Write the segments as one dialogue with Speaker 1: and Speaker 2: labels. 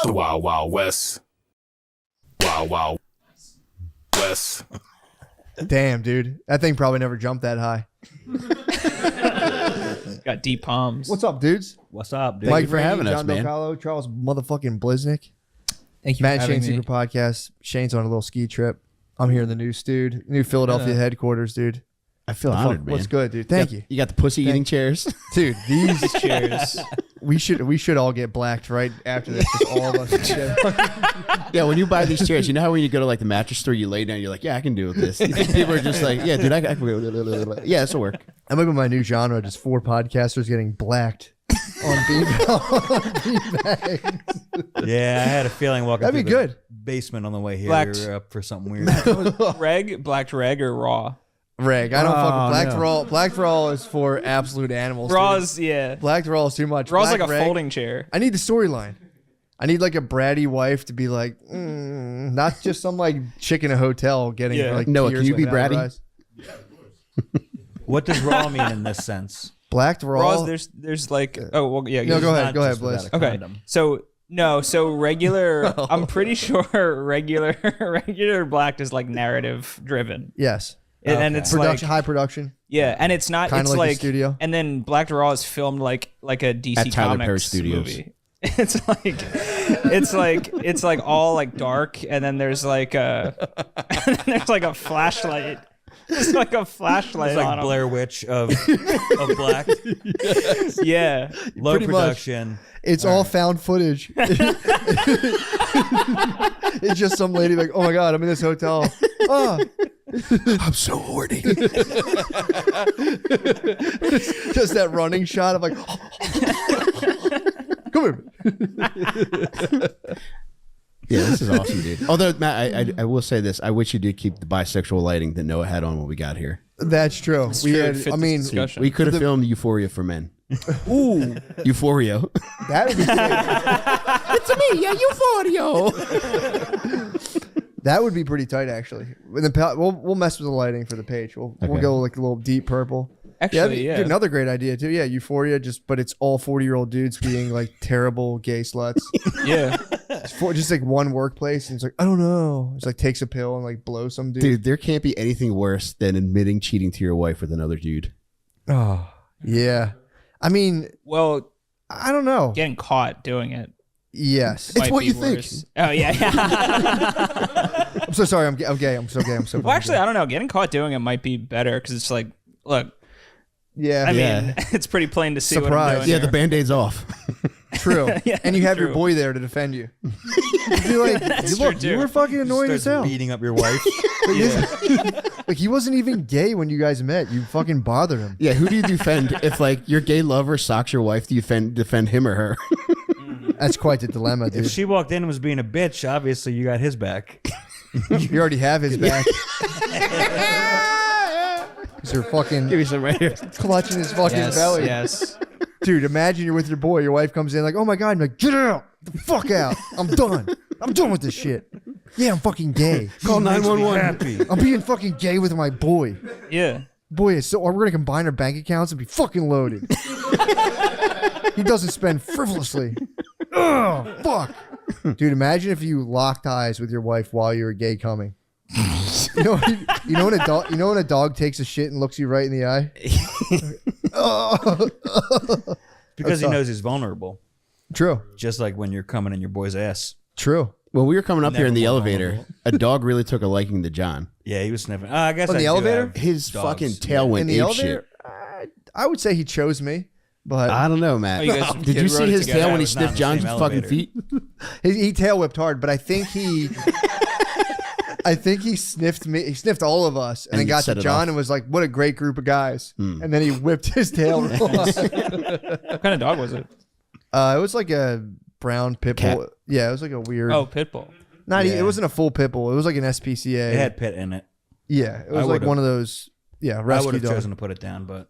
Speaker 1: The Wild Wild West. Wild Wild West.
Speaker 2: Damn, dude. That thing probably never jumped that high.
Speaker 3: Got deep palms.
Speaker 2: What's up, dudes?
Speaker 4: What's up, dude?
Speaker 2: Mike,
Speaker 5: you for having us,
Speaker 2: Jon
Speaker 5: man.
Speaker 2: Delcollo, Charles motherfucking Blyzniuk.
Speaker 3: Thank you
Speaker 2: Matt
Speaker 3: for
Speaker 2: and
Speaker 3: having
Speaker 2: Shane
Speaker 3: me.
Speaker 2: Super Podcast. Shane's on a little ski trip. I'm here in the new Philadelphia headquarters, dude.
Speaker 5: I feel honored, man.
Speaker 2: What's good, dude? Thank you.
Speaker 5: You got the pussy eating chairs?
Speaker 2: Dude, these
Speaker 3: Cheers.
Speaker 2: we should all get blacked right after this. Just all of us.
Speaker 5: Yeah, when you buy these chairs, you know how when you go to like the mattress store, you lay down, you're like, yeah, I can do this. People are just like, yeah, dude, I can go. Yeah, this will work.
Speaker 2: That might be my new genre, just 4 podcasters getting blacked on beanbags.
Speaker 4: Yeah, I had a feeling walking
Speaker 2: That'd be
Speaker 4: through the
Speaker 2: good.
Speaker 4: basement on the way here.
Speaker 3: Blacked.
Speaker 4: We were up for something weird.
Speaker 3: Blacked reg or raw?
Speaker 2: Reg. I don't fuck with black
Speaker 5: no.
Speaker 2: for all. Black for all is for absolute animals.
Speaker 3: Raw's,
Speaker 2: dude.
Speaker 3: yeah.
Speaker 2: Black for all is too much.
Speaker 3: Raw's
Speaker 2: Black
Speaker 3: like a
Speaker 2: reg,
Speaker 3: folding chair.
Speaker 2: I need the storyline. I need like a bratty wife to be like, not just some like chick in a hotel getting
Speaker 3: Yeah.
Speaker 2: like.
Speaker 5: Noah,
Speaker 2: tears
Speaker 5: can you be
Speaker 2: without
Speaker 5: bratty?
Speaker 2: eyes.
Speaker 4: What does raw mean in this sense?
Speaker 2: Black for all.
Speaker 3: Raw's there's like well yeah.
Speaker 2: No, go ahead.
Speaker 4: Not
Speaker 2: Go ahead,
Speaker 4: just without
Speaker 2: Blaze.
Speaker 4: a
Speaker 3: Okay.
Speaker 4: condom.
Speaker 3: So regular. I'm pretty sure regular blacked is like narrative driven,
Speaker 2: Yes.
Speaker 3: and it's
Speaker 2: Production,
Speaker 3: like
Speaker 2: high production.
Speaker 3: yeah, and it's not.
Speaker 2: Kinda
Speaker 3: It's
Speaker 2: like the
Speaker 3: like
Speaker 2: studio.
Speaker 3: And then Blacked Raw is filmed like a DC
Speaker 5: At Tyler
Speaker 3: Comics
Speaker 5: Perry Studios.
Speaker 3: movie. It's like all like dark, and then there's like a flashlight. It's like a flashlight
Speaker 4: It's like
Speaker 3: on 'em.
Speaker 4: Blair Witch of black.
Speaker 3: Yeah.
Speaker 4: Low
Speaker 2: Pretty much.
Speaker 4: production.
Speaker 2: It's all found footage. It's just some lady like, oh my god, I'm in this hotel. Oh,
Speaker 5: I'm so horny.
Speaker 2: just that running shot of like, come here.
Speaker 5: Yeah, this is awesome, dude. Although, Matt, I will say this. I wish you did keep the bisexual lighting that Noah had on when we got here.
Speaker 2: That's true.
Speaker 3: It's
Speaker 2: We
Speaker 3: true.
Speaker 2: had,
Speaker 3: It fit
Speaker 2: I
Speaker 3: this
Speaker 2: mean,
Speaker 3: discussion.
Speaker 5: We could have filmed Euphoria for men.
Speaker 2: ooh,
Speaker 5: Euphoria.
Speaker 2: that would be sick.
Speaker 5: It's me, yeah, Euphoria.
Speaker 2: That would be pretty tight, actually. We'll mess with the lighting for the page. We'll
Speaker 5: Okay.
Speaker 2: go like a little deep purple.
Speaker 3: Actually, yeah.
Speaker 2: Dude, another great idea too. Yeah, Euphoria, but it's all 40-year-old dudes being like terrible gay sluts.
Speaker 3: Yeah.
Speaker 2: Just like one workplace, and it's like, I don't know. It's like takes a pill and like blows some dude.
Speaker 5: Dude, there can't be anything worse than admitting cheating to your wife with another dude.
Speaker 2: Oh, yeah. I mean,
Speaker 3: Well,
Speaker 2: I don't know.
Speaker 3: getting caught doing it.
Speaker 2: Yes.
Speaker 5: It's
Speaker 3: might
Speaker 5: what
Speaker 3: be
Speaker 5: you think.
Speaker 3: worse. Oh yeah.
Speaker 2: I'm so sorry. I'm gay. I'm so gay. I'm so.
Speaker 3: Well, actually, I don't know. Getting caught doing it might be better because it's like, look,
Speaker 2: yeah.
Speaker 3: I
Speaker 5: Yeah.
Speaker 3: mean, it's pretty plain to see what
Speaker 2: Surprise.
Speaker 3: I'm doing
Speaker 5: Yeah,
Speaker 3: here.
Speaker 5: the Band-Aid's off.
Speaker 2: True.
Speaker 3: Yeah,
Speaker 2: And you have your
Speaker 3: true.
Speaker 2: boy there to defend you. You'd be like,
Speaker 3: That's
Speaker 2: look,
Speaker 3: true,
Speaker 2: you
Speaker 3: too.
Speaker 2: were fucking annoying as
Speaker 4: Starts
Speaker 2: hell.
Speaker 4: beating up your wife.
Speaker 2: Like he wasn't even gay when you guys met. You fucking bothered him.
Speaker 5: Yeah, who do you defend? If like your gay lover socks your wife, do you defend him or her?
Speaker 2: That's quite the dilemma, dude.
Speaker 4: If she walked in and was being a bitch, obviously you got his back.
Speaker 2: You already have his back. Because you're fucking
Speaker 5: Give me some right here.
Speaker 2: clutching his fucking
Speaker 3: Yes.
Speaker 2: belly.
Speaker 3: Yes.
Speaker 2: Dude, imagine you're with your boy. Your wife comes in like, oh my God. I'm like, get out. The fuck out. I'm done. I'm done with this shit. Yeah, I'm fucking gay.
Speaker 5: Call
Speaker 4: Makes me
Speaker 5: 911.
Speaker 4: happy.
Speaker 2: I'm being fucking gay with my boy.
Speaker 3: Yeah.
Speaker 2: Boy, so we're going to combine our bank accounts and be fucking loaded. He doesn't spend frivolously. Ugh, fuck. Dude, imagine if you locked eyes with your wife while you were gay coming. You know when a dog takes a shit and looks you right in the eye?
Speaker 4: Because he
Speaker 2: tough.
Speaker 4: knows he's vulnerable.
Speaker 2: True.
Speaker 4: Just like when you're coming in your boy's ass.
Speaker 2: True.
Speaker 5: When we were coming up here in the
Speaker 4: Never more
Speaker 5: elevator,
Speaker 4: vulnerable.
Speaker 5: a dog really took a liking to John.
Speaker 4: Yeah, he was sniffing. I guess
Speaker 2: On
Speaker 4: I
Speaker 2: the
Speaker 4: do
Speaker 2: elevator?
Speaker 4: have
Speaker 5: His
Speaker 4: dogs.
Speaker 5: fucking tail
Speaker 2: In
Speaker 5: went
Speaker 2: the
Speaker 5: ape
Speaker 2: elevator, I would say he chose me, but
Speaker 5: I don't know, Matt.
Speaker 3: Oh, you guys
Speaker 5: Did you
Speaker 3: rode
Speaker 5: see
Speaker 3: it
Speaker 5: his
Speaker 3: together?
Speaker 5: tail when he
Speaker 4: was not in
Speaker 5: sniffed
Speaker 4: the
Speaker 5: John's
Speaker 4: same
Speaker 5: fucking
Speaker 4: elevator.
Speaker 5: feet?
Speaker 2: he tail whipped hard. But I think he sniffed me. He sniffed all of us, and
Speaker 5: And
Speaker 2: then
Speaker 5: you
Speaker 2: got
Speaker 5: set
Speaker 2: to
Speaker 5: it
Speaker 2: John
Speaker 5: off.
Speaker 2: and was like, "What a great group of guys!" And then he whipped his tail.
Speaker 3: What kind of dog was it?
Speaker 2: It was like a brown pit bull.
Speaker 5: Cat.
Speaker 2: Yeah, it was like a weird.
Speaker 3: Oh, Pitbull.
Speaker 2: It wasn't a full pit bull. It was like an SPCA.
Speaker 4: It had pit in it.
Speaker 2: Yeah, it was
Speaker 4: I
Speaker 2: like
Speaker 4: would've-
Speaker 2: one of those. Yeah,
Speaker 4: I
Speaker 2: rescue
Speaker 4: would have
Speaker 2: dog.
Speaker 4: chosen to put it down, but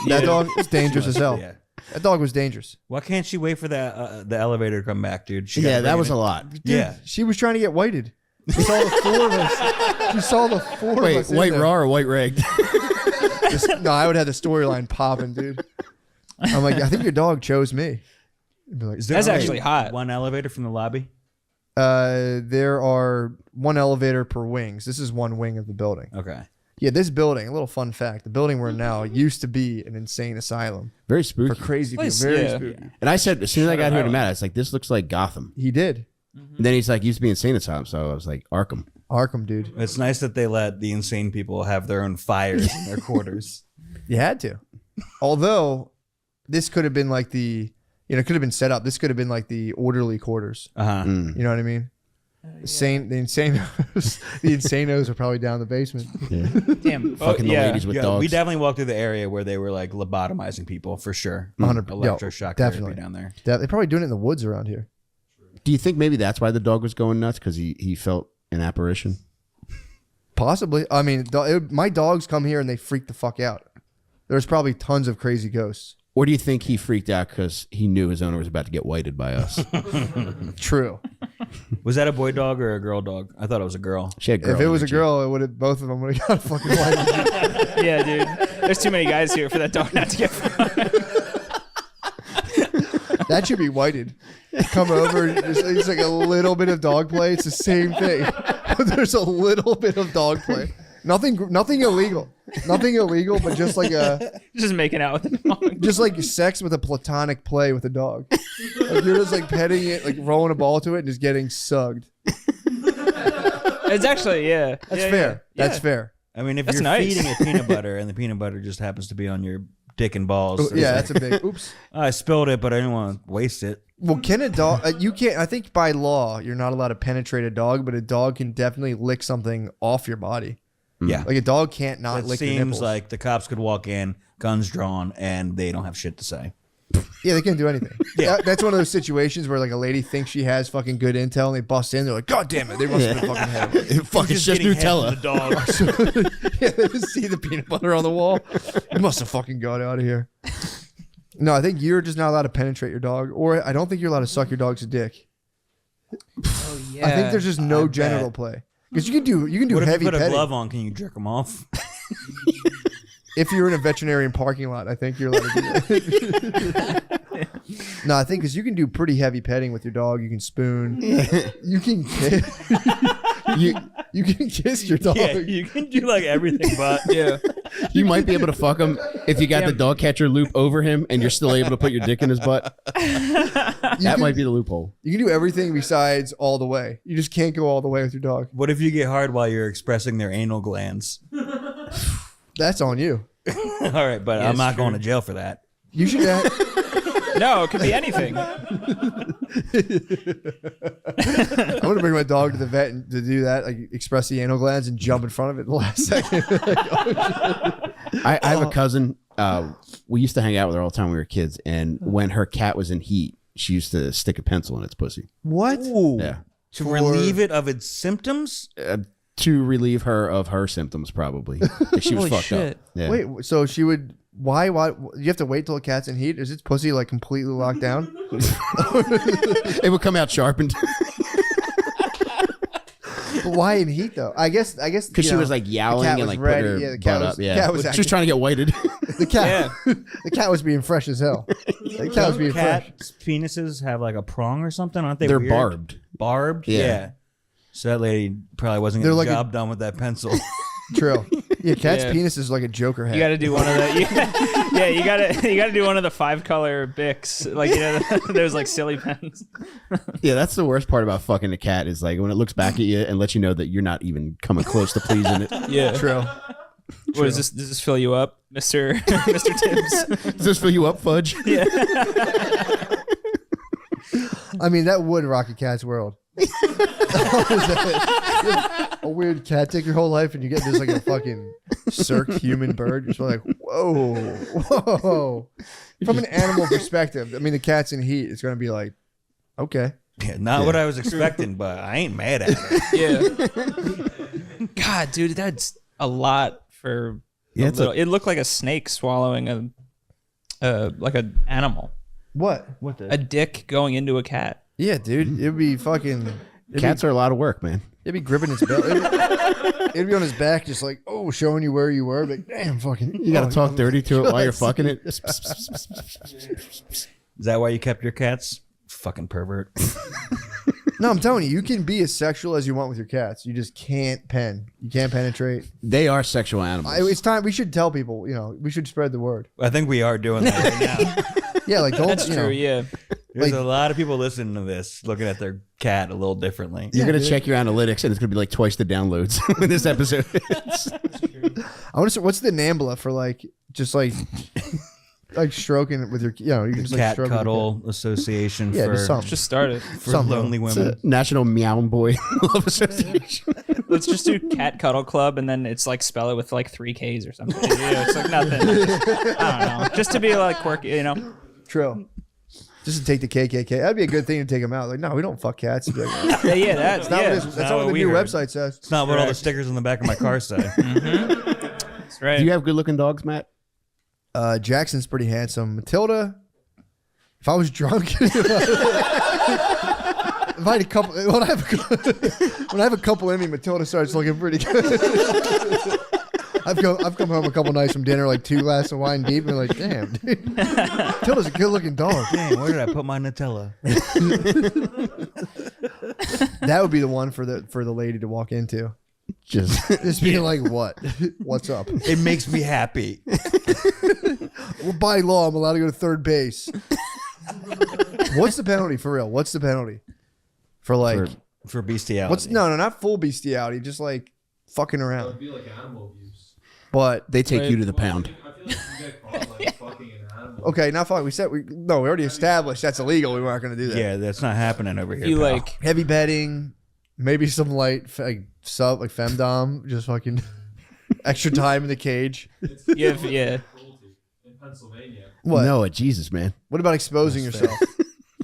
Speaker 2: That dog is dangerous as hell.
Speaker 4: Yeah.
Speaker 2: That dog was dangerous.
Speaker 4: Why can't she wait for the elevator to come back, dude? She
Speaker 5: Yeah,
Speaker 4: gotta
Speaker 5: that
Speaker 4: bring
Speaker 5: was
Speaker 4: it
Speaker 5: a
Speaker 4: in.
Speaker 5: lot.
Speaker 2: Dude,
Speaker 4: Yeah.
Speaker 2: she was trying to get whited. She saw the four of us. She saw the four of
Speaker 5: Wait,
Speaker 2: us. in
Speaker 5: white
Speaker 2: there.
Speaker 5: raw or white rigged?
Speaker 2: No, I would have the storyline popping, dude. I'm like, I think your dog chose me. It'd be like,
Speaker 4: Is there
Speaker 3: That's
Speaker 4: only
Speaker 3: actually hot.
Speaker 4: One elevator from the lobby.
Speaker 2: there are one elevator per wings. This is one wing of the building.
Speaker 4: Okay.
Speaker 2: Yeah, this building, a little fun fact, the building we're in now used to be an insane asylum
Speaker 5: Very
Speaker 2: for
Speaker 5: spooky.
Speaker 2: crazy people.
Speaker 3: Place,
Speaker 2: Very
Speaker 3: yeah.
Speaker 2: spooky.
Speaker 5: And I said, as soon as I got here to Matt, I was like, this looks like Gotham.
Speaker 2: He did.
Speaker 5: And then he's like, used to be insane asylum. So I was like, Arkham.
Speaker 2: Arkham, dude.
Speaker 4: It's nice that they let the insane people have their own fires in their quarters.
Speaker 2: You had to. Although, this could have been like it could have been set up. This could have been like the orderly quarters.
Speaker 4: Uh-huh.
Speaker 2: You know what I mean? The insanos are probably down in the basement.
Speaker 3: Damn.
Speaker 5: Fucking the ladies with
Speaker 4: Yeah,
Speaker 5: dogs.
Speaker 4: we definitely walked through the area where they were like lobotomizing people for sure.
Speaker 2: 100%.
Speaker 4: Electroshock
Speaker 2: definitely.
Speaker 4: therapy down there.
Speaker 2: They're probably doing it in the woods around here.
Speaker 5: Do you think maybe that's why the dog was going nuts? Because he felt an apparition?
Speaker 2: Possibly. I mean, my dogs come here and they freak the fuck out. There's probably tons of crazy ghosts.
Speaker 5: Or do you think he freaked out because he knew his owner was about to get whited by us?
Speaker 2: True.
Speaker 4: Was that a boy dog or a girl dog? I thought it was a girl.
Speaker 5: She had girl
Speaker 2: If it was a
Speaker 5: energy.
Speaker 2: girl, it would have. Both of them would have got fucking white.
Speaker 3: Yeah, dude. There's too many guys here for that dog not to get.
Speaker 2: That should be whited. Come over. It's like a little bit of dog play. It's the same thing. There's a little bit of dog play. Nothing illegal. Nothing illegal, but just like
Speaker 3: Just making out with the dog.
Speaker 2: just like sex with a platonic play with a dog. Like you're just like petting it, like rolling a ball to it, and just getting sugged.
Speaker 3: It's actually, yeah.
Speaker 2: That's fair. That's fair.
Speaker 4: I mean, if
Speaker 3: That's
Speaker 4: you're
Speaker 3: nice.
Speaker 4: feeding it peanut butter and the peanut butter just happens to be on your dick and balls.
Speaker 2: Oh, yeah, that's a big. Oops.
Speaker 4: I spilled it, but I didn't want to waste it.
Speaker 2: Well, can a dog? You can't. I think by law, you're not allowed to penetrate a dog, but a dog can definitely lick something off your body.
Speaker 4: Yeah.
Speaker 2: Like a dog can't not
Speaker 4: It
Speaker 2: lick your
Speaker 4: seems
Speaker 2: nipples.
Speaker 4: like the cops could walk in, guns drawn, and they don't have shit to say.
Speaker 2: Yeah, they can't do anything.
Speaker 4: Yeah.
Speaker 2: That's one of those situations where like a lady thinks she has fucking good intel and they bust in. They're like, God damn it, they must have been fucking head.
Speaker 5: Fuck, it's just Nutella.
Speaker 2: Yeah, they just see the peanut butter on the wall. You must have fucking got out of here. No, I think you're just not allowed to penetrate your dog, or I don't think you're allowed to suck your dog's dick.
Speaker 3: Oh, yeah.
Speaker 2: I think there's just no
Speaker 4: I
Speaker 2: genital
Speaker 4: bet.
Speaker 2: play because you can do
Speaker 4: What if
Speaker 2: heavy
Speaker 4: you put a
Speaker 2: petting.
Speaker 4: glove on? Can you jerk them off?
Speaker 2: If you're in a veterinarian parking lot, I think you're allowed to do that. No, I think because you can do pretty heavy petting with your dog. You can spoon. You can kiss. you can kiss your dog.
Speaker 4: Yeah, you can do like everything, but
Speaker 3: Yeah.
Speaker 5: You might be able to fuck him if you got the dog catcher loop over him and you're still able to put your dick in his butt. That might be the loophole.
Speaker 2: You can do everything besides all the way. You just can't go all the way with your dog.
Speaker 4: what if you get hard while you're expressing their anal glands?
Speaker 2: That's on you.
Speaker 4: All right, but I'm not going to jail for that.
Speaker 2: You should have.
Speaker 3: No, it could be anything.
Speaker 2: I'm gonna bring my dog to the vet and to do that, like express the anal glands and jump in front of it the last second.
Speaker 5: I have a cousin. We used to hang out with her all the time when we were kids. And when her cat was in heat, she used to stick a pencil in its pussy.
Speaker 2: What?
Speaker 5: Yeah.
Speaker 4: To relieve it of its symptoms?
Speaker 5: To relieve her of her symptoms, probably. She was
Speaker 3: Holy
Speaker 5: fucked
Speaker 3: shit.
Speaker 5: up. Yeah.
Speaker 2: Wait, so she would. Why? You have to wait till the cat's in heat? Is its pussy like completely locked down?
Speaker 5: It would come out sharpened.
Speaker 2: But why in heat though? I guess
Speaker 5: Because she was like yowling
Speaker 2: cat
Speaker 5: and
Speaker 2: was
Speaker 5: like
Speaker 2: ready.
Speaker 5: put her
Speaker 2: Yeah, the cat
Speaker 5: butt
Speaker 2: was-
Speaker 5: up. Yeah.
Speaker 2: cat was
Speaker 5: She was
Speaker 2: acting-
Speaker 5: trying to get whited.
Speaker 2: the cat. The cat was being fresh as hell. The cat was being fresh.
Speaker 4: Cats' penises have like a prong or something, aren't they?
Speaker 5: They're
Speaker 4: weird?
Speaker 5: barbed.
Speaker 4: Barbed?
Speaker 5: Yeah.
Speaker 4: So that lady probably wasn't
Speaker 2: They're
Speaker 4: getting
Speaker 2: like
Speaker 4: the
Speaker 2: a-
Speaker 4: job done with that pencil.
Speaker 2: True. Yeah, cat's
Speaker 3: Yeah.
Speaker 2: penis is like a Joker head.
Speaker 3: You got to do one of the. Yeah, you gotta do one of the 5-color Bics. Like there's like silly pens.
Speaker 5: Yeah, that's the worst part about fucking a cat is like when it looks back at you and lets you know that you're not even coming close to pleasing it.
Speaker 3: Yeah.
Speaker 2: True.
Speaker 3: What is this? Does this fill you up, Mister Tibbs?
Speaker 5: Does this fill you up, Fudge?
Speaker 3: Yeah.
Speaker 2: I mean, that would rock a cat's world. A weird cat take your whole life and you get this like a fucking cirque human bird. You're just like, whoa. From an animal perspective, I mean, the cat's in heat. It's going to be like, okay.
Speaker 4: Yeah, not what I was expecting, but I ain't mad at it.
Speaker 3: Yeah. God, dude, that's a lot for.
Speaker 5: Yeah,
Speaker 3: it looked like a snake swallowing like an animal.
Speaker 2: What?
Speaker 3: A dick going into a cat.
Speaker 2: Yeah, dude. It'd be fucking.
Speaker 5: Cats are a lot of work, man.
Speaker 2: It'd be gripping its belly. It'd be on his back, just like, oh, showing you where you were. Like, damn, fucking.
Speaker 5: You got to talk dirty to it while you're fucking it.
Speaker 4: Is that why you kept your cats? Fucking pervert.
Speaker 2: No, I'm telling you, you can be as sexual as you want with your cats. You just can't pen. You can't penetrate.
Speaker 5: They are sexual animals.
Speaker 2: It's time. We should tell people. We should spread the word.
Speaker 4: I think we are doing that right now.
Speaker 2: Yeah, like don't.
Speaker 3: That's true. Yeah.
Speaker 4: There's a lot of people listening to this looking at their cat a little differently.
Speaker 5: You're gonna check your analytics, and it's gonna be like twice the downloads when this episode hits.
Speaker 2: I want to. What's the NAMBLA for just like stroking it with your? You can just
Speaker 4: Cat
Speaker 2: stroke it with your
Speaker 4: Cuddle Association
Speaker 2: Yeah,
Speaker 4: for,
Speaker 2: just something.
Speaker 3: Just started.
Speaker 4: for
Speaker 2: something.
Speaker 4: lonely
Speaker 5: It's
Speaker 4: women.
Speaker 5: a National Meow Boy Love Association.
Speaker 3: Let's just do Cat Cuddle Club, and then it's like spell it with like 3 Ks or something. It's like nothing. I don't know. Just to be like quirky,
Speaker 2: True. Just to take the KKK. That'd be a good thing to take them out. Like, no, we don't fuck cats. Be like,
Speaker 3: Yeah, that's
Speaker 2: that's not what the
Speaker 4: we
Speaker 2: new
Speaker 4: heard.
Speaker 2: website says.
Speaker 4: It's not what all the stickers on the back of my car say.
Speaker 3: That's right.
Speaker 5: Do you have good looking dogs, Matt?
Speaker 2: Jackson's pretty handsome. Matilda, if I was drunk, if I had a couple, when I have a couple in me, Matilda starts looking pretty good. I've come home a couple nights from dinner, like 2 glasses of wine deep, and like, damn, dude, Matilda's a good looking dog.
Speaker 4: Dang, where did I put my Nutella?
Speaker 2: That would be the one for the lady to walk into.
Speaker 5: Just
Speaker 2: Being like, what? What's up?
Speaker 4: It makes me happy.
Speaker 2: Well, by law, I'm allowed to go to third base. What's the penalty for real? What's the penalty for like?
Speaker 4: For bestiality.
Speaker 2: No, not full bestiality, just like fucking
Speaker 6: That would
Speaker 2: around.
Speaker 6: be like animal abuse.
Speaker 2: But
Speaker 5: they take you to the pound.
Speaker 6: I feel like you get caught like fucking an animal.
Speaker 2: okay, not fucking. We already established that's illegal. We weren't going to do that.
Speaker 4: Yeah, that's not happening over here.
Speaker 3: You
Speaker 4: pal.
Speaker 3: like
Speaker 2: Heavy bedding, maybe some light femdom, just fucking extra time in the cage.
Speaker 3: yeah.
Speaker 6: Cruelty in Pennsylvania.
Speaker 2: What?
Speaker 5: No, Jesus, man.
Speaker 2: What about exposing yourself?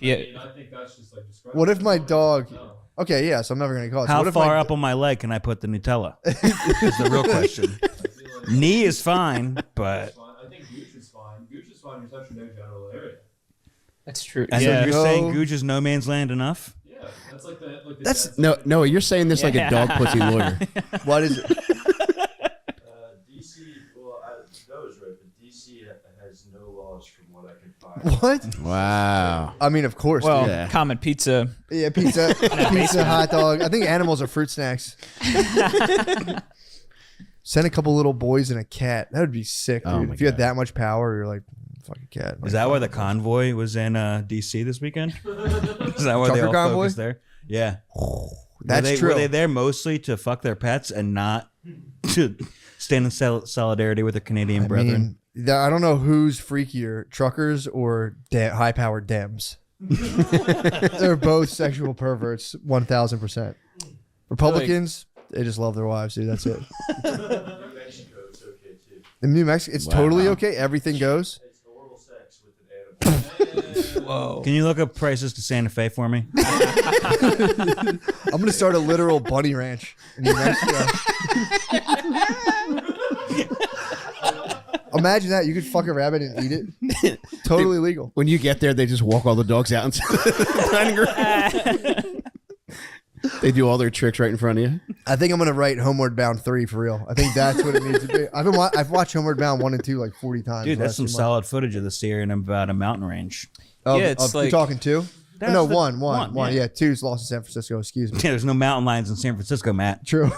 Speaker 3: Yeah.
Speaker 6: I mean, I think that's just like describing.
Speaker 2: What if my dog?
Speaker 6: No.
Speaker 2: Okay, yeah. So I'm never going to call it. So
Speaker 4: How
Speaker 2: what if
Speaker 4: far
Speaker 2: my,
Speaker 4: up on my leg can I put the Nutella? Is the real question.
Speaker 6: I feel like
Speaker 4: Knee is fine, but
Speaker 6: it's fine. I think Gooch is fine. Gooch is fine. You're touching no genital area.
Speaker 3: That's true.
Speaker 4: and
Speaker 3: Yeah.
Speaker 4: so you're
Speaker 2: No.
Speaker 4: saying Gooch is no man's land enough?
Speaker 6: Yeah, that's like the. Like the
Speaker 2: That's-
Speaker 5: No, you're saying this like a dog pussy lawyer.
Speaker 2: what is it?
Speaker 7: DC, well, that was right, but DC has no laws from what I can find.
Speaker 2: What?
Speaker 5: Wow.
Speaker 2: I mean, of course.
Speaker 3: Well,
Speaker 2: dude.
Speaker 5: Yeah.
Speaker 3: common pizza.
Speaker 2: Yeah, pizza, hot dog. I think animals are fruit snacks. Send a couple little boys and a cat. That would be sick, dude.
Speaker 5: Oh my
Speaker 2: If you had
Speaker 5: God.
Speaker 2: that much power, you're like, fuck a cat.
Speaker 4: Is that why the convoy was in DC this weekend? Is that why they
Speaker 2: Trucker
Speaker 4: all
Speaker 2: convoy?
Speaker 4: focused there? Yeah.
Speaker 2: That's true.
Speaker 4: Were they there mostly to fuck their pets and not to stand in solidarity with their Canadian brethren?
Speaker 2: I don't know who's freakier, truckers or high-powered Dems. They're both sexual perverts, 1,000%. Republicans, they just love their wives, dude. That's it.
Speaker 7: New Mexico, it's okay too.
Speaker 2: In New Mexico, it's
Speaker 5: Wow.
Speaker 2: totally okay. Everything goes.
Speaker 7: It's oral sex with an animal.
Speaker 3: Whoa.
Speaker 4: Can you look up prices to Santa Fe for me?
Speaker 2: I'm gonna start a literal bunny ranch in New Mexico. Imagine that. You could fuck a rabbit and eat it. Totally legal.
Speaker 5: When you get there, they just walk all the dogs out into the dining room. They do all their tricks right in front of you.
Speaker 2: I think I'm gonna write Homeward Bound 3 for real. I think that's what it needs to be. I've watched Homeward Bound 1 and 2 like 40 times.
Speaker 4: Dude,
Speaker 2: the
Speaker 4: that's
Speaker 2: last
Speaker 4: some
Speaker 2: 2 months.
Speaker 4: solid footage of this year and about a mountain range.
Speaker 2: Of,
Speaker 3: Yeah, it's
Speaker 2: of, you're
Speaker 3: like-
Speaker 2: talking 2?
Speaker 4: That's
Speaker 2: No,
Speaker 4: the-
Speaker 2: 1.
Speaker 4: yeah.
Speaker 2: Yeah, 2's lost in San Francisco. Excuse me.
Speaker 4: Yeah, there's no mountain lions in San Francisco, Matt.
Speaker 2: True.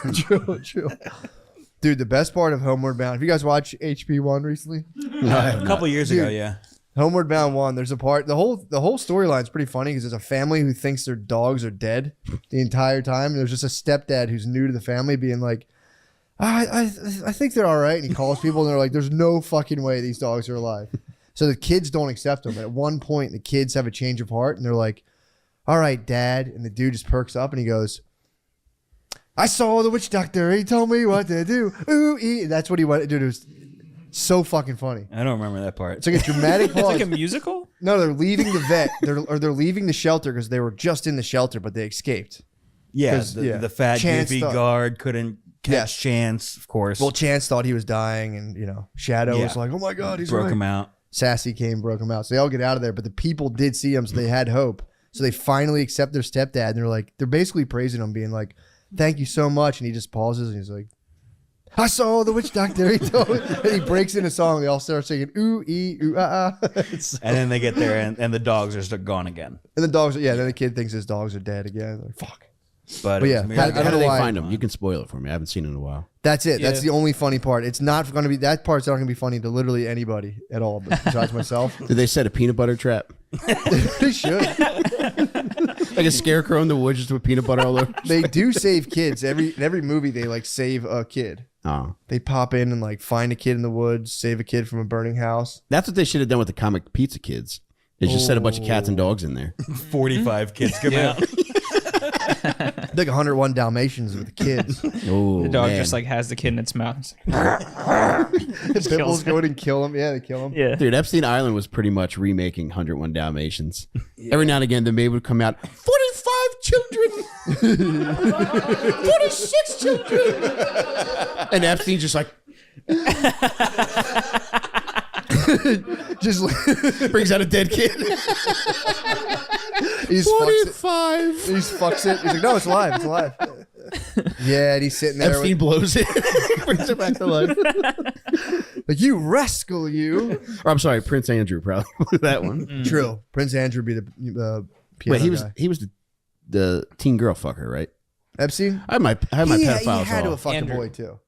Speaker 2: Dude, the best part of Homeward Bound. Have you guys watched HP1 recently?
Speaker 4: A couple years ago,
Speaker 2: Dude.
Speaker 4: yeah.
Speaker 2: Homeward Bound 1, there's a part, the whole storyline's pretty funny because there's a family who thinks their dogs are dead the entire time. And there's just a stepdad who's new to the family being like, I think they're all right. And he calls people and they're like, there's no fucking way these dogs are alive. So the kids don't accept them. At one point, the kids have a change of heart and they're like, all right, dad. And the dude just perks up and he goes, I saw the witch doctor. He told me what to do. Ooh, that's what he wanted. Dude, it was so fucking funny.
Speaker 4: I don't remember that part.
Speaker 2: It's like a dramatic
Speaker 3: It's
Speaker 2: pause.
Speaker 3: like a musical?
Speaker 2: No, they're leaving the vet. They're leaving the shelter because they were just in the shelter, but they escaped.
Speaker 4: Yeah,
Speaker 2: 'Cause, yeah.
Speaker 4: the fat
Speaker 2: Chance
Speaker 4: goofy
Speaker 2: thought-
Speaker 4: guard couldn't catch
Speaker 2: Yes.
Speaker 4: Chance, of course.
Speaker 2: Well, Chance thought he was dying, and Shadow was
Speaker 4: Yeah.
Speaker 2: like, "Oh my god, he's
Speaker 4: broke
Speaker 2: right."
Speaker 4: him out.
Speaker 2: Sassy came, broke him out. So they all get out of there, but the people did see him, so they had hope. So they finally accept their stepdad, and they're basically praising him, being like, "Thank you so much." And he just pauses, and he's like, I saw the witch doctor. He told me. And he breaks into song. They all start singing ooh ee ooh ah ah.
Speaker 4: And then they get there and the dogs are gone again.
Speaker 2: And the dogs, then the kid thinks his dogs are dead again. Like, fuck.
Speaker 4: But
Speaker 2: yeah,
Speaker 4: it was
Speaker 2: I
Speaker 5: How
Speaker 2: don't
Speaker 5: do
Speaker 2: know
Speaker 5: they
Speaker 2: why.
Speaker 5: find them? You can spoil it for me. I haven't seen it in a while.
Speaker 2: That's it. That's
Speaker 3: Yeah.
Speaker 2: the only funny part. It's not going to be, that part's not going to be funny to literally anybody at all, but besides myself.
Speaker 5: Did they set a peanut butter trap?
Speaker 2: They should.
Speaker 5: Like a scarecrow in the woods just with peanut butter all over?
Speaker 2: They do save kids. In every movie, they like save a kid.
Speaker 5: Oh.
Speaker 2: They pop in and like find a kid in the woods, save a kid from a burning house.
Speaker 5: That's what they should have done with the comic Pizza Kids. They just set a bunch of cats and dogs in there.
Speaker 4: 45 kids come out.
Speaker 2: Like 101 Dalmatians with the kids.
Speaker 5: Oh,
Speaker 3: The dog
Speaker 5: man.
Speaker 3: just like has the kid in its mouth. It's
Speaker 2: The Pitbulls go in and kill him. Yeah, they kill him.
Speaker 3: yeah.
Speaker 5: Dude, Epstein Island was pretty much remaking 101 Dalmatians. Every now and again, the maid would come out, 45 children! 46 children! And Epstein's just like,
Speaker 2: Just like,
Speaker 5: brings out a dead kid.
Speaker 2: he just fucks it.
Speaker 5: 45!
Speaker 2: He just fucks it. He's like, no, it's alive. It's alive. Yeah, and he's sitting there
Speaker 5: Epstein blows it, brings it back to life.
Speaker 2: like, you rascal, you.
Speaker 5: Or I'm sorry, Prince Andrew probably blew that one.
Speaker 2: True. Prince Andrew be the piano
Speaker 5: Wait, he
Speaker 2: guy.
Speaker 5: was the teen girl fucker, right?
Speaker 2: Epstein?
Speaker 5: I had my pedophiles
Speaker 2: he had to
Speaker 5: all.
Speaker 2: have fucked a
Speaker 3: Andrew.
Speaker 2: boy, too.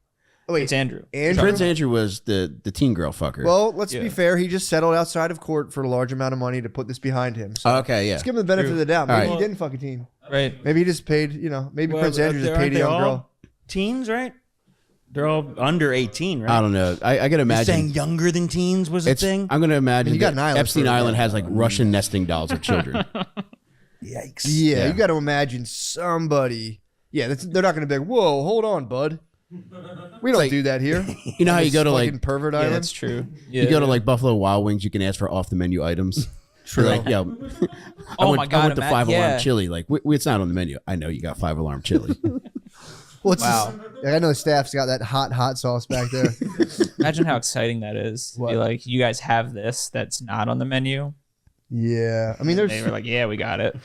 Speaker 2: Oh, wait.
Speaker 3: It's Andrew.
Speaker 2: Andrew?
Speaker 5: Prince Andrew was the teen girl fucker.
Speaker 2: Well, let's
Speaker 3: Yeah.
Speaker 2: be fair. He just settled outside of court for a large amount of money to put this behind him. So
Speaker 5: okay, yeah.
Speaker 2: let's give him the benefit of the doubt. Maybe
Speaker 5: All
Speaker 2: he
Speaker 5: right.
Speaker 2: didn't fuck a teen.
Speaker 3: Right.
Speaker 2: Maybe he just paid, maybe
Speaker 4: Well,
Speaker 2: Prince Andrew just
Speaker 4: aren't
Speaker 2: paid a
Speaker 4: they
Speaker 2: young
Speaker 4: all
Speaker 2: girl.
Speaker 4: Teens, right? They're all under 18, right?
Speaker 5: I don't know. I gotta
Speaker 4: You're
Speaker 5: imagine.
Speaker 4: saying younger than teens was a
Speaker 5: It's,
Speaker 4: thing?
Speaker 5: I'm gonna imagine
Speaker 2: You got
Speaker 5: that
Speaker 2: an island
Speaker 5: Epstein
Speaker 2: for a
Speaker 5: Island
Speaker 2: bit.
Speaker 5: has like Russian nesting dolls of children.
Speaker 4: Yikes.
Speaker 2: Yeah,
Speaker 5: Yeah.
Speaker 2: you got to imagine somebody. Yeah, they're not going to be like, whoa, hold on, bud. We don't do that here.
Speaker 5: You know how you
Speaker 2: This
Speaker 5: go to
Speaker 2: fucking
Speaker 5: like
Speaker 2: pervert
Speaker 3: Yeah,
Speaker 2: island?
Speaker 3: that's true. Yeah.
Speaker 5: you go to like Buffalo Wild Wings, you can ask for off the menu items.
Speaker 2: True.
Speaker 5: Like, yo,
Speaker 3: Oh my God,
Speaker 5: I went to 5 alarm
Speaker 3: yeah.
Speaker 5: chili. Like, it's not on the menu. I know you got 5 alarm chili.
Speaker 2: Well, it's
Speaker 3: Wow.
Speaker 2: I know the staff's got that hot sauce back there.
Speaker 3: Imagine how exciting that is. To
Speaker 2: What?
Speaker 3: be like, you guys have this that's not on the menu.
Speaker 2: Yeah, I mean,
Speaker 3: They
Speaker 2: there's
Speaker 3: were like, yeah, we got it.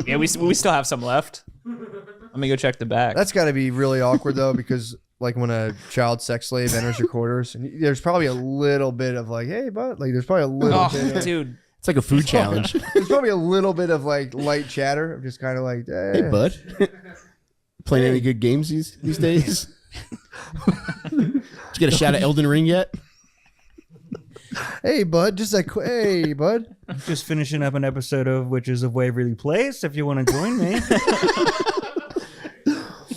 Speaker 3: Yeah, we still have some left. Let me go check the back.
Speaker 2: that's got to be really awkward though, because like when a child sex slave enters your quarters, and there's probably a little bit of like, hey, bud, like there's probably a little bit.
Speaker 3: Oh,
Speaker 2: Of,
Speaker 3: dude.
Speaker 5: It's like a food challenge.
Speaker 2: there's probably a little bit of like light chatter of just kind of like,
Speaker 5: Hey, bud. Playing any good games these days? Did you get a shot of Elden Ring yet?
Speaker 2: Hey, bud, just like, hey, bud.
Speaker 4: Just finishing up an episode of Witches of Waverly Place if you want to join me.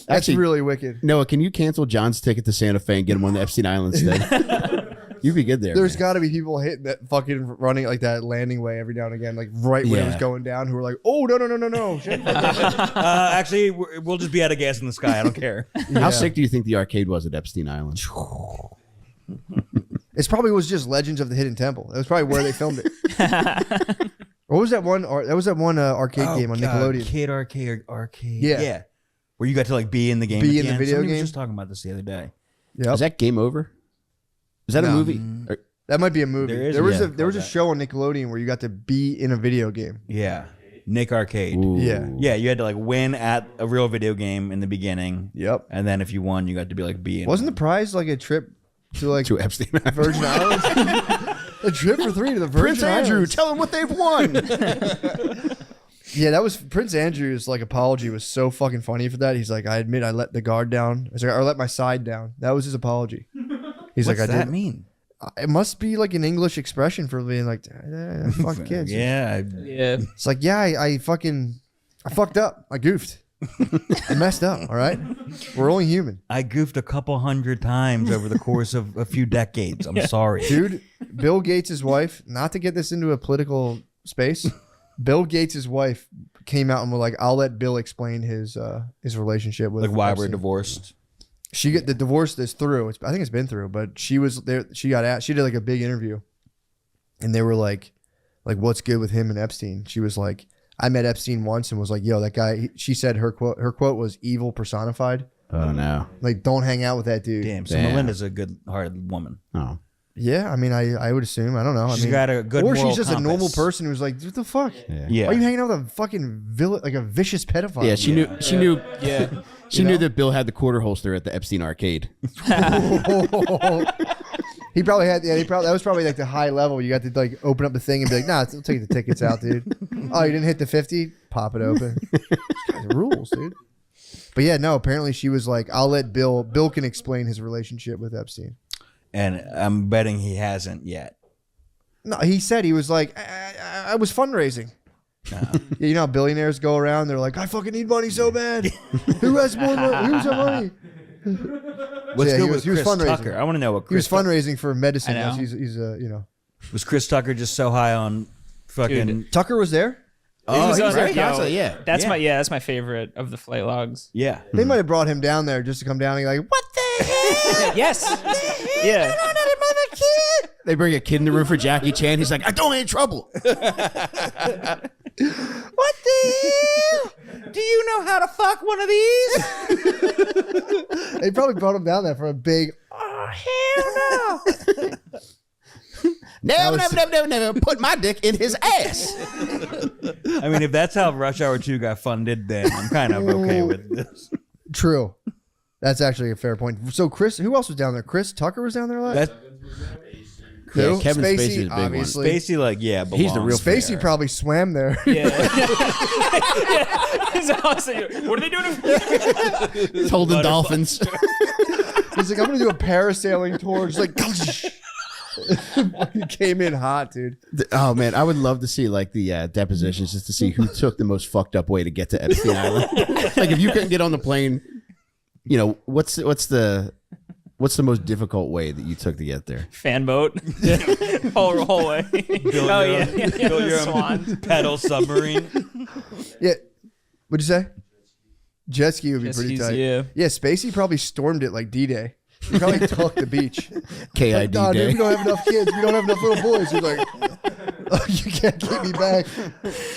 Speaker 2: That's
Speaker 5: Actually,
Speaker 2: really wicked.
Speaker 5: Noah, can you cancel John's ticket to Santa Fe and get him on the Epstein Island instead? You'd be good there.
Speaker 2: There's
Speaker 5: man.
Speaker 2: got to be people hitting that fucking running like that landing way every now and again, like right when it was
Speaker 5: Yeah.
Speaker 2: going down, who were like, oh, no. Shit.
Speaker 4: Actually, we'll just be out of gas in the sky. I don't care.
Speaker 5: How sick do you think the arcade was at Epstein Island?
Speaker 2: It's probably was just Legends of the Hidden Temple. That was probably where they filmed it. What was that one? That was that one arcade game on Nickelodeon.
Speaker 4: Kid Arcade.
Speaker 2: Yeah.
Speaker 4: Where you got to like be in the game.
Speaker 2: Be in the
Speaker 4: again.
Speaker 2: video
Speaker 4: Somebody
Speaker 2: game?
Speaker 4: was just talking about this the other day.
Speaker 2: Yep.
Speaker 5: Is that Game Over? Is that a
Speaker 2: No.
Speaker 5: movie? Or-
Speaker 2: That might be a movie.
Speaker 4: There is
Speaker 2: There was
Speaker 4: a-
Speaker 2: a there was a
Speaker 4: that.
Speaker 2: show on Nickelodeon where you got to be in a video game.
Speaker 4: Yeah. Nick Arcade.
Speaker 5: Ooh.
Speaker 2: Yeah.
Speaker 4: Yeah, you had to like win at a real video game in the beginning.
Speaker 2: Yep.
Speaker 4: And then if you won, you got to be like be in.
Speaker 2: Wasn't the prize like a trip to like
Speaker 5: To Epstein Island.
Speaker 2: Virgin Islands? A trip for 3 to the Virgin
Speaker 5: Prince Andrew,
Speaker 2: Islands.
Speaker 5: tell him what they've won.
Speaker 2: Yeah, that was Prince Andrew's like apology was so fucking funny for that. He's like, I admit I let the guard down. He's like, I let my side down. That was his apology. He's
Speaker 4: What's
Speaker 2: like, I
Speaker 4: that
Speaker 2: did.
Speaker 4: mean?
Speaker 2: It must be like an English expression for being like, fuck kids.
Speaker 4: Yeah.
Speaker 3: Yeah.
Speaker 2: It's like, yeah, I fucked up. I goofed. I messed up. All right. We're only human.
Speaker 4: I goofed a couple hundred times over the course of a few decades. I'm sorry.
Speaker 2: Dude, Bill Gates' wife, not to get this into a political space, Bill Gates' wife came out and was like, I'll let Bill explain his relationship with
Speaker 4: Like why we're
Speaker 2: Epstein.
Speaker 4: divorced.
Speaker 2: She get the divorce is through. I think it's been through, but she was there. She got asked. She did like a big interview, and they were like, what's good with him and Epstein? She was like, I met Epstein once and was like, yo, that guy. She said her quote was evil personified.
Speaker 5: Oh, no.
Speaker 2: Like, don't hang out with that dude.
Speaker 4: Damn. So
Speaker 5: Damn.
Speaker 4: Melinda's a good-hearted woman.
Speaker 5: Oh.
Speaker 2: Yeah, I mean, I would assume. I don't know.
Speaker 4: She's
Speaker 2: I mean,
Speaker 4: got a good
Speaker 2: or
Speaker 4: moral
Speaker 2: she's just a normal
Speaker 4: compass.
Speaker 2: person who's like, what the fuck?
Speaker 4: Yeah.
Speaker 2: Why are you hanging out with a fucking like a vicious pedophile?
Speaker 5: Yeah, she knew. She knew.
Speaker 3: Yeah.
Speaker 5: She knew that Bill had the quarter holster at the Epstein arcade.
Speaker 2: He probably had. Yeah, that was probably like the high level. You got to like open up the thing and be like, nah, I'll take the tickets out, dude. Oh, you didn't hit the 50? Pop it open. These guys are rules, dude. But yeah, no. Apparently, she was like, I'll let Bill. Bill can explain his relationship with Epstein.
Speaker 4: And I'm betting he hasn't yet.
Speaker 2: No, he said he was like, I was fundraising. Yeah, you know how billionaires go around? They're like, I fucking need money so bad. Who has more money? Who's got money?
Speaker 4: What's
Speaker 2: Yeah,
Speaker 4: good
Speaker 2: he
Speaker 4: with
Speaker 2: was
Speaker 4: Chris
Speaker 2: fundraising.
Speaker 4: Tucker? I want to know what
Speaker 2: He was
Speaker 4: Chris
Speaker 2: fundraising for medicine.
Speaker 3: I know.
Speaker 2: He's you know.
Speaker 4: was. Chris Tucker just so high on fucking.
Speaker 3: Dude.
Speaker 2: Tucker was there.
Speaker 5: Oh,
Speaker 3: was
Speaker 5: he was
Speaker 3: on
Speaker 5: right.
Speaker 3: there, yo.
Speaker 5: Constantly, yeah.
Speaker 3: That's my favorite of the flight logs.
Speaker 4: Yeah.
Speaker 2: They might have brought him down there just to come down and be like, what the hell?
Speaker 3: Yes. Yeah.
Speaker 5: They bring a kid in the room for Jackie Chan. He's like, I don't need trouble.
Speaker 2: What the hell?
Speaker 4: Do you know how to fuck one of these?
Speaker 2: They probably brought him down there for a big, oh, hell no.
Speaker 5: Never put my dick in his ass.
Speaker 4: I mean, if that's how Rush Hour 2 got funded, then I'm kind of okay with this.
Speaker 2: True. That's actually a fair point. So Chris, who else was down there? Chris Tucker was down there a lot?
Speaker 4: That
Speaker 5: Yeah, Kevin Spacey is a big one.
Speaker 2: obviously.
Speaker 4: Spacey, like, yeah,
Speaker 5: He's the real
Speaker 2: Spacey
Speaker 5: fair.
Speaker 2: probably swam there.
Speaker 3: Yeah. He's also, what are they doing?
Speaker 5: He's holding dolphins.
Speaker 2: He's like, I'm going to do a parasailing tour. Just like, he came in hot, dude.
Speaker 5: Oh man, I would love to see like the depositions just to see who took the most fucked up way to get to Epstein Island. Like if you couldn't get on the plane, you know what's the most difficult way that you took to get there?
Speaker 3: Fan boat. whole way. Oh, yeah.
Speaker 4: Build your
Speaker 3: Swan.
Speaker 4: own pedal submarine.
Speaker 2: Yeah. What'd you say? Jet ski would be
Speaker 3: Jet
Speaker 2: pretty
Speaker 3: skis,
Speaker 2: tight.
Speaker 3: yeah.
Speaker 2: Yeah, Spacey probably stormed it like D-Day. He probably took the beach.
Speaker 5: KID
Speaker 2: Nah, dude,
Speaker 5: day.
Speaker 2: we don't have enough kids. We don't have enough little boys. He's like, oh, you can't get me back.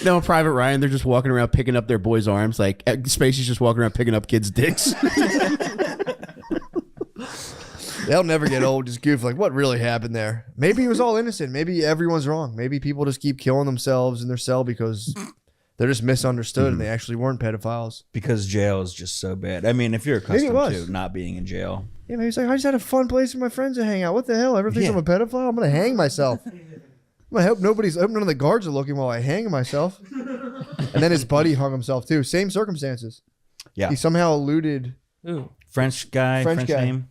Speaker 5: No, Private Ryan, they're just walking around picking up their boys' arms. Like Spacey's just walking around picking up kids' dicks.
Speaker 2: They'll never get old. Just goof. Like, what really happened there? Maybe he was all innocent. Maybe everyone's wrong. Maybe people just keep killing themselves in their cell because they're just misunderstood and they actually weren't pedophiles.
Speaker 4: Because jail is just so bad. I mean, if you're
Speaker 2: Maybe it
Speaker 4: accustomed
Speaker 2: was.
Speaker 4: to not being in jail.
Speaker 2: Yeah, maybe he's like, I just had a fun place for my friends to hang out. What the hell? Everyone thinks
Speaker 4: Yeah.
Speaker 2: I'm a pedophile? I'm going to hang myself. I'm going to hope none of the guards are looking while I hang myself. And then his buddy hung himself too. Same circumstances.
Speaker 4: Yeah.
Speaker 2: He somehow eluded
Speaker 3: Ooh.
Speaker 4: French guy,
Speaker 2: French
Speaker 4: French
Speaker 2: guy.
Speaker 4: name.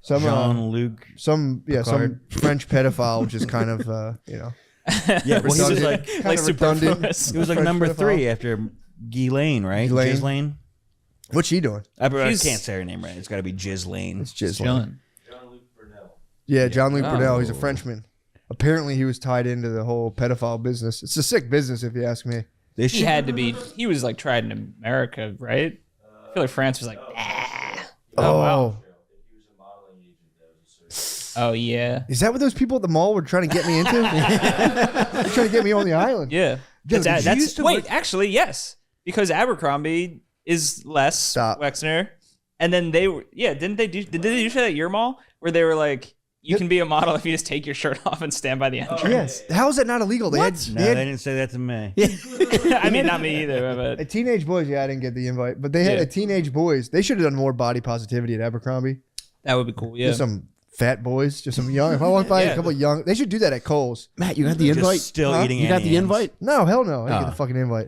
Speaker 2: some
Speaker 4: Jean-Luc.
Speaker 2: some
Speaker 4: Picard.
Speaker 2: French pedophile, which is kind of you know,
Speaker 4: Yeah, well, he was
Speaker 2: redundant.
Speaker 4: like,
Speaker 2: Kind
Speaker 3: Like
Speaker 2: of redundant.
Speaker 3: superfluous.
Speaker 4: he was like
Speaker 2: French
Speaker 4: number
Speaker 2: pedophile.
Speaker 4: 3 after Ghislaine, right?
Speaker 2: Ghislaine.
Speaker 4: Ghislaine.
Speaker 2: What's she doing?
Speaker 4: I
Speaker 3: He's-
Speaker 4: can't say her name right. It's got to be Ghislaine.
Speaker 2: It's just
Speaker 3: Chilling.
Speaker 7: John-Luc Burnell.
Speaker 2: yeah, John Luke
Speaker 3: Oh.
Speaker 2: Burnell. He's a Frenchman. Apparently, he was tied into the whole pedophile business. It's a sick business, if you ask me.
Speaker 4: They
Speaker 3: He
Speaker 4: should.
Speaker 3: had to be. He was like tried in America, right? I feel like France was like, nah.
Speaker 2: Oh,
Speaker 3: wow.
Speaker 7: He was a modeling agent that was associated.
Speaker 3: Oh yeah,
Speaker 2: is that what those people at the mall were trying to get me into? They're trying to get me on the island.
Speaker 3: yeah.
Speaker 2: Dude,
Speaker 3: That's,
Speaker 2: did you
Speaker 3: that's wait. Actually, yes, because Abercrombie is less
Speaker 2: Stop.
Speaker 3: Wexner, and then they were. Yeah, didn't they do? Did they do that at your mall where they were like, you can be a model if you just take your shirt off and stand by the entrance?
Speaker 2: Yes. How is that not illegal? They had,
Speaker 4: No,
Speaker 2: they
Speaker 4: they
Speaker 2: had
Speaker 4: didn't say that to me.
Speaker 3: I mean, not me either, but
Speaker 2: a teenage boys. Yeah, I didn't get the invite, but they had
Speaker 3: Yeah.
Speaker 2: a teenage boys. They should have done more body positivity at Abercrombie.
Speaker 3: that would be cool. Yeah.
Speaker 2: Just some fat boys, just some young. If I walk by a
Speaker 3: Yeah.
Speaker 2: couple of young, they should do that at Kohl's.
Speaker 5: Matt, you got the
Speaker 4: Just
Speaker 5: invite?
Speaker 4: still
Speaker 2: Huh?
Speaker 4: eating
Speaker 5: You got
Speaker 4: Annie
Speaker 5: the
Speaker 4: Ann's.
Speaker 5: invite?
Speaker 2: No, hell no. I didn't get
Speaker 5: Oh.
Speaker 2: the fucking invite.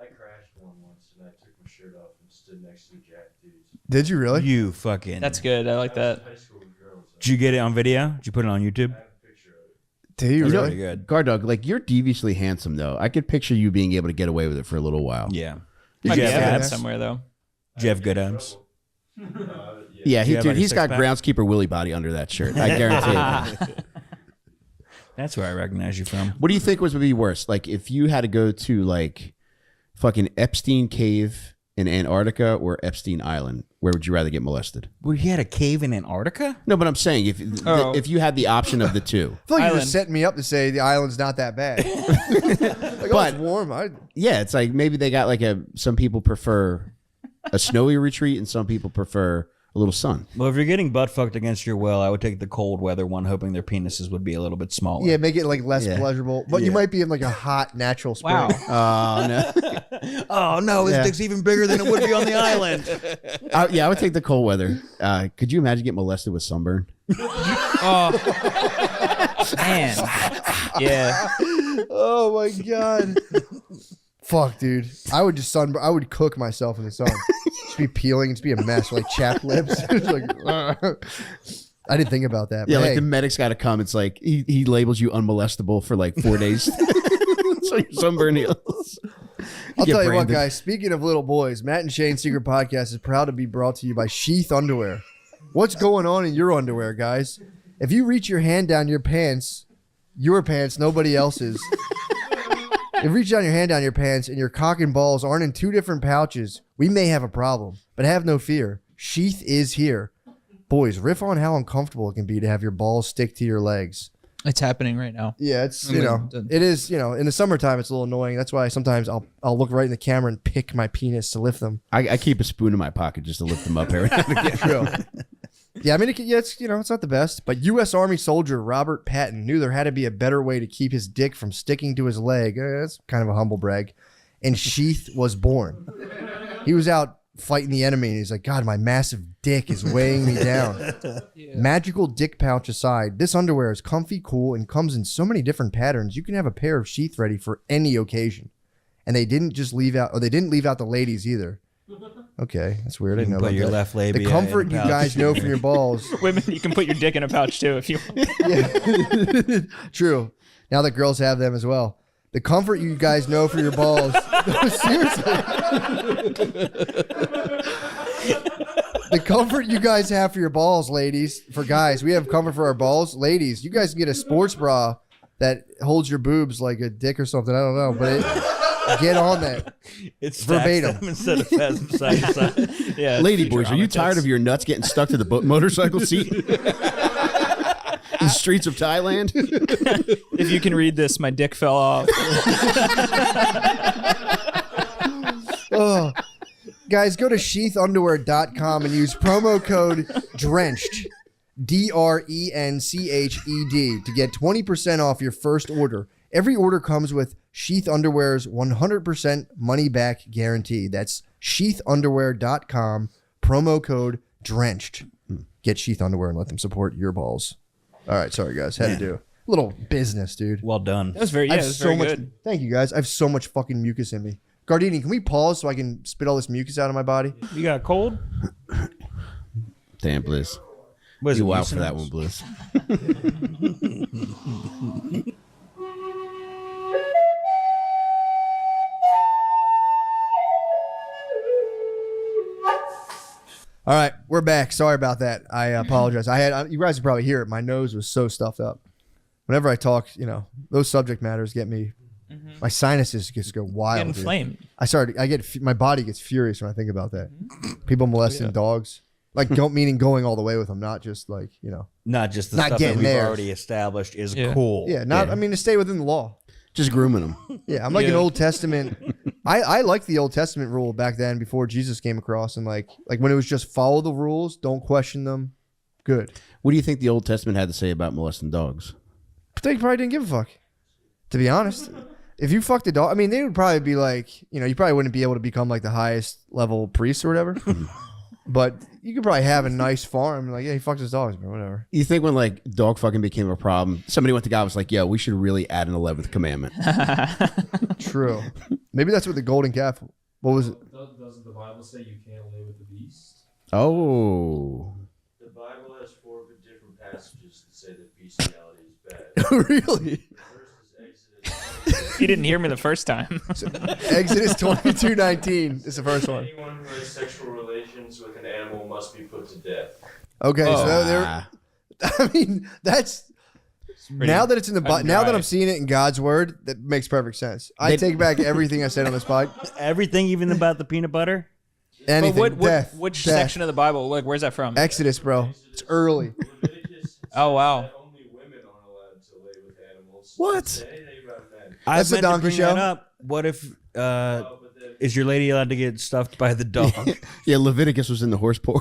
Speaker 7: I crashed one once and I took my shirt off and stood next to a jack dude.
Speaker 2: Did you really?
Speaker 4: You fucking.
Speaker 3: That's good. I like that.
Speaker 7: High school with girls.
Speaker 4: Did you get it on video? Did you put it on YouTube?
Speaker 7: I have a picture of it.
Speaker 2: Did you
Speaker 5: You know-
Speaker 2: really?
Speaker 4: Pretty good.
Speaker 5: Guard dog, like you're deviously handsome though. I could picture you being able to get away with it for a little while.
Speaker 4: Yeah.
Speaker 3: Might
Speaker 4: Did
Speaker 3: be
Speaker 4: you have
Speaker 3: evidence
Speaker 4: abs?
Speaker 3: somewhere though.
Speaker 4: Did you have good abs?
Speaker 5: Yeah,
Speaker 4: Do you have
Speaker 5: dude,
Speaker 4: like a
Speaker 5: he's got
Speaker 4: six-pack?
Speaker 5: groundskeeper Willie body under that shirt. I guarantee it.
Speaker 4: That's where I recognize you from.
Speaker 5: What do you think would be worse? Like if you had to go to like fucking Epstein Cave in Antarctica or Epstein Island, where would you rather get molested?
Speaker 4: Well, he had a cave in Antarctica?
Speaker 5: No, but I'm saying
Speaker 3: Oh.
Speaker 5: if you had the option of the two.
Speaker 2: I feel like you're
Speaker 3: Island.
Speaker 2: just setting me up to say the island's not that bad. Like, oh,
Speaker 5: But-
Speaker 2: it's warm.
Speaker 5: Yeah, it's like maybe they got like some people prefer a snowy retreat and some people prefer a little sun.
Speaker 4: Well, if you're getting butt fucked against your will, I would take the cold weather one, hoping their penises would be a little bit smaller.
Speaker 2: Yeah, make it like less
Speaker 5: Yeah.
Speaker 2: pleasurable. But you might be in like a hot natural spring.
Speaker 3: Wow.
Speaker 5: Oh no.
Speaker 4: Oh no, his
Speaker 2: Yeah.
Speaker 4: dick's even bigger than it would be on the island.
Speaker 5: Yeah, I would take the cold weather. Could you imagine getting molested with sunburn?
Speaker 3: Oh, man. Yeah.
Speaker 2: Oh my god. Fuck, dude. I would just I would cook myself in the sun. Just be peeling, just be a mess, like chapped lips. It's like, I didn't think about that.
Speaker 5: Yeah,
Speaker 2: but
Speaker 5: like
Speaker 2: hey,
Speaker 5: the medic's got to come. It's like he labels you unmolestable for like 4 days. So your sunburn heals.
Speaker 2: I'll
Speaker 5: get
Speaker 2: tell you what,
Speaker 5: branded.
Speaker 2: guys. Speaking of little boys, Matt and Shane's Secret Podcast is proud to be brought to you by Sheath Underwear. What's going on in your underwear, guys? If you reach your hand down your pants, nobody else's. If you reach down your hand down your pants and your cock and balls aren't in two different pouches, we may have a problem. But have no fear. Sheath is here. Boys, riff on how uncomfortable it can be to have your balls stick to your legs.
Speaker 3: It's happening right now.
Speaker 2: Yeah, it's,
Speaker 3: I
Speaker 2: you
Speaker 3: mean,
Speaker 2: know, it is, you know, in the summertime, it's a little annoying. That's why sometimes I'll look right in the camera and pick my penis to lift them.
Speaker 5: I keep a spoon in my pocket just to lift them up every now and again.
Speaker 2: True. Yeah, I mean, it's, you know, it's not the best, but U.S. Army soldier Robert Patton knew there had to be a better way to keep his dick from sticking to his leg. That's kind of a humble brag. And Sheath was born. He was out fighting the enemy, and he's like, God, my massive dick is weighing me down. Magical dick pouch aside, this underwear is comfy, cool, and comes in so many different patterns. You can have a pair of Sheath ready for any occasion. And they didn't leave out the ladies either. Okay, that's weird. I didn't know
Speaker 4: Put
Speaker 2: about
Speaker 4: your
Speaker 2: that.
Speaker 4: left labia.
Speaker 2: The comfort
Speaker 4: in
Speaker 2: you
Speaker 4: a pouch.
Speaker 2: guys know from your balls.
Speaker 3: Women, you can put your dick in a pouch too if you want.
Speaker 2: Yeah. True. Now that girls have them as well. The comfort you guys know for your balls. No, seriously. The comfort you guys have for your balls, ladies. For guys, we have comfort for our balls. Ladies, you guys can get a sports bra that holds your boobs like a dick or something. I don't know, but get on that.
Speaker 4: It's
Speaker 2: verbatim.
Speaker 4: instead of passing side to side.
Speaker 3: Yeah.
Speaker 5: Lady
Speaker 3: future
Speaker 5: boys, are you
Speaker 3: Omnitex.
Speaker 5: tired of your nuts getting stuck to the motorcycle seat? In the streets of Thailand?
Speaker 3: If you can read this, my dick fell off.
Speaker 2: Oh. Guys, go to sheathunderwear.com and use promo code DRENCHED, DRENCHED, to get 20% off your first order. Every order comes with Sheath Underwear's 100% money back guarantee. That's sheathunderwear.com, promo code DRENCHED. Get Sheath Underwear and let them support your balls. All right, sorry guys, had to do a little business, dude.
Speaker 4: Well done.
Speaker 3: That was very,
Speaker 2: I
Speaker 3: yeah,
Speaker 2: have
Speaker 3: it was
Speaker 2: so
Speaker 3: very
Speaker 2: much.
Speaker 3: good.
Speaker 2: Thank you guys. I have so much fucking mucus in me. Gardini, can we pause so I can spit all this mucus out of my body?
Speaker 3: You got a cold?
Speaker 5: Damn, Blizz.
Speaker 4: What is
Speaker 5: You
Speaker 4: it,
Speaker 5: wow for that
Speaker 4: mucinex?
Speaker 5: one, Blizz.
Speaker 2: All right, we're back. Sorry about that. I apologize. You guys can probably hear it. My nose was so stuffed up. Whenever I talk, you know, those subject matters get me. My sinuses just go wild.
Speaker 3: Get
Speaker 2: dude.
Speaker 3: inflamed.
Speaker 2: My body gets furious when I think about that. People molesting dogs, like meaning going all the way with them, not just like, you know.
Speaker 4: Not just the
Speaker 2: Not
Speaker 4: stuff that
Speaker 2: getting
Speaker 4: we've
Speaker 2: theirs.
Speaker 4: already established is
Speaker 3: Yeah.
Speaker 4: cool.
Speaker 2: Yeah, not. I mean, to stay within the law.
Speaker 5: Just grooming them.
Speaker 2: Yeah, I'm like an
Speaker 3: Yeah.
Speaker 2: Old Testament. I like the Old Testament rule back then before Jesus came across, and like when it was just follow the rules, don't question them. Good.
Speaker 5: What do you think the Old Testament had to say about molesting dogs?
Speaker 2: But they probably didn't give a fuck. To be honest, if you fucked a dog, I mean, they would probably be like, you know, you probably wouldn't be able to become like the highest level priest or whatever. But you could probably have a nice farm. Like, yeah, he fucked his dogs, but whatever.
Speaker 5: You think when like dog fucking became a problem, somebody went to God and was like, "Yo, we should really add an 11th commandment."
Speaker 2: True. Maybe that's what the golden calf. What was it?
Speaker 6: Doesn't the Bible say you can't lay with the beast?
Speaker 5: Oh,
Speaker 7: The Bible has 4 different passages that say that bestiality is bad.
Speaker 2: Really?
Speaker 7: First is Exodus.
Speaker 3: You didn't hear me the first time.
Speaker 2: Exodus 22:19 is the first one.
Speaker 7: Anyone who has sexual relations with an animal must be put to death.
Speaker 2: Okay, so there.
Speaker 5: ah.
Speaker 2: I mean, that's now that it's in the
Speaker 3: cut and
Speaker 2: now that
Speaker 3: dry.
Speaker 2: I'm seeing it in God's word, that makes perfect sense. I take back everything I said on this pod.
Speaker 4: Everything, even about the peanut butter.
Speaker 2: Anything,
Speaker 3: But
Speaker 2: death,
Speaker 3: which
Speaker 2: death.
Speaker 3: section of the Bible? Like, where's that from?
Speaker 2: Exodus, bro. It's early.
Speaker 7: Leviticus
Speaker 3: Oh, wow.
Speaker 7: says that only women aren't allowed to lay with animals.
Speaker 2: What?
Speaker 7: It doesn't say anything about men.
Speaker 4: I
Speaker 2: That's the
Speaker 4: meant to
Speaker 2: donkey
Speaker 4: bring
Speaker 2: show.
Speaker 4: that up. What if?
Speaker 7: But
Speaker 4: Is your lady allowed to get stuffed by the dog?
Speaker 5: Yeah, Leviticus was in the horse porn.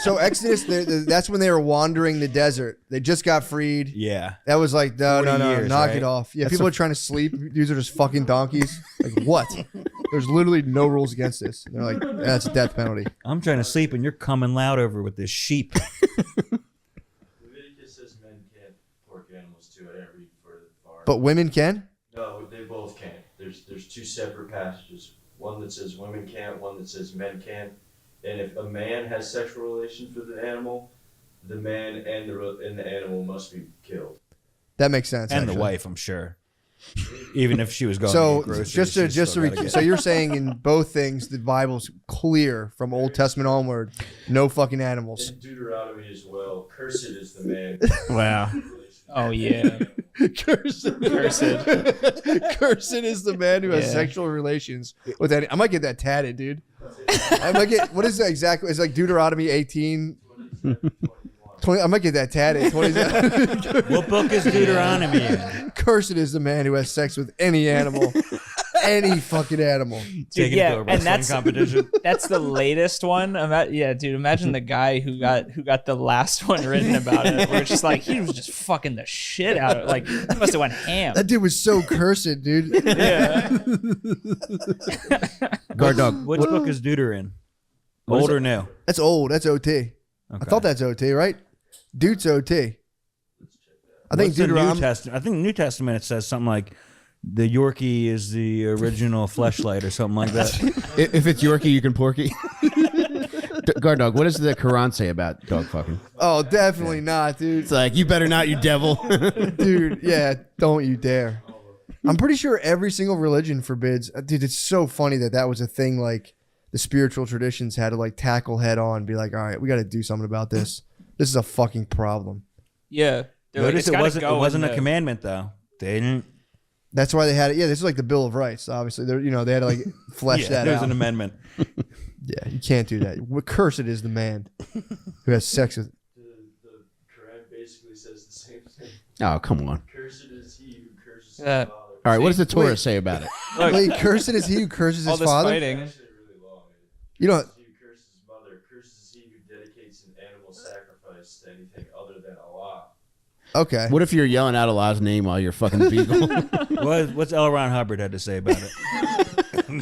Speaker 2: So Exodus, that's when they were wandering the desert. They just got freed.
Speaker 4: Yeah.
Speaker 2: That was like, no,
Speaker 4: 40 years,
Speaker 2: knock
Speaker 4: right?
Speaker 2: it off. Yeah, people are trying to sleep. These are just fucking donkeys. Like, what? There's literally no rules against this. And they're like, that's a death penalty.
Speaker 4: I'm trying to sleep and you're coming loud over with this sheep.
Speaker 7: Leviticus says men can't pork animals too. I didn't read further far.
Speaker 2: But women can?
Speaker 7: No, they both can't. There's two separate passages. One that says women can't, one that says men can't. And if a man has sexual relations with an animal, the man and the animal must be killed.
Speaker 2: That makes sense.
Speaker 4: And
Speaker 2: actually.
Speaker 4: the wife, I'm sure. Even if she was going
Speaker 2: So
Speaker 4: to get groceries,
Speaker 2: just
Speaker 4: she's
Speaker 2: to
Speaker 4: still gotta get-
Speaker 2: so you're saying in both things the Bible's clear from Old Testament onward, no fucking animals.
Speaker 7: In Deuteronomy as well, cursed is the man.
Speaker 3: Wow. Oh yeah.
Speaker 2: Cursed. Cursed is the man who has
Speaker 3: Yeah.
Speaker 2: sexual relations with any. I might get that tatted, dude. I might get, what is that exactly? It's like Deuteronomy 18. 20, I might get that tatted. 27.
Speaker 4: What book is Deuteronomy in?
Speaker 2: Cursed is the man who has sex with any animal. Any fucking animal.
Speaker 4: Taking
Speaker 3: yeah,
Speaker 4: it to a
Speaker 3: and
Speaker 4: wrestling
Speaker 3: that's-
Speaker 4: competition.
Speaker 3: That's the latest one. Yeah, dude. Imagine the guy who got the last one written about it. Where it's just like he was just fucking the shit out of it. Like he must have went ham.
Speaker 2: That dude was so cursed, dude.
Speaker 3: Yeah.
Speaker 5: Guard dog.
Speaker 4: Which book is Deuter in? Old or new?
Speaker 2: That's old. That's OT. I thought that's OT, right? Dude's OT. I think
Speaker 4: What's the New
Speaker 2: Deuteronomy.
Speaker 4: Testament? I think New Testament it says something like the Yorkie is the original fleshlight or something like that.
Speaker 5: If it's Yorkie, you can porky. Guard dog, what does the Quran say about dog fucking?
Speaker 2: Oh, definitely not, dude.
Speaker 5: It's like, you better not, you devil.
Speaker 2: Dude, yeah, don't you dare. I'm pretty sure every single religion forbids. Dude, it's so funny that was a thing. Like the spiritual traditions had to like tackle head on, be like, all right, we got to do something about this. This is a fucking problem.
Speaker 3: Yeah. They're like,
Speaker 4: Notice
Speaker 3: it's
Speaker 4: it
Speaker 3: gotta
Speaker 4: wasn't.
Speaker 3: go
Speaker 4: It wasn't
Speaker 3: in
Speaker 4: a
Speaker 3: the-
Speaker 4: commandment though. They didn't.
Speaker 2: That's why they had it. Yeah, this is like the Bill of Rights. Obviously, they they had to like flesh that
Speaker 4: there's
Speaker 2: out.
Speaker 4: an amendment.
Speaker 2: Yeah, you can't do that. Cursed is the man who has sex with.
Speaker 7: The Quran basically says the same thing.
Speaker 5: Oh, come on.
Speaker 7: Cursed is he who curses his
Speaker 3: Yeah.
Speaker 7: father.
Speaker 5: All right, what does the Torah
Speaker 2: Wait.
Speaker 5: say about it?
Speaker 3: Look,
Speaker 2: Wait, cursed is he who curses
Speaker 3: all
Speaker 2: his
Speaker 3: this
Speaker 2: father.
Speaker 3: fighting.
Speaker 7: Actually really long.
Speaker 2: You know,
Speaker 7: Cursed he who curses his mother. Cursed is he who dedicates an animal sacrifice to anything other than Allah.
Speaker 2: okay.
Speaker 5: What if you're yelling out Allah's name while you're fucking beagle?
Speaker 4: What's L. Ron Hubbard had to say about it?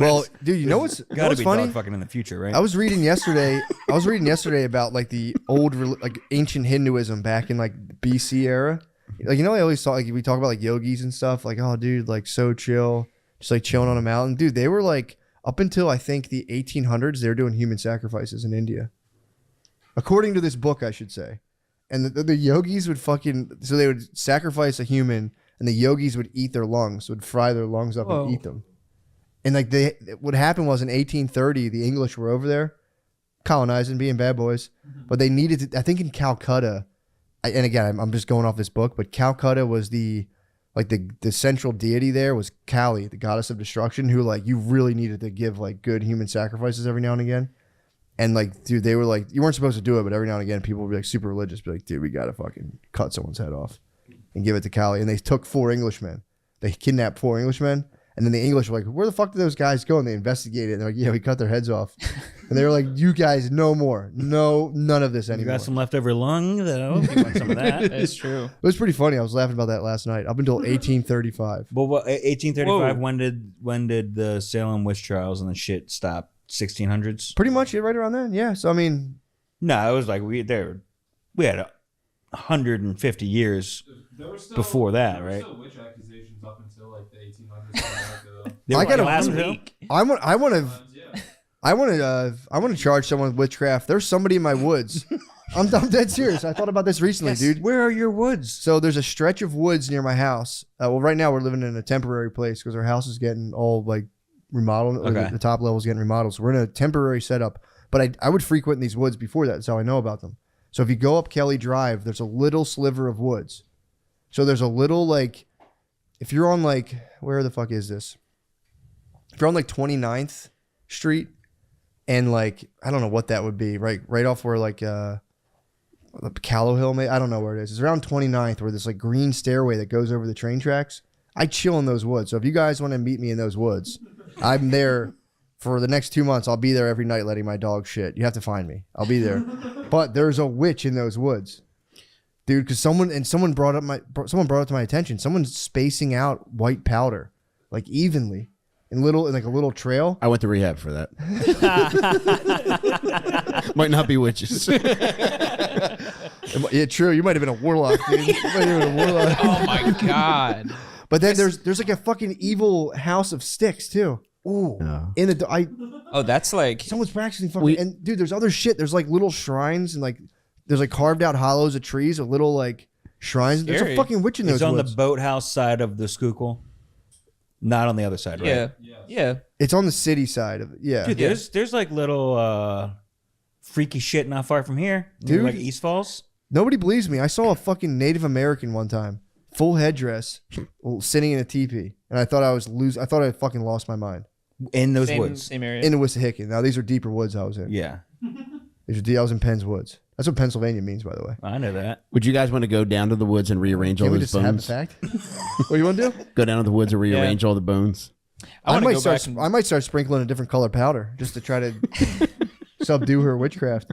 Speaker 2: Well, dude, you know what's
Speaker 4: Got to be
Speaker 2: funny?
Speaker 4: dog fucking in the future, right?
Speaker 2: I was reading yesterday. About like the old, like ancient Hinduism back in like BC era. Like I always saw like we talk about like yogis and stuff. Like, oh, dude, like so chill, just like chilling on a mountain. Dude, they were like up until I think the 1800s, they were doing human sacrifices in India, according to this book, I should say. And the yogis would so they would sacrifice a human, and the yogis would eat their lungs, would fry their lungs up
Speaker 3: Whoa.
Speaker 2: and eat them. And like what happened was in 1830, the English were over there colonizing, being bad boys, but they needed to, I think in Calcutta, and again, I'm just going off this book, but Calcutta was the central deity there was Kali, the goddess of destruction, who like you really needed to give like good human sacrifices every now and again. And like, dude, they were like, you weren't supposed to do it, but every now and again, people would be like super religious, be like, dude, we gotta fucking cut someone's head off and give it to Kali. And they took 4 Englishmen. They kidnapped 4 Englishmen. And then the English were like, where the fuck did those guys go? And they investigated. And they're like, yeah, we cut their heads off. And they were like, you guys, no more. No, none of this
Speaker 4: You
Speaker 2: anymore.
Speaker 4: got some leftover lung, though. You want some of that?
Speaker 3: That's true.
Speaker 2: It was pretty funny. I was laughing about that last night. Up until 1835.
Speaker 4: Well, 1835.
Speaker 3: Whoa.
Speaker 4: When did the Salem witch trials and the shit stop? 1600s.
Speaker 2: Pretty much right around then. Yeah. So, I mean,
Speaker 4: No, it was like we had 150 years.
Speaker 6: There were still,
Speaker 4: Before that,
Speaker 6: there were
Speaker 4: right?
Speaker 6: Still witch accusations up until like the 1800s. in America, though.
Speaker 4: They
Speaker 2: I
Speaker 4: were
Speaker 2: gotta-
Speaker 4: last
Speaker 3: Last
Speaker 4: week.
Speaker 3: week.
Speaker 2: I want to
Speaker 6: Yeah.
Speaker 2: I want to charge someone with witchcraft. There's somebody in my woods. I'm dead serious. I thought about this recently, dude.
Speaker 4: Where are your woods?
Speaker 2: So there's a stretch of woods near my house. Well, right now we're living in a temporary place because our house is getting all like remodeled.
Speaker 4: Okay.
Speaker 2: The top level is getting remodeled. So we're in a temporary setup. But I would frequent these woods before that. That's how I know about them. So if you go up Kelly Drive, there's a little sliver of woods. So there's a little like, if you're on like, where the fuck is this? If you're on like 29th Street and like, I don't know what that would be, right off where like, Callow Hill, maybe. I don't know where it is. It's around 29th where there's like green stairway that goes over the train tracks. I chill in those woods. So if you guys want to meet me in those woods, I'm there for the next 2 months. I'll be there every night letting my dog shit. You have to find me. I'll be there. But there's a witch in those woods, dude. Because someone brought it to my attention. Someone's spacing out white powder like evenly in like a little trail.
Speaker 5: I went to rehab for that. Might not be witches.
Speaker 2: Yeah, true. You might have been a warlock, dude. You might have been a warlock.
Speaker 3: Oh my god.
Speaker 2: But then there's like a fucking evil house of sticks too. Ooh.
Speaker 5: No.
Speaker 2: In the
Speaker 3: Oh, that's like
Speaker 2: someone's practicing fucking and dude, there's other shit. There's like little shrines and like there's like carved out hollows of trees of little like shrines. There's a
Speaker 3: Scary.
Speaker 2: fucking witch in those
Speaker 4: It's on
Speaker 2: woods.
Speaker 4: the boathouse side of the Schuylkill. Not on the other side, right?
Speaker 3: yeah.
Speaker 2: It's on the city side of it. Yeah.
Speaker 4: Dude, there's like little freaky shit not far from here.
Speaker 2: Dude.
Speaker 4: Like East Falls.
Speaker 2: Nobody believes me. I saw a fucking Native American one time, full headdress, sitting in a teepee, and I thought I thought I fucking lost my mind
Speaker 4: In those
Speaker 3: Same,
Speaker 4: woods.
Speaker 3: same area.
Speaker 2: in the Wissahickon. Now these are deeper woods I was in.
Speaker 4: Yeah.
Speaker 2: I was in Penn's Woods. That's what Pennsylvania means, by the way.
Speaker 4: I know that.
Speaker 5: Would you guys want to go down to the woods and rearrange all
Speaker 2: Can we
Speaker 5: those
Speaker 2: just have the
Speaker 5: bones?
Speaker 2: fact? What do you want to do?
Speaker 5: Go down to the woods and rearrange all the bones.
Speaker 3: I want to
Speaker 2: might
Speaker 3: go
Speaker 2: start.
Speaker 3: back and,
Speaker 2: I might start sprinkling a different color powder just to try to subdue her witchcraft.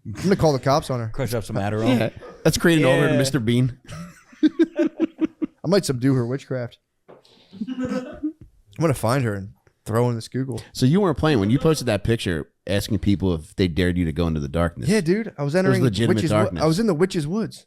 Speaker 2: I'm gonna call the cops on her.
Speaker 4: Crush up some Adderall.
Speaker 5: Yeah. Let's create an alter to
Speaker 3: Yeah.
Speaker 5: Mr. Bean.
Speaker 2: I might subdue her witchcraft. I'm gonna find her and throw her in the Schuylkill.
Speaker 5: So you weren't playing when you posted that picture asking people if they dared you to go into the darkness.
Speaker 2: Yeah, dude. I was entering
Speaker 5: legitimate
Speaker 2: witches.
Speaker 5: darkness.
Speaker 2: I was in the witches' woods.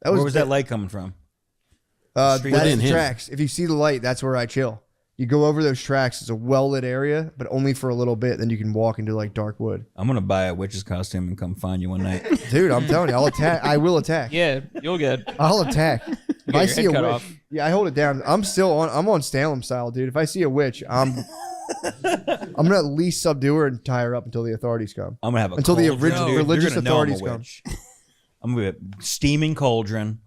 Speaker 4: Where was that light coming from? Street
Speaker 2: That's
Speaker 5: within
Speaker 2: the
Speaker 5: him.
Speaker 2: tracks. If you see the light, that's where I chill. You go over those tracks. It's a well lit area, but only for a little bit. Then you can walk into like dark wood.
Speaker 4: I'm gonna buy a witch's costume and come find you one night.
Speaker 2: Dude, I'm telling you, I'll attack. I will attack.
Speaker 3: yeah, you'll get.
Speaker 2: I'll attack. If I
Speaker 3: your
Speaker 2: see
Speaker 3: head
Speaker 2: a
Speaker 3: cut
Speaker 2: witch,
Speaker 3: off.
Speaker 2: yeah, I hold it down. I'm on Salem style, dude. If I see a witch, I'm gonna at least subdue her and tie her up until the authorities come.
Speaker 4: I'm gonna have a
Speaker 2: Until the
Speaker 4: cauldron,
Speaker 2: original
Speaker 4: dude.
Speaker 2: religious
Speaker 4: You're gonna know I'm a
Speaker 2: authorities come.
Speaker 4: witch. I'm gonna be a steaming cauldron,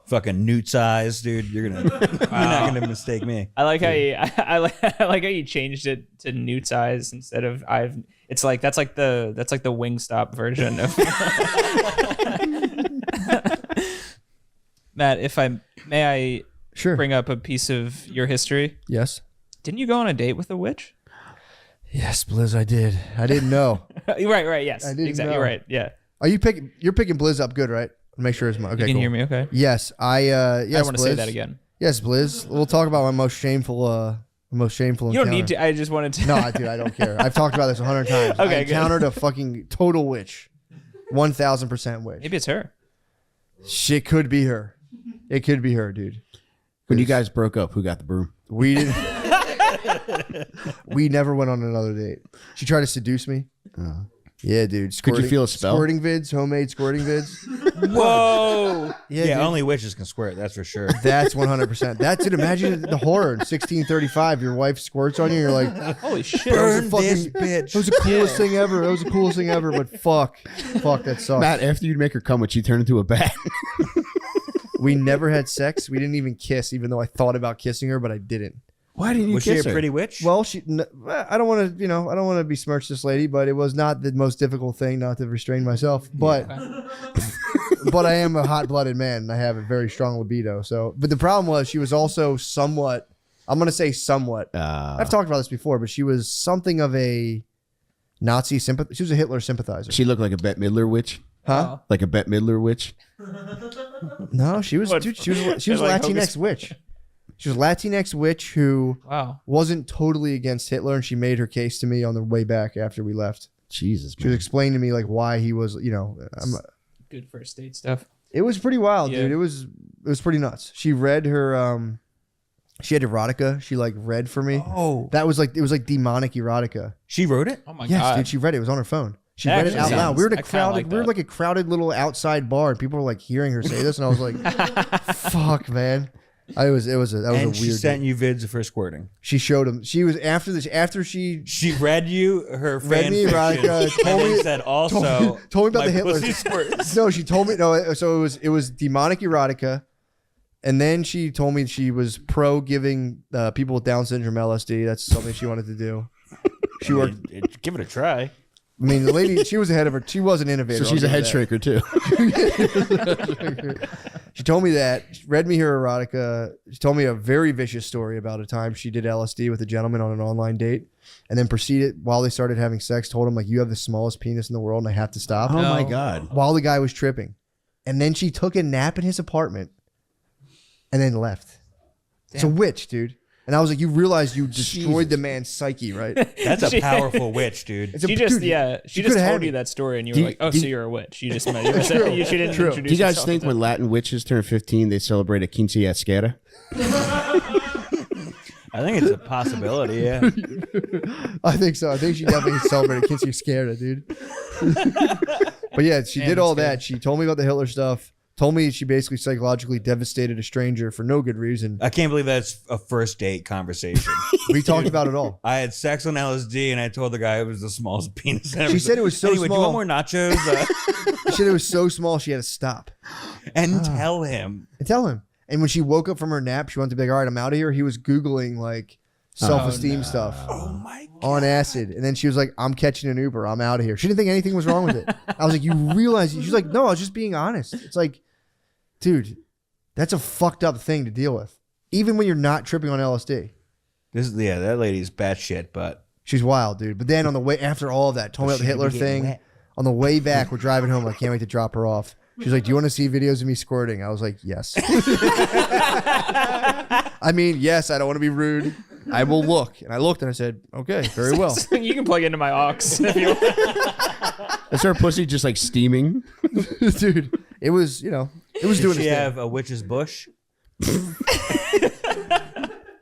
Speaker 4: fucking newt's eyes, dude. You're not gonna mistake me.
Speaker 3: I like how you. I like how you changed it to Newt's eyes instead of I've. It's like that's like the Wingstop version of. Matt, if I may,
Speaker 2: Sure.
Speaker 3: bring up a piece of your history.
Speaker 2: Yes.
Speaker 3: Didn't you go on a date with a witch?
Speaker 2: Yes, Blizz, I did. I didn't know.
Speaker 3: right. Yes,
Speaker 2: I didn't
Speaker 3: exactly.
Speaker 2: know.
Speaker 3: You're right. Yeah.
Speaker 2: Are you picking? You're picking Blizz up good, right? Make sure it's my. Okay,
Speaker 3: You can
Speaker 2: cool.
Speaker 3: hear me. Okay.
Speaker 2: Yes, yes.
Speaker 3: I want to say
Speaker 2: Blizz.
Speaker 3: that again.
Speaker 2: Yes, Blizz. We'll talk about my most shameful.
Speaker 3: You don't need to. I just wanted to.
Speaker 2: No, I don't care. I've talked about this 100 times.
Speaker 3: Okay,
Speaker 2: I
Speaker 3: good.
Speaker 2: encountered a fucking total witch, 1,000% witch.
Speaker 3: Maybe it's her.
Speaker 2: Shit could be her. It could be her, dude.
Speaker 5: When you guys broke up, who got the broom?
Speaker 2: We didn't. We never went on another date. She tried to seduce me. Yeah, dude.
Speaker 5: Could you feel a spell?
Speaker 2: Squirting vids, homemade squirting vids.
Speaker 3: Whoa.
Speaker 2: Yeah,
Speaker 4: Yeah,
Speaker 2: dude.
Speaker 4: only witches can squirt. That's for sure.
Speaker 2: That's 100%. That's it. Imagine the horror in 1635. Your wife squirts on you. You're like,
Speaker 3: Holy shit.
Speaker 2: Burn this
Speaker 4: bitch.
Speaker 2: that was the coolest thing ever. That was the coolest thing ever. But fuck, that sucks.
Speaker 5: Matt, after you'd make her come, would she turn into a bat?
Speaker 2: We never had sex. We didn't even kiss, even though I thought about kissing her, but I didn't.
Speaker 5: Why didn't you
Speaker 4: Was she
Speaker 5: kiss
Speaker 4: a
Speaker 5: her?
Speaker 4: pretty witch?
Speaker 2: Well, I don't want to, I don't want to besmirch this lady, but it was not the most difficult thing not to restrain myself. But, but I am a hot-blooded man, and I have a very strong libido. So, but the problem was she was also somewhat. I'm going to say somewhat. I've talked about this before, but she was something of a Nazi sympathizer. She was a Hitler sympathizer.
Speaker 5: She looked like a Bette Midler witch.
Speaker 2: Huh?
Speaker 5: Like a Bette Midler witch.
Speaker 2: No, she was.
Speaker 3: What?
Speaker 2: Dude, she was a
Speaker 3: Like
Speaker 2: Latinx
Speaker 3: Hocus-
Speaker 2: witch. She was a Latinx witch who
Speaker 3: Wow.
Speaker 2: wasn't totally against Hitler, and she made her case to me on the way back after we left.
Speaker 5: Jesus,
Speaker 2: She was
Speaker 5: man.
Speaker 2: explaining to me like why he was,
Speaker 3: Good first date stuff.
Speaker 2: it was pretty wild,
Speaker 3: Yeah.
Speaker 2: dude. It was pretty nuts. She read her she had erotica. She like read for me.
Speaker 4: Oh,
Speaker 2: That was like it was like demonic erotica.
Speaker 4: she wrote it.
Speaker 3: Oh my
Speaker 2: Yes,
Speaker 3: god.
Speaker 2: dude, she read it. It was on her phone. She
Speaker 3: That
Speaker 2: read it
Speaker 3: actually
Speaker 2: out loud.
Speaker 3: sounds-
Speaker 2: We were in
Speaker 3: I
Speaker 2: a
Speaker 3: kinda
Speaker 2: crowded
Speaker 3: like
Speaker 2: we were
Speaker 3: that.
Speaker 2: like a crowded little outside bar, and people were like hearing her say this, and I was like, fuck, man. That was a
Speaker 4: And she
Speaker 2: weird
Speaker 4: sent
Speaker 2: date.
Speaker 4: you vids of her squirting.
Speaker 2: She showed him. She was after she
Speaker 4: She read you her
Speaker 2: Read
Speaker 4: fan
Speaker 2: me
Speaker 4: fiction,
Speaker 2: erotica, told
Speaker 4: and
Speaker 2: me-
Speaker 4: then said also
Speaker 2: told me about
Speaker 4: my
Speaker 2: the Hitler.
Speaker 4: pussy squirts.
Speaker 2: No, she told me no. So it was demonic erotica, and then she told me she was pro giving people with Down syndrome LSD. That's something she wanted to do. She worked.
Speaker 4: Give it a try.
Speaker 2: I mean, the lady. She was ahead of her. She was an innovator.
Speaker 5: So she's
Speaker 2: I'll
Speaker 5: a
Speaker 2: give
Speaker 5: head
Speaker 2: her
Speaker 5: shrinker too.
Speaker 2: that. She told me that. She read me her erotica. She told me a very vicious story about a time she did LSD with a gentleman on an online date, and then proceeded while they started having sex. Told him like, "You have the smallest penis in the world, and I have to stop."
Speaker 5: Oh my
Speaker 3: No.
Speaker 5: God.
Speaker 2: While the guy was tripping, and then she took a nap in his apartment, and then left. It's a witch, dude. And I was like, "You realize you destroyed the man's psyche, right?"
Speaker 4: That's a powerful witch, dude.
Speaker 2: It's a,
Speaker 3: She just
Speaker 2: dude,
Speaker 3: she
Speaker 2: coulda
Speaker 3: just
Speaker 2: had
Speaker 3: told
Speaker 2: me.
Speaker 3: you that story, and you
Speaker 5: Do
Speaker 3: were
Speaker 5: you-
Speaker 3: like, "Oh,
Speaker 5: do
Speaker 3: so
Speaker 5: you-
Speaker 3: you're a witch." You just you didn't introduce
Speaker 5: Do you guys
Speaker 3: yourself
Speaker 5: think
Speaker 3: to
Speaker 5: when
Speaker 3: that.
Speaker 5: Latin witches turn 15, they celebrate a quinceañera?
Speaker 4: I think it's a possibility, yeah.
Speaker 2: I think so. I think she definitely celebrated quinceañera, dude. But yeah, she
Speaker 3: Damn,
Speaker 2: did all
Speaker 3: that's
Speaker 2: that. She told me about the Hitler stuff. Told me she basically psychologically devastated a stranger for no good reason.
Speaker 4: I can't believe that's a first date conversation.
Speaker 2: We talked about it all.
Speaker 4: I had sex on LSD and I told the guy it was the smallest penis ever.
Speaker 2: She said it was so
Speaker 4: anyway, do you
Speaker 2: small.
Speaker 4: want more nachos?
Speaker 2: She said it was so small she had to stop.
Speaker 4: And tell him.
Speaker 2: And tell him. And when she woke up from her nap, she wanted to be like, "All right, I'm out of here." He was Googling like self-esteem stuff
Speaker 4: Oh my God.
Speaker 2: on acid. And then she was like, "I'm catching an Uber. I'm out of here." She didn't think anything was wrong with it. I was like, "You realize?" She's like, "No, I was just being honest." It's like, dude, that's a fucked up thing to deal with. Even when you're not tripping on LSD.
Speaker 4: That lady's batshit, but
Speaker 2: She's wild, dude. But then on the way, after all of that, told me about the Hitler thing. On the way back, we're driving home. I can't wait to drop her off. She's like, "Do you want to see videos of me squirting?" I was like, "Yes." I mean, yes, I don't want to be rude. I will look. And I looked and I said, "Okay, very well."
Speaker 3: You can plug into my aux if you want.
Speaker 5: Is her pussy just like steaming?
Speaker 2: Dude, it was, it was
Speaker 4: did
Speaker 2: doing
Speaker 4: she
Speaker 2: its thing.
Speaker 4: have a witch's bush?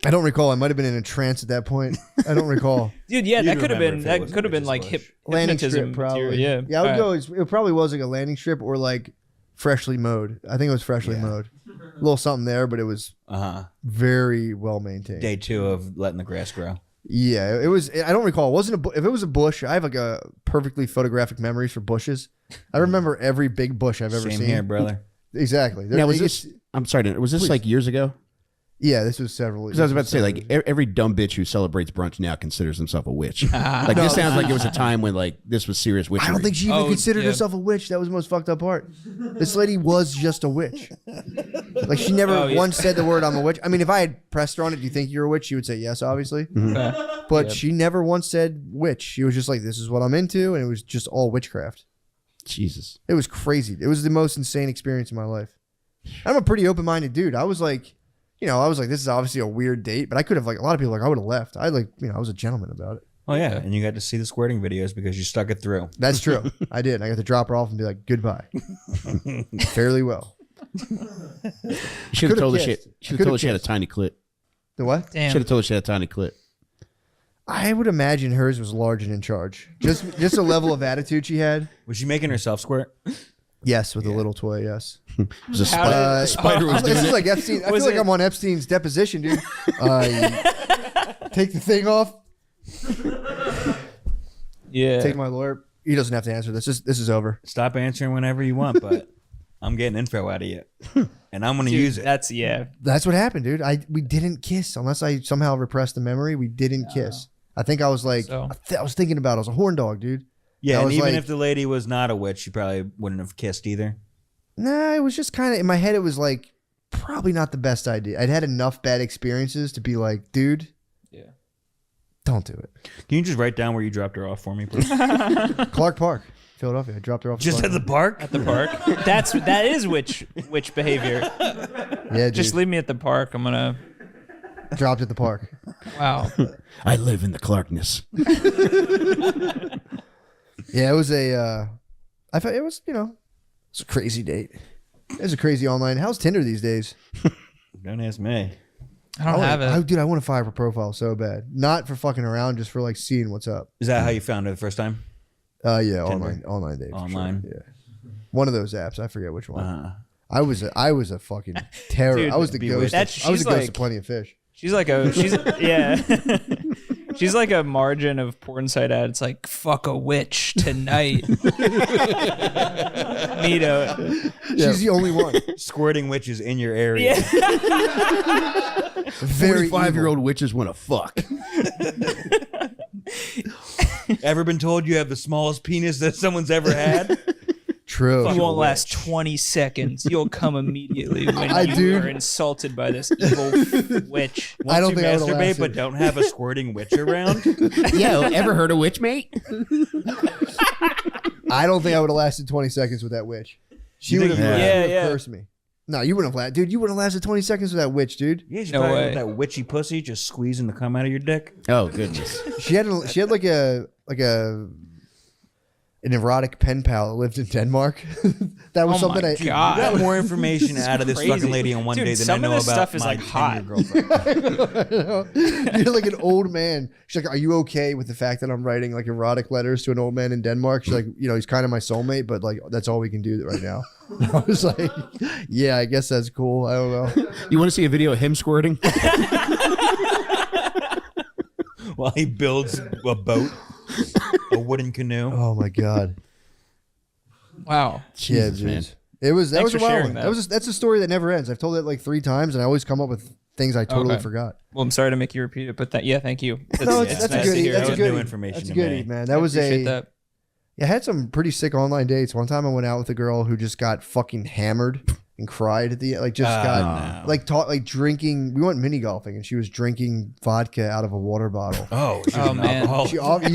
Speaker 2: I don't recall. I might have been in a trance at that point. I don't recall.
Speaker 3: Dude, yeah,
Speaker 5: You'd
Speaker 3: that could have
Speaker 5: remember
Speaker 3: been
Speaker 5: if it was a
Speaker 3: like
Speaker 5: witch's
Speaker 2: Landing
Speaker 3: hypnotism
Speaker 2: strip, probably.
Speaker 3: material.
Speaker 2: Yeah, I would
Speaker 3: Alright.
Speaker 2: go. It probably was like a landing strip or like freshly mowed. I think it was freshly mowed. A little something there, but it was very well maintained.
Speaker 4: Day 2 of letting the grass grow.
Speaker 2: Yeah, it was. I don't recall. It wasn't if it was a bush. I have like a perfectly photographic memories for bushes. I remember every big bush I've ever
Speaker 4: Same
Speaker 2: seen.
Speaker 4: here, brother.
Speaker 2: Exactly.
Speaker 5: Now, was
Speaker 2: They
Speaker 5: this?
Speaker 2: used-
Speaker 5: I'm sorry. Was this
Speaker 2: Please.
Speaker 5: like years ago?
Speaker 2: Yeah, this was several.
Speaker 5: Because I was about to say, like, every dumb bitch who celebrates brunch now considers himself a witch. Like, this sounds like it was a time when, like, this was serious witchery.
Speaker 2: I don't think she even
Speaker 3: Oh,
Speaker 2: considered
Speaker 3: yeah.
Speaker 2: herself a witch. That was the most fucked up part. This lady was just a witch. Like, she never
Speaker 3: Oh, yeah.
Speaker 2: once said the word "I'm a witch." I mean, if I had pressed her on it, do you think you're a witch? She would say yes, obviously. But she never once said witch. She was just like, "This is what I'm into," and it was just all witchcraft.
Speaker 5: Jesus.
Speaker 2: It was crazy. It was the most insane experience in my life. I'm a pretty open-minded dude. I was like, this is obviously a weird date, but I could have, like, a lot of people I would have left. I was a gentleman about it.
Speaker 4: Oh, yeah. And you got to see the squirting videos because you stuck it through.
Speaker 2: That's true. I did. I got to drop her off and be like, "Goodbye." Fairly well.
Speaker 5: You should have
Speaker 2: Could've
Speaker 5: told her
Speaker 2: kissed.
Speaker 5: she had a tiny clit.
Speaker 2: The what?
Speaker 3: Damn.
Speaker 5: Should have told her she had a tiny clit.
Speaker 2: I would imagine hers was large and in charge. Just a level of attitude she had.
Speaker 4: Was she making herself squirt?
Speaker 2: Yes, with a little toy. Yes.
Speaker 5: It was a
Speaker 3: How
Speaker 5: spider.
Speaker 3: did-
Speaker 5: The spider was
Speaker 2: This
Speaker 5: doing
Speaker 2: is
Speaker 5: it.
Speaker 2: like Epstein. I feel
Speaker 3: Was
Speaker 2: like
Speaker 3: it-
Speaker 2: I'm on Epstein's deposition, dude. Take the thing off.
Speaker 3: Yeah.
Speaker 2: Take my lawyer. He doesn't have to answer this. This is over.
Speaker 4: Stop answering whenever you want, but I'm getting info out of you. And I'm going to
Speaker 3: Dude,
Speaker 4: use it.
Speaker 3: That's
Speaker 2: That's what happened, dude. We didn't kiss unless I somehow repressed the memory. We didn't kiss. I think I was like,
Speaker 3: So-
Speaker 2: I was thinking about it. I was a horn dog, dude.
Speaker 4: Yeah,
Speaker 2: I
Speaker 4: and
Speaker 2: was
Speaker 4: even
Speaker 2: like-
Speaker 4: if the lady was not a witch, she probably wouldn't have kissed either.
Speaker 2: Nah, it was just kind of in my head. It was like probably not the best idea. I'd had enough bad experiences to be like, dude,
Speaker 3: Yeah.
Speaker 2: don't do it.
Speaker 4: Can you just write down where you dropped her off for me, please?
Speaker 2: Clark Park, Philadelphia. I dropped her off.
Speaker 4: Just at the park?
Speaker 3: At the park. That is witch behavior.
Speaker 2: yeah, dude.
Speaker 3: Just leave me at the park. I'm gonna.
Speaker 2: Dropped at the park.
Speaker 3: Wow.
Speaker 5: I live in the Clarkness.
Speaker 2: Yeah, it was a. I thought it was it's a crazy date. It was a crazy online. How's Tinder these days?
Speaker 4: Don't ask me.
Speaker 3: I don't have it.
Speaker 2: Dude, I want to fire up a profile so bad. Not for fucking around, just for like seeing what's up.
Speaker 4: Is that how you found it the first time?
Speaker 2: Yeah,
Speaker 4: Tinder.
Speaker 2: online date. for
Speaker 4: Online?
Speaker 2: sure. Yeah, one of those apps. I forget which one.
Speaker 4: Uh-huh.
Speaker 2: I was a fucking terror.
Speaker 3: Dude,
Speaker 2: I was the
Speaker 4: bewitched.
Speaker 2: ghost. I was the ghost of Plenty of Fish.
Speaker 3: She's like yeah. She's like a margin of porn site ad. It's like, fuck a witch tonight. Meet a
Speaker 2: She's the only one.
Speaker 4: Squirting witches in your area.
Speaker 2: Very
Speaker 5: 45-year-old witches want to fuck.
Speaker 4: Ever been told you have the smallest penis that someone's ever had?
Speaker 2: true.
Speaker 3: You won't last 20 seconds. You'll come immediately when
Speaker 2: I
Speaker 3: you
Speaker 2: do.
Speaker 3: are insulted by this evil witch.
Speaker 2: I don't
Speaker 4: you
Speaker 2: think I would've
Speaker 4: masturbate,
Speaker 2: lasted.
Speaker 4: but don't have a squirting witch around.
Speaker 5: Yo, ever heard of witch mate?
Speaker 2: I don't think I would have lasted 20 seconds with that witch. She
Speaker 4: You
Speaker 2: would
Speaker 4: think
Speaker 2: have
Speaker 4: you
Speaker 3: would? Yeah.
Speaker 2: cursed me. No, you wouldn't have lasted. Dude, you wouldn't have lasted 20 seconds with that witch, dude.
Speaker 4: Yeah, she's
Speaker 3: No
Speaker 4: probably
Speaker 3: way.
Speaker 4: with that witchy pussy just squeezing the cum out of your dick.
Speaker 5: Oh goodness.
Speaker 2: She had like an erotic pen pal that lived in Denmark. That was
Speaker 3: Oh
Speaker 2: something
Speaker 3: my
Speaker 2: I
Speaker 4: You
Speaker 3: God.
Speaker 4: got more information out of this
Speaker 3: crazy.
Speaker 4: fucking lady in one
Speaker 3: Dude,
Speaker 4: day than
Speaker 3: some
Speaker 4: I
Speaker 3: of
Speaker 4: know
Speaker 3: this
Speaker 4: about
Speaker 3: stuff is,
Speaker 4: my
Speaker 3: like,
Speaker 4: 10-year
Speaker 3: hot.
Speaker 4: girlfriend.
Speaker 2: You're like an old man. She's like, "Are you okay with the fact that I'm writing like erotic letters to an old man in Denmark?" She's like, "He's kind of my soulmate, but like that's all we can do right now." I was like, "Yeah, I guess that's cool. I don't know."
Speaker 5: You want to see a video of him squirting?
Speaker 4: While he builds a boat, a wooden canoe.
Speaker 2: Oh my god.
Speaker 3: Wow.
Speaker 5: Jesus,
Speaker 2: yeah,
Speaker 5: man.
Speaker 2: dude. It was that
Speaker 3: Thanks
Speaker 2: was a
Speaker 3: for
Speaker 2: wild
Speaker 3: sharing
Speaker 2: one.
Speaker 3: that.
Speaker 2: That's a story that never ends. I've told it like 3 times, and I always come up with things I totally
Speaker 3: Okay.
Speaker 2: forgot.
Speaker 3: Well, I'm sorry to make you repeat it, but thank you.
Speaker 2: No,
Speaker 3: It's
Speaker 2: that's
Speaker 3: nice
Speaker 2: a
Speaker 3: to
Speaker 2: goodie.
Speaker 3: hear.
Speaker 2: That's a
Speaker 4: was
Speaker 2: goodie.
Speaker 4: new information
Speaker 2: That's a
Speaker 4: to
Speaker 2: goodie,
Speaker 4: me.
Speaker 2: man.
Speaker 3: I
Speaker 2: That was
Speaker 3: appreciate
Speaker 2: a.
Speaker 3: that.
Speaker 2: Yeah, I had some pretty sick online dates. One time I went out with a girl who just got fucking hammered and cried at the end. Like just got like drinking. We went mini golfing and she was drinking vodka out of a water bottle.
Speaker 4: Oh, she's
Speaker 3: Oh,
Speaker 4: an
Speaker 3: man.
Speaker 4: alcoholic.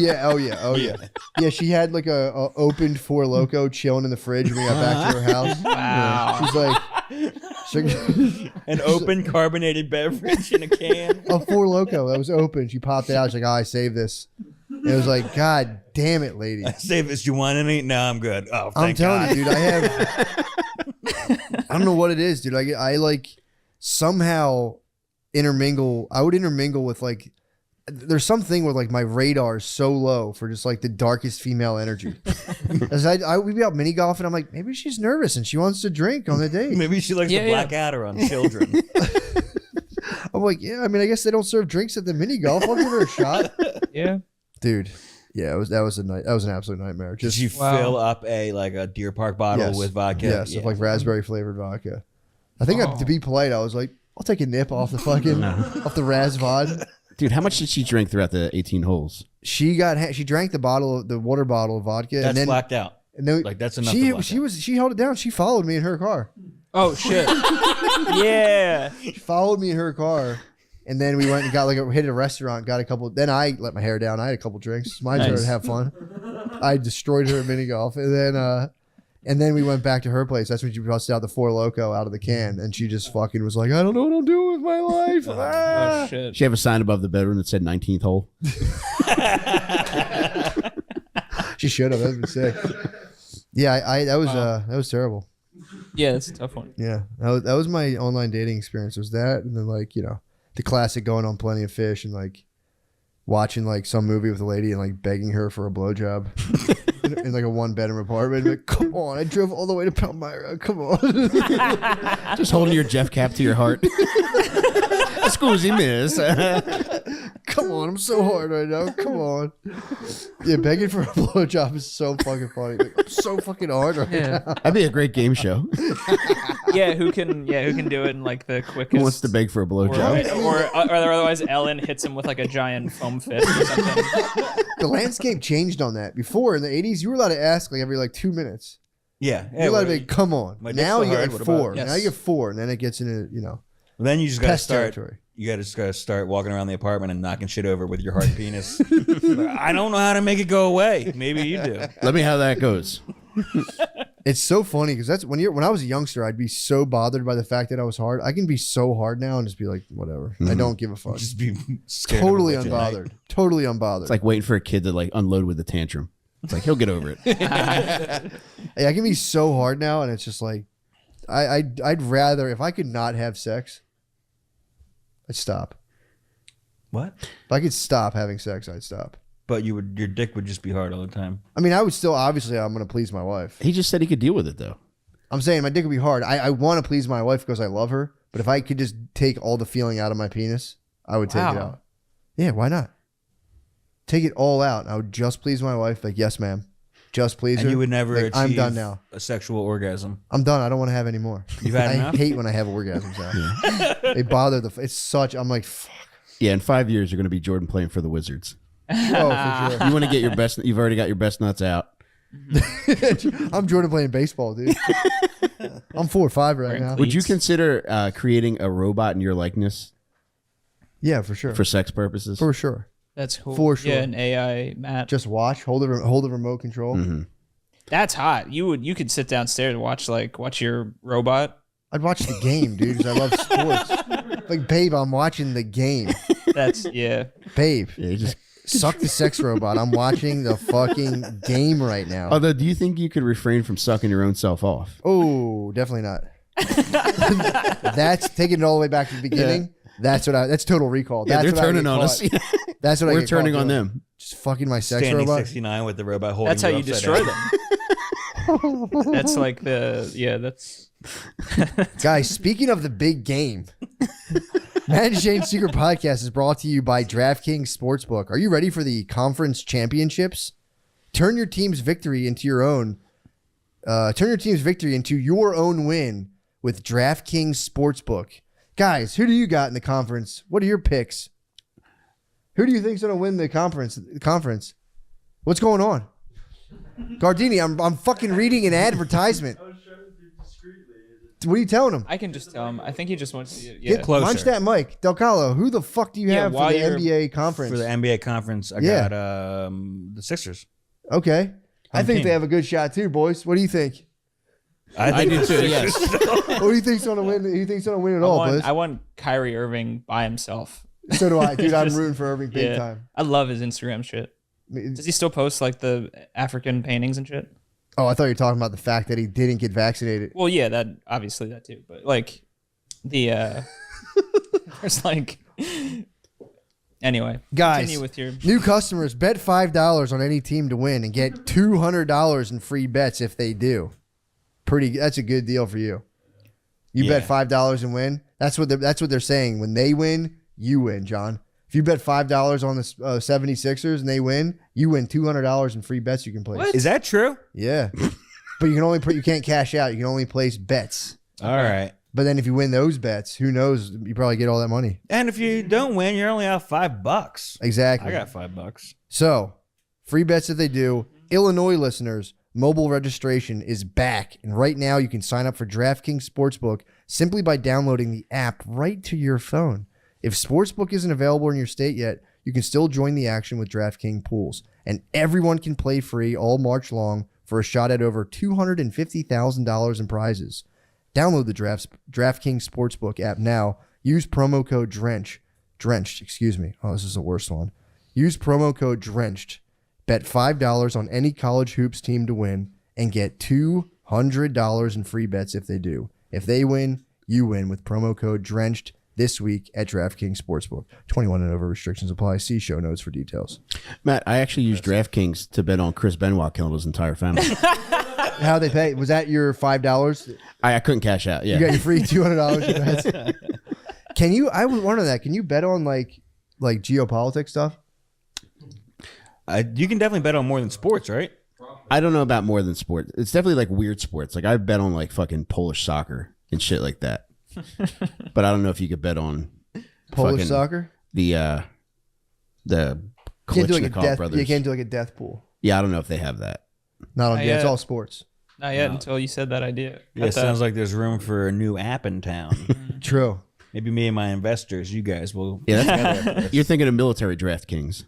Speaker 2: Yeah. She had like a opened Four Loko chilling in the fridge when we got back to her house.
Speaker 3: Wow.
Speaker 2: Yeah. She's like,
Speaker 4: An open carbonated beverage in a can.
Speaker 2: a Four Loko that was open. She popped it out. She's like, "Oh, I saved this." And it was like, "God damn it, lady."
Speaker 4: Say this. You want any? No, I'm good. Oh, thank
Speaker 2: I'm telling
Speaker 4: God.
Speaker 2: you, dude. I have. I don't know what it is, dude. I like somehow intermingle. I would intermingle with like. There's something where like my radar is so low for just like the darkest female energy. As we'd be out mini golfing, I'm like, maybe she's nervous and she wants to drink on the date.
Speaker 4: Maybe she likes
Speaker 3: Yeah,
Speaker 4: the black adder on children.
Speaker 2: I'm like, yeah. I mean, I guess they don't serve drinks at the mini golf. I'll give her a shot,
Speaker 3: Yeah.
Speaker 2: dude. Yeah, that was an absolute nightmare.
Speaker 4: Did
Speaker 2: Just
Speaker 4: you
Speaker 3: Wow.
Speaker 4: fill up a Deer Park bottle
Speaker 2: yes,
Speaker 4: with vodka?
Speaker 2: Yes, with like raspberry flavored vodka. I think to be polite, I was like, I'll take a nip off the fucking off the ras vod.
Speaker 5: Dude, how much did she drink throughout the 18 holes?
Speaker 2: She drank the water bottle of vodka,
Speaker 4: That's
Speaker 2: and then
Speaker 4: blacked out.
Speaker 2: and then
Speaker 4: Like, that's enough to black
Speaker 2: she held it down. She followed me in her car.
Speaker 3: Oh shit. Yeah.
Speaker 2: She followed me in her car, and then we went and got hit a restaurant, got a couple. Then I let my hair down. I had a couple drinks. My turn to have fun. I destroyed her at mini golf, and then we went back to her place. That's when she busted out the Four Loko out of the can, and she just fucking was like, "I don't know what I'm doing with my life."
Speaker 3: Oh shit.
Speaker 5: She have a sign above the bedroom that said 19th hole.
Speaker 2: She should have. That'd been sick. Yeah, that was terrible.
Speaker 3: Yeah, that's a tough one.
Speaker 2: Yeah, that was my online dating experience. Was that, and then like the classic going on Plenty of Fish and like watching like some movie with a lady and like begging her for a blowjob in like a 1-bedroom apartment. Like, come on, I drove all the way to Palmyra. Come on.
Speaker 5: Just holding your Jeff cap to your heart. Excuse me, miss.
Speaker 2: Come on, I'm so hard right now. Come on. Yeah, begging for a blowjob is so fucking funny. Like, I'm so fucking hard right now.
Speaker 5: That'd be a great game show.
Speaker 3: Yeah, who can do it in like the quickest?
Speaker 5: Who wants to beg for a blowjob?
Speaker 3: Or otherwise Ellen hits him with like a giant foam fist or something.
Speaker 2: The landscape changed on that. Before in the 80s, you were allowed to ask like every like 2 minutes.
Speaker 4: Yeah.
Speaker 2: You're allowed to be, come on.
Speaker 4: My dick's
Speaker 2: Now
Speaker 4: so
Speaker 2: you get
Speaker 4: hard,
Speaker 2: like
Speaker 4: what
Speaker 2: 4.
Speaker 4: about-
Speaker 2: Now
Speaker 3: Yes.
Speaker 2: you get 4, and then it gets into
Speaker 4: Then you just gotta
Speaker 2: pest
Speaker 4: start.
Speaker 2: territory.
Speaker 4: You gotta start walking around the apartment and knocking shit over with your hard penis. I don't know how to make it go away. Maybe you do.
Speaker 5: Let me how that goes.
Speaker 2: It's so funny because that's when I was a youngster, I'd be so bothered by the fact that I was hard. I can be so hard now and just be like, whatever. I don't give a fuck.
Speaker 4: Just be scared of a
Speaker 2: Totally
Speaker 4: witch at night.
Speaker 2: unbothered. Totally unbothered.
Speaker 5: It's like waiting for a kid to like unload with a tantrum. It's like he'll get over it.
Speaker 2: Hey, I can be so hard now, and it's just like, I'd rather if I could not have sex, I'd stop.
Speaker 4: What?
Speaker 2: If I could stop having sex, I'd stop.
Speaker 4: But your dick would just be hard all the time.
Speaker 2: I mean, I would still obviously I'm gonna please my wife.
Speaker 5: He just said he could deal with it though.
Speaker 2: I'm saying my dick would be hard. I want to please my wife because I love her. But if I could just take all the feeling out of my penis, I would take it
Speaker 3: Wow.
Speaker 2: out. Yeah, why not? Take it all out. I would just please my wife. Like, yes, ma'am. Just please her.
Speaker 4: And you would never
Speaker 2: Like,
Speaker 4: achieve
Speaker 2: I'm done now.
Speaker 4: a sexual orgasm.
Speaker 2: I'm done. I don't want to have any more.
Speaker 4: You've had
Speaker 2: I
Speaker 4: enough?
Speaker 2: hate when I have orgasms now. They bother it's such. I'm like, fuck.
Speaker 5: Yeah, in 5 years you're gonna be Jordan playing for the Wizards.
Speaker 2: Oh, for sure.
Speaker 5: You want to get your best. You've already got your best nuts out.
Speaker 2: I'm Jordan playing baseball, dude. I'm 4'5" right now.
Speaker 5: Would you consider creating a robot in your likeness
Speaker 2: Yeah, for sure.
Speaker 5: for sex purposes?
Speaker 2: For sure.
Speaker 3: That's cool.
Speaker 2: For sure.
Speaker 3: Yeah, an AI Matt.
Speaker 2: Just watch, hold the remote control.
Speaker 5: Mm-hmm.
Speaker 3: That's hot. You could sit downstairs and watch your robot.
Speaker 2: I'd watch the game, dude, because I love sports. Like, babe, I'm watching the game.
Speaker 3: That's yeah.
Speaker 2: Babe,
Speaker 5: Yeah, you just.
Speaker 2: suck the sex robot. I'm watching the fucking game right now.
Speaker 5: Although, do you think you could refrain from sucking your own self off?
Speaker 2: Oh, definitely not. That's taking it all the way back to the beginning. That's Total Recall.
Speaker 5: Yeah,
Speaker 2: That's
Speaker 5: they're turning on
Speaker 2: us.
Speaker 5: us.
Speaker 2: That's what I
Speaker 5: We're
Speaker 2: get
Speaker 5: turning
Speaker 2: caught
Speaker 5: on
Speaker 2: doing.
Speaker 5: them.
Speaker 2: Just fucking my sex
Speaker 4: Standing
Speaker 2: robot.
Speaker 4: 69 with the robot holding.
Speaker 3: That's how you
Speaker 4: upside
Speaker 3: destroy
Speaker 4: down.
Speaker 3: them. That's like that's
Speaker 2: Guys, speaking of the big game, Matt and Shane's Secret Podcast is brought to you by DraftKings Sportsbook. Are you ready for the conference championships? Turn your team's victory into your own. Turn your team's victory into your own win with DraftKings Sportsbook. Guys, who do you got in the conference? What are your picks? Who do you think's going to win the conference? What's going on? Gardini, I'm fucking reading an advertisement. What are you telling him?
Speaker 3: I can just tell him. I think he just wants to.
Speaker 2: Get
Speaker 4: closer.
Speaker 2: Munch that mic. Delcollo, who the fuck do you
Speaker 3: Yeah,
Speaker 2: have for
Speaker 3: while
Speaker 2: the
Speaker 3: you're-
Speaker 2: NBA conference?
Speaker 4: For the NBA conference, I
Speaker 2: Yeah.
Speaker 4: got the Sixers.
Speaker 2: Okay. I
Speaker 4: Home
Speaker 2: think
Speaker 4: team.
Speaker 2: they have a good shot too, boys. What do you think?
Speaker 5: I do too. Yes.
Speaker 2: What do you think's going to win? Who think's going to win it all, boys?
Speaker 3: I want Kyrie Irving by himself.
Speaker 2: So do I. Dude, I'm
Speaker 3: Just-
Speaker 2: rooting for Irving big
Speaker 3: Yeah.
Speaker 2: time.
Speaker 3: I love his Instagram shit. Does he still post like the African paintings and shit?
Speaker 2: Oh, I thought you were talking about the fact that he didn't get vaccinated.
Speaker 3: Well, yeah, that obviously that too. But like the there's like anyway.
Speaker 2: Guys,
Speaker 3: Continue with your
Speaker 2: new customers, bet $5 on any team to win and get $200 in free bets if they do. That's a good deal for you. You bet $5 and win. That's what they're saying. When they win, you win, John. If you bet $5 on the 76ers and they win, you win $200 in free bets you can place.
Speaker 3: What?
Speaker 4: Is that true?
Speaker 2: Yeah. But you can't cash out. You can only place bets.
Speaker 4: All right.
Speaker 2: But then if you win those bets, who knows? You probably get all that money.
Speaker 4: And if you don't win, you're only out $5.
Speaker 2: Exactly.
Speaker 4: I got $5.
Speaker 2: So, free bets if they do. Illinois listeners, mobile registration is back. And right now you can sign up for DraftKings Sportsbook simply by downloading the app right to your phone. If Sportsbook isn't available in your state yet, you can still join the action with DraftKings pools. And everyone can play free all March long for a shot at over $250,000 in prizes. Download the DraftKings Sportsbook app now. Use promo code Drenched, excuse me. Oh, this is the worst one. Use promo code Drenched. Bet $5 on any college hoops team to win and get $200 in free bets if they do. If they win, you win with promo code Drenched this week at DraftKings Sportsbook. 21 and over restrictions apply. See show notes for details.
Speaker 5: Matt, I actually used DraftKings to bet on Chris Benoit killing his entire family.
Speaker 2: How they pay? Was that your $5?
Speaker 5: I couldn't cash out. Yeah.
Speaker 2: You got your free $200 in bets? Can you? I would wonder that. Can you bet on like geopolitics stuff?
Speaker 4: You can definitely bet on more than sports, right?
Speaker 5: I don't know about more than sport. It's definitely like weird sports. Like I've bet on like fucking Polish soccer and shit like that. But I don't know if you could bet on
Speaker 2: Polish
Speaker 5: fucking
Speaker 2: soccer?
Speaker 5: The
Speaker 2: Can't do like a
Speaker 5: Klitschnikov
Speaker 2: death.
Speaker 5: brothers.
Speaker 2: You can't do like a death pool.
Speaker 5: Yeah, I don't know if they have that.
Speaker 2: Not on.
Speaker 3: Not
Speaker 2: Yeah, it's
Speaker 3: yet.
Speaker 2: all sports.
Speaker 3: not yet until you said that idea.
Speaker 4: Yeah, it sounds like there's room for a new app in town.
Speaker 2: True.
Speaker 4: Maybe me and my investors, you guys will.
Speaker 5: Yeah, that's, you're thinking of military DraftKings.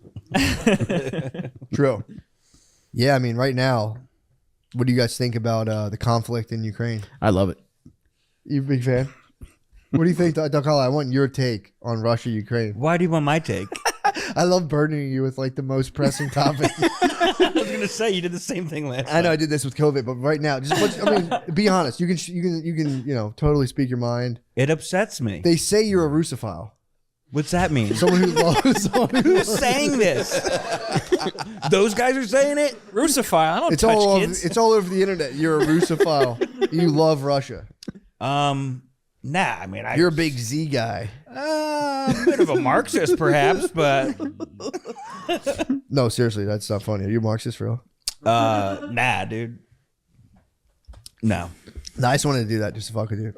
Speaker 2: True. Yeah, I mean, right now, what do you guys think about the conflict in Ukraine?
Speaker 5: I love it.
Speaker 2: You a big fan? What do you think, Delcollo? I want your take on Russia, Ukraine.
Speaker 4: Why do you want my take?
Speaker 2: I love burdening you with like the most pressing topic.
Speaker 4: I was gonna say you did the same thing last
Speaker 2: I know I did this with COVID, but right now, be honest. You can totally speak your mind.
Speaker 4: It upsets me.
Speaker 2: They say you're a Russophile,
Speaker 4: What's that mean?
Speaker 2: someone who loves.
Speaker 4: Who's saying this? Those guys are saying it?
Speaker 3: Russophile. I don't
Speaker 2: It's
Speaker 3: touch
Speaker 2: all over,
Speaker 3: kids.
Speaker 2: it's all over the internet. You're a Russophile. You love Russia.
Speaker 4: Nah, I mean,
Speaker 2: You're a big Z guy.
Speaker 4: a bit of a Marxist, perhaps, but
Speaker 2: No, seriously, that's not funny. Are you a Marxist, for real?
Speaker 4: nah, dude. No.
Speaker 2: No, I just wanted to do that just to fuck with you.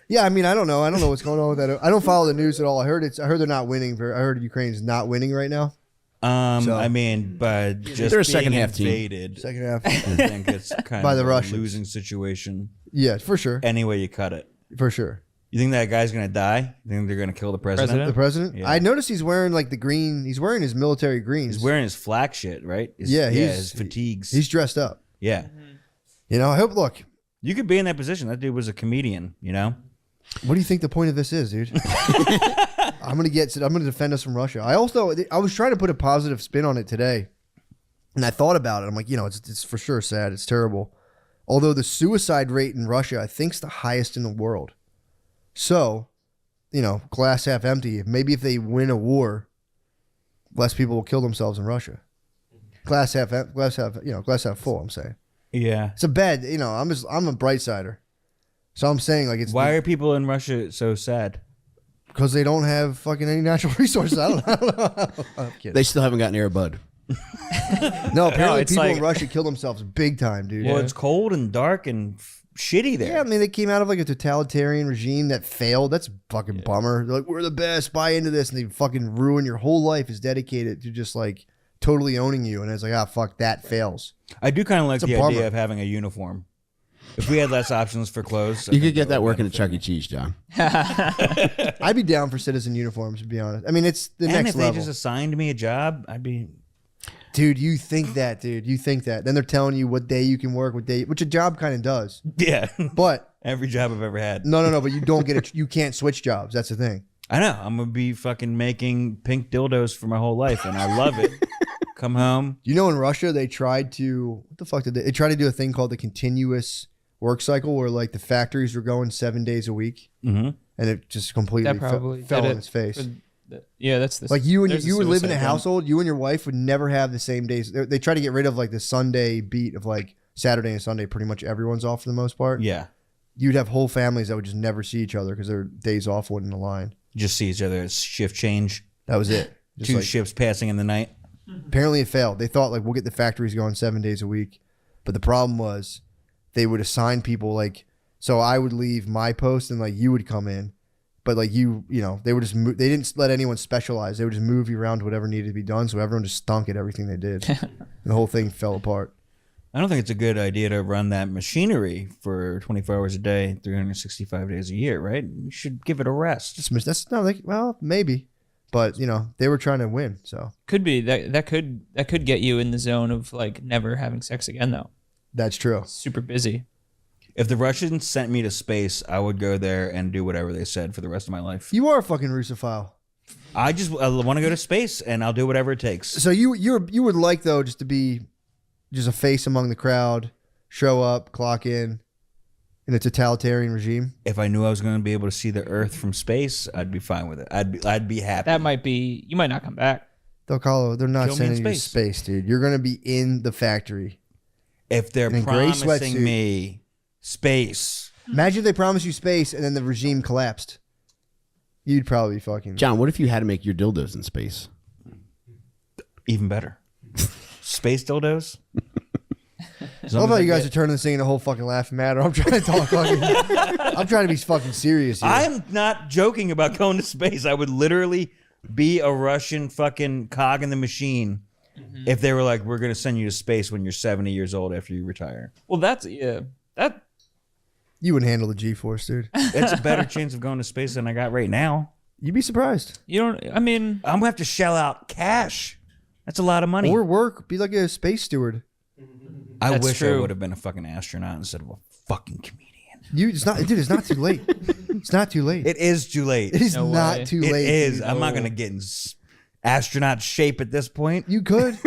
Speaker 2: Yeah, I mean, I don't know. What's going on with that. I don't follow the news at all. I heard they're not winning. I heard Ukraine's not winning right now.
Speaker 4: I mean, but just
Speaker 5: They're a
Speaker 4: being
Speaker 5: second half team.
Speaker 4: invaded,
Speaker 2: Second half.
Speaker 4: I think it's kind
Speaker 2: By
Speaker 4: of
Speaker 2: the
Speaker 4: a
Speaker 2: Russians.
Speaker 4: losing situation.
Speaker 2: Yeah, for sure.
Speaker 4: Any way you cut it.
Speaker 2: For sure.
Speaker 4: You think that guy's gonna die? You think they're gonna kill the president?
Speaker 2: The president?
Speaker 4: Yeah.
Speaker 2: I noticed he's wearing like the green. He's wearing his military greens.
Speaker 4: He's wearing his flak shit, right? His fatigues.
Speaker 2: He's dressed up.
Speaker 4: Yeah.
Speaker 2: You know, I hope, look,
Speaker 4: You could be in that position. That dude was a comedian, you know?
Speaker 2: what do you think the point of this is, dude? I'm going to defend us from Russia. I was trying to put a positive spin on it today. And I thought about it. I'm like, it's for sure sad. It's terrible. Although the suicide rate in Russia, I think, is the highest in the world. So, glass half empty. Maybe if they win a war, less people will kill themselves in Russia. Glass half full, I'm saying.
Speaker 4: Yeah.
Speaker 2: It's a bad, I'm a bright sider. So I'm saying like
Speaker 4: Why are people in Russia so sad?
Speaker 2: because they don't have fucking any natural resources. I don't know. I'm kidding.
Speaker 5: They still haven't gotten Air Bud.
Speaker 2: No, apparently
Speaker 3: it's
Speaker 2: people in
Speaker 3: like-
Speaker 2: Russia kill themselves big time, dude.
Speaker 4: Well, it's cold and dark and shitty there.
Speaker 2: Yeah, I mean, they came out of like a totalitarian regime that failed. That's a fucking bummer. They're like, we're the best, buy into this. And they fucking ruin your whole life is dedicated to just like totally owning you. And it's like, fuck, that fails.
Speaker 4: I do kind of like
Speaker 2: It's a
Speaker 4: the
Speaker 2: bummer.
Speaker 4: idea of having a uniform. If we had less options for clothes,
Speaker 5: You could get that working at Chuck E. Cheese, John.
Speaker 2: I'd be down for citizen uniforms, to be honest. I mean, it's the
Speaker 4: and
Speaker 2: next
Speaker 4: if they
Speaker 2: level.
Speaker 4: just assigned me a job, I'd be.
Speaker 2: Dude, you think that, dude. You think that. Then they're telling you what day you can work, which a job kind of does.
Speaker 4: Yeah.
Speaker 2: But
Speaker 4: Every job I've ever had.
Speaker 2: no, but you don't get it. You can't switch jobs. That's the thing.
Speaker 4: I know. I'm gonna be fucking making pink dildos for my whole life, and I love it. Come home.
Speaker 2: You know, in Russia, they tried to, what the fuck did they tried to do a thing called the continuous work cycle where like the factories were going 7 days a week
Speaker 4: Mm-hmm.
Speaker 2: and it just completely
Speaker 3: That probably
Speaker 2: fell
Speaker 3: did
Speaker 2: in
Speaker 3: it
Speaker 2: its face.
Speaker 3: Yeah, that's the
Speaker 2: Like you
Speaker 3: there's the
Speaker 2: would live in a
Speaker 3: suicide
Speaker 2: household, you and your wife would never have the same days. They try to get rid of like the Sunday beat of like Saturday and Sunday. Pretty much everyone's off for the most part.
Speaker 4: Yeah.
Speaker 2: You'd have whole families that would just never see each other because their days off wouldn't align.
Speaker 4: Just see each other as shift change.
Speaker 2: That was it. Just
Speaker 4: Two
Speaker 2: like,
Speaker 4: shifts passing in the night.
Speaker 2: apparently it failed. They thought like we'll get the factories going 7 days a week. But the problem was they would assign people like, so I would leave my post and like you would come in. But like they would just they didn't let anyone specialize. They would just move you around to whatever needed to be done. So everyone just stunk at everything they did. And the whole thing fell apart.
Speaker 4: I don't think it's a good idea to run that machinery for 24 hours a day, 365 days a year, right? You should give it a rest.
Speaker 2: Well, maybe. But they were trying to win. So
Speaker 3: Could be that could get you in the zone of like never having sex again though.
Speaker 2: that's true.
Speaker 3: Super busy.
Speaker 4: If the Russians sent me to space, I would go there and do whatever they said for the rest of my life.
Speaker 2: You are a fucking Russophile.
Speaker 4: I want to go to space, and I'll do whatever it takes.
Speaker 2: So you would like though just to be just a face among the crowd, show up, clock in a totalitarian regime.
Speaker 4: If I knew I was going to be able to see the Earth from space, I'd be fine with it. I'd be happy.
Speaker 3: That might be you might not come back.
Speaker 2: Delcollo, they're not
Speaker 4: Kill me in
Speaker 2: sending you to
Speaker 4: space.
Speaker 2: space, dude. You're gonna be in the factory.
Speaker 4: If they're
Speaker 2: In a gray
Speaker 4: promising
Speaker 2: sweatsuit.
Speaker 4: me space,
Speaker 2: Imagine if they promised you space and then the regime collapsed. You'd probably fucking.
Speaker 5: John, what if you had to make your dildos in space?
Speaker 4: even better. Space dildos.
Speaker 2: I love how you guys are turning this thing into a whole fucking laughing matter. I'm trying to talk fucking. I'm trying to be fucking serious here.
Speaker 4: I'm not joking about going to space. I would literally be a Russian fucking cog in the machine if they were like, we're going to send you to space when you're 70 years old after you retire.
Speaker 3: Well, that
Speaker 2: You wouldn't handle the G-force, dude.
Speaker 4: It's a better chance of going to space than I got right now.
Speaker 2: You'd be surprised.
Speaker 3: you don't. I mean,
Speaker 4: I'm going to have to shell out cash. That's a lot of money.
Speaker 2: Or work. Be like a space steward.
Speaker 4: I
Speaker 3: That's
Speaker 4: wish I
Speaker 3: true.
Speaker 4: would have been a fucking astronaut instead of a fucking comedian.
Speaker 2: It's not, dude. It's not too late. It's not too late.
Speaker 4: It is too late.
Speaker 2: It is
Speaker 3: No
Speaker 2: not
Speaker 3: way.
Speaker 2: too
Speaker 4: It
Speaker 2: late.
Speaker 4: is.
Speaker 2: dude.
Speaker 4: I'm not going to get in astronaut shape at this point.
Speaker 2: You could.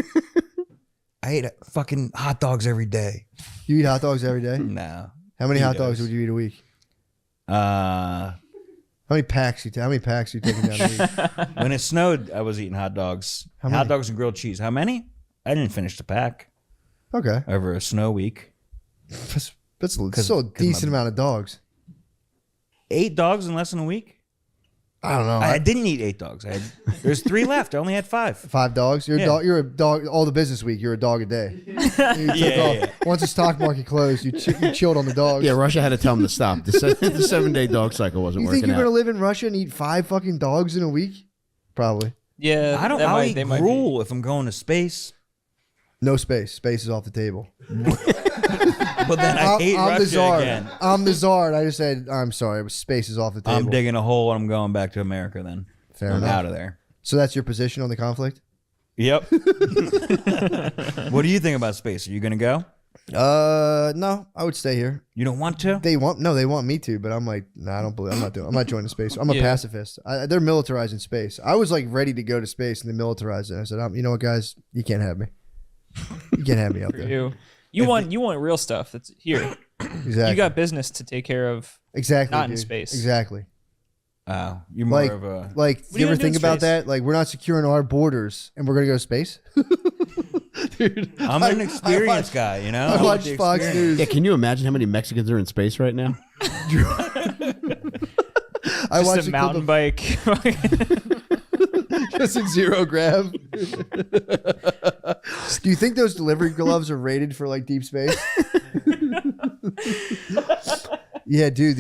Speaker 4: I ate fucking hot dogs every day.
Speaker 2: You eat hot dogs every day.
Speaker 4: No.
Speaker 2: How many
Speaker 4: He
Speaker 2: hot dogs
Speaker 4: does.
Speaker 2: would you eat a week?
Speaker 4: Uh,
Speaker 2: How many packs you taking down a week?
Speaker 4: when it snowed, I was eating hot dogs.
Speaker 2: How
Speaker 4: Hot
Speaker 2: many?
Speaker 4: dogs and grilled cheese. How many? I didn't finish the pack
Speaker 2: Okay,
Speaker 4: over a snow week.
Speaker 2: that's still a decent amount of dogs.
Speaker 4: 8 dogs in less than a week?
Speaker 2: I don't know.
Speaker 4: I didn't eat 8 dogs. There's 3 left. I only had 5.
Speaker 2: 5 dogs. You're a
Speaker 4: Yeah.
Speaker 2: dog. You're a dog. All the business week, you're a dog a day. You took
Speaker 4: Yeah.
Speaker 2: off. Once the stock market closed, you chilled on the dogs.
Speaker 5: Yeah, Russia had to tell them to stop. The 7-day dog cycle wasn't
Speaker 2: You think
Speaker 5: working
Speaker 2: you're
Speaker 5: out.
Speaker 2: gonna live in Russia and eat 5 fucking dogs in a week? Probably.
Speaker 3: Yeah,
Speaker 4: I'll eat
Speaker 3: they might
Speaker 4: gruel if I'm going to space.
Speaker 2: No space. Space is off the table.
Speaker 4: But then I hate
Speaker 2: I'm the
Speaker 4: Russia
Speaker 2: czar.
Speaker 4: again.
Speaker 2: I'm the czar. And I just said, I'm sorry. Space is off the table.
Speaker 4: I'm digging a hole and I'm going back to America then.
Speaker 2: Fair
Speaker 4: I'm
Speaker 2: enough.
Speaker 4: out of there.
Speaker 2: So that's your position on the conflict?
Speaker 4: Yep. What do you think about space? Are you going to go?
Speaker 2: No, I would stay here.
Speaker 4: You don't want to?
Speaker 2: They want me to, but I'm like, nah, I don't believe. I'm not joining space. I'm a pacifist. They're militarizing space. I was like ready to go to space, and they militarized it. I said, you know what, guys, you can't have me. You can't have me out there.
Speaker 3: You want real stuff that's here.
Speaker 2: Exactly.
Speaker 3: You got business to take care of.
Speaker 2: Exactly.
Speaker 3: Not in
Speaker 2: dude.
Speaker 3: space.
Speaker 2: Exactly.
Speaker 4: You're more
Speaker 2: Like,
Speaker 4: of a...
Speaker 2: do
Speaker 3: are
Speaker 2: you
Speaker 3: you
Speaker 2: ever
Speaker 3: gonna do
Speaker 2: think
Speaker 3: in
Speaker 2: about
Speaker 3: space?
Speaker 2: that? Like, we're not securing our borders, and we're gonna go to space. Dude,
Speaker 4: I'm an experienced guy, you know?
Speaker 2: I
Speaker 4: want
Speaker 2: watch
Speaker 4: the
Speaker 2: Fox
Speaker 4: experience.
Speaker 2: News.
Speaker 5: Yeah, can you imagine how many Mexicans are in space right now?
Speaker 2: I watched
Speaker 3: Just a mountain bike.
Speaker 2: just in zero grav. Do you think those delivery gloves are rated for like deep space? Yeah, dude.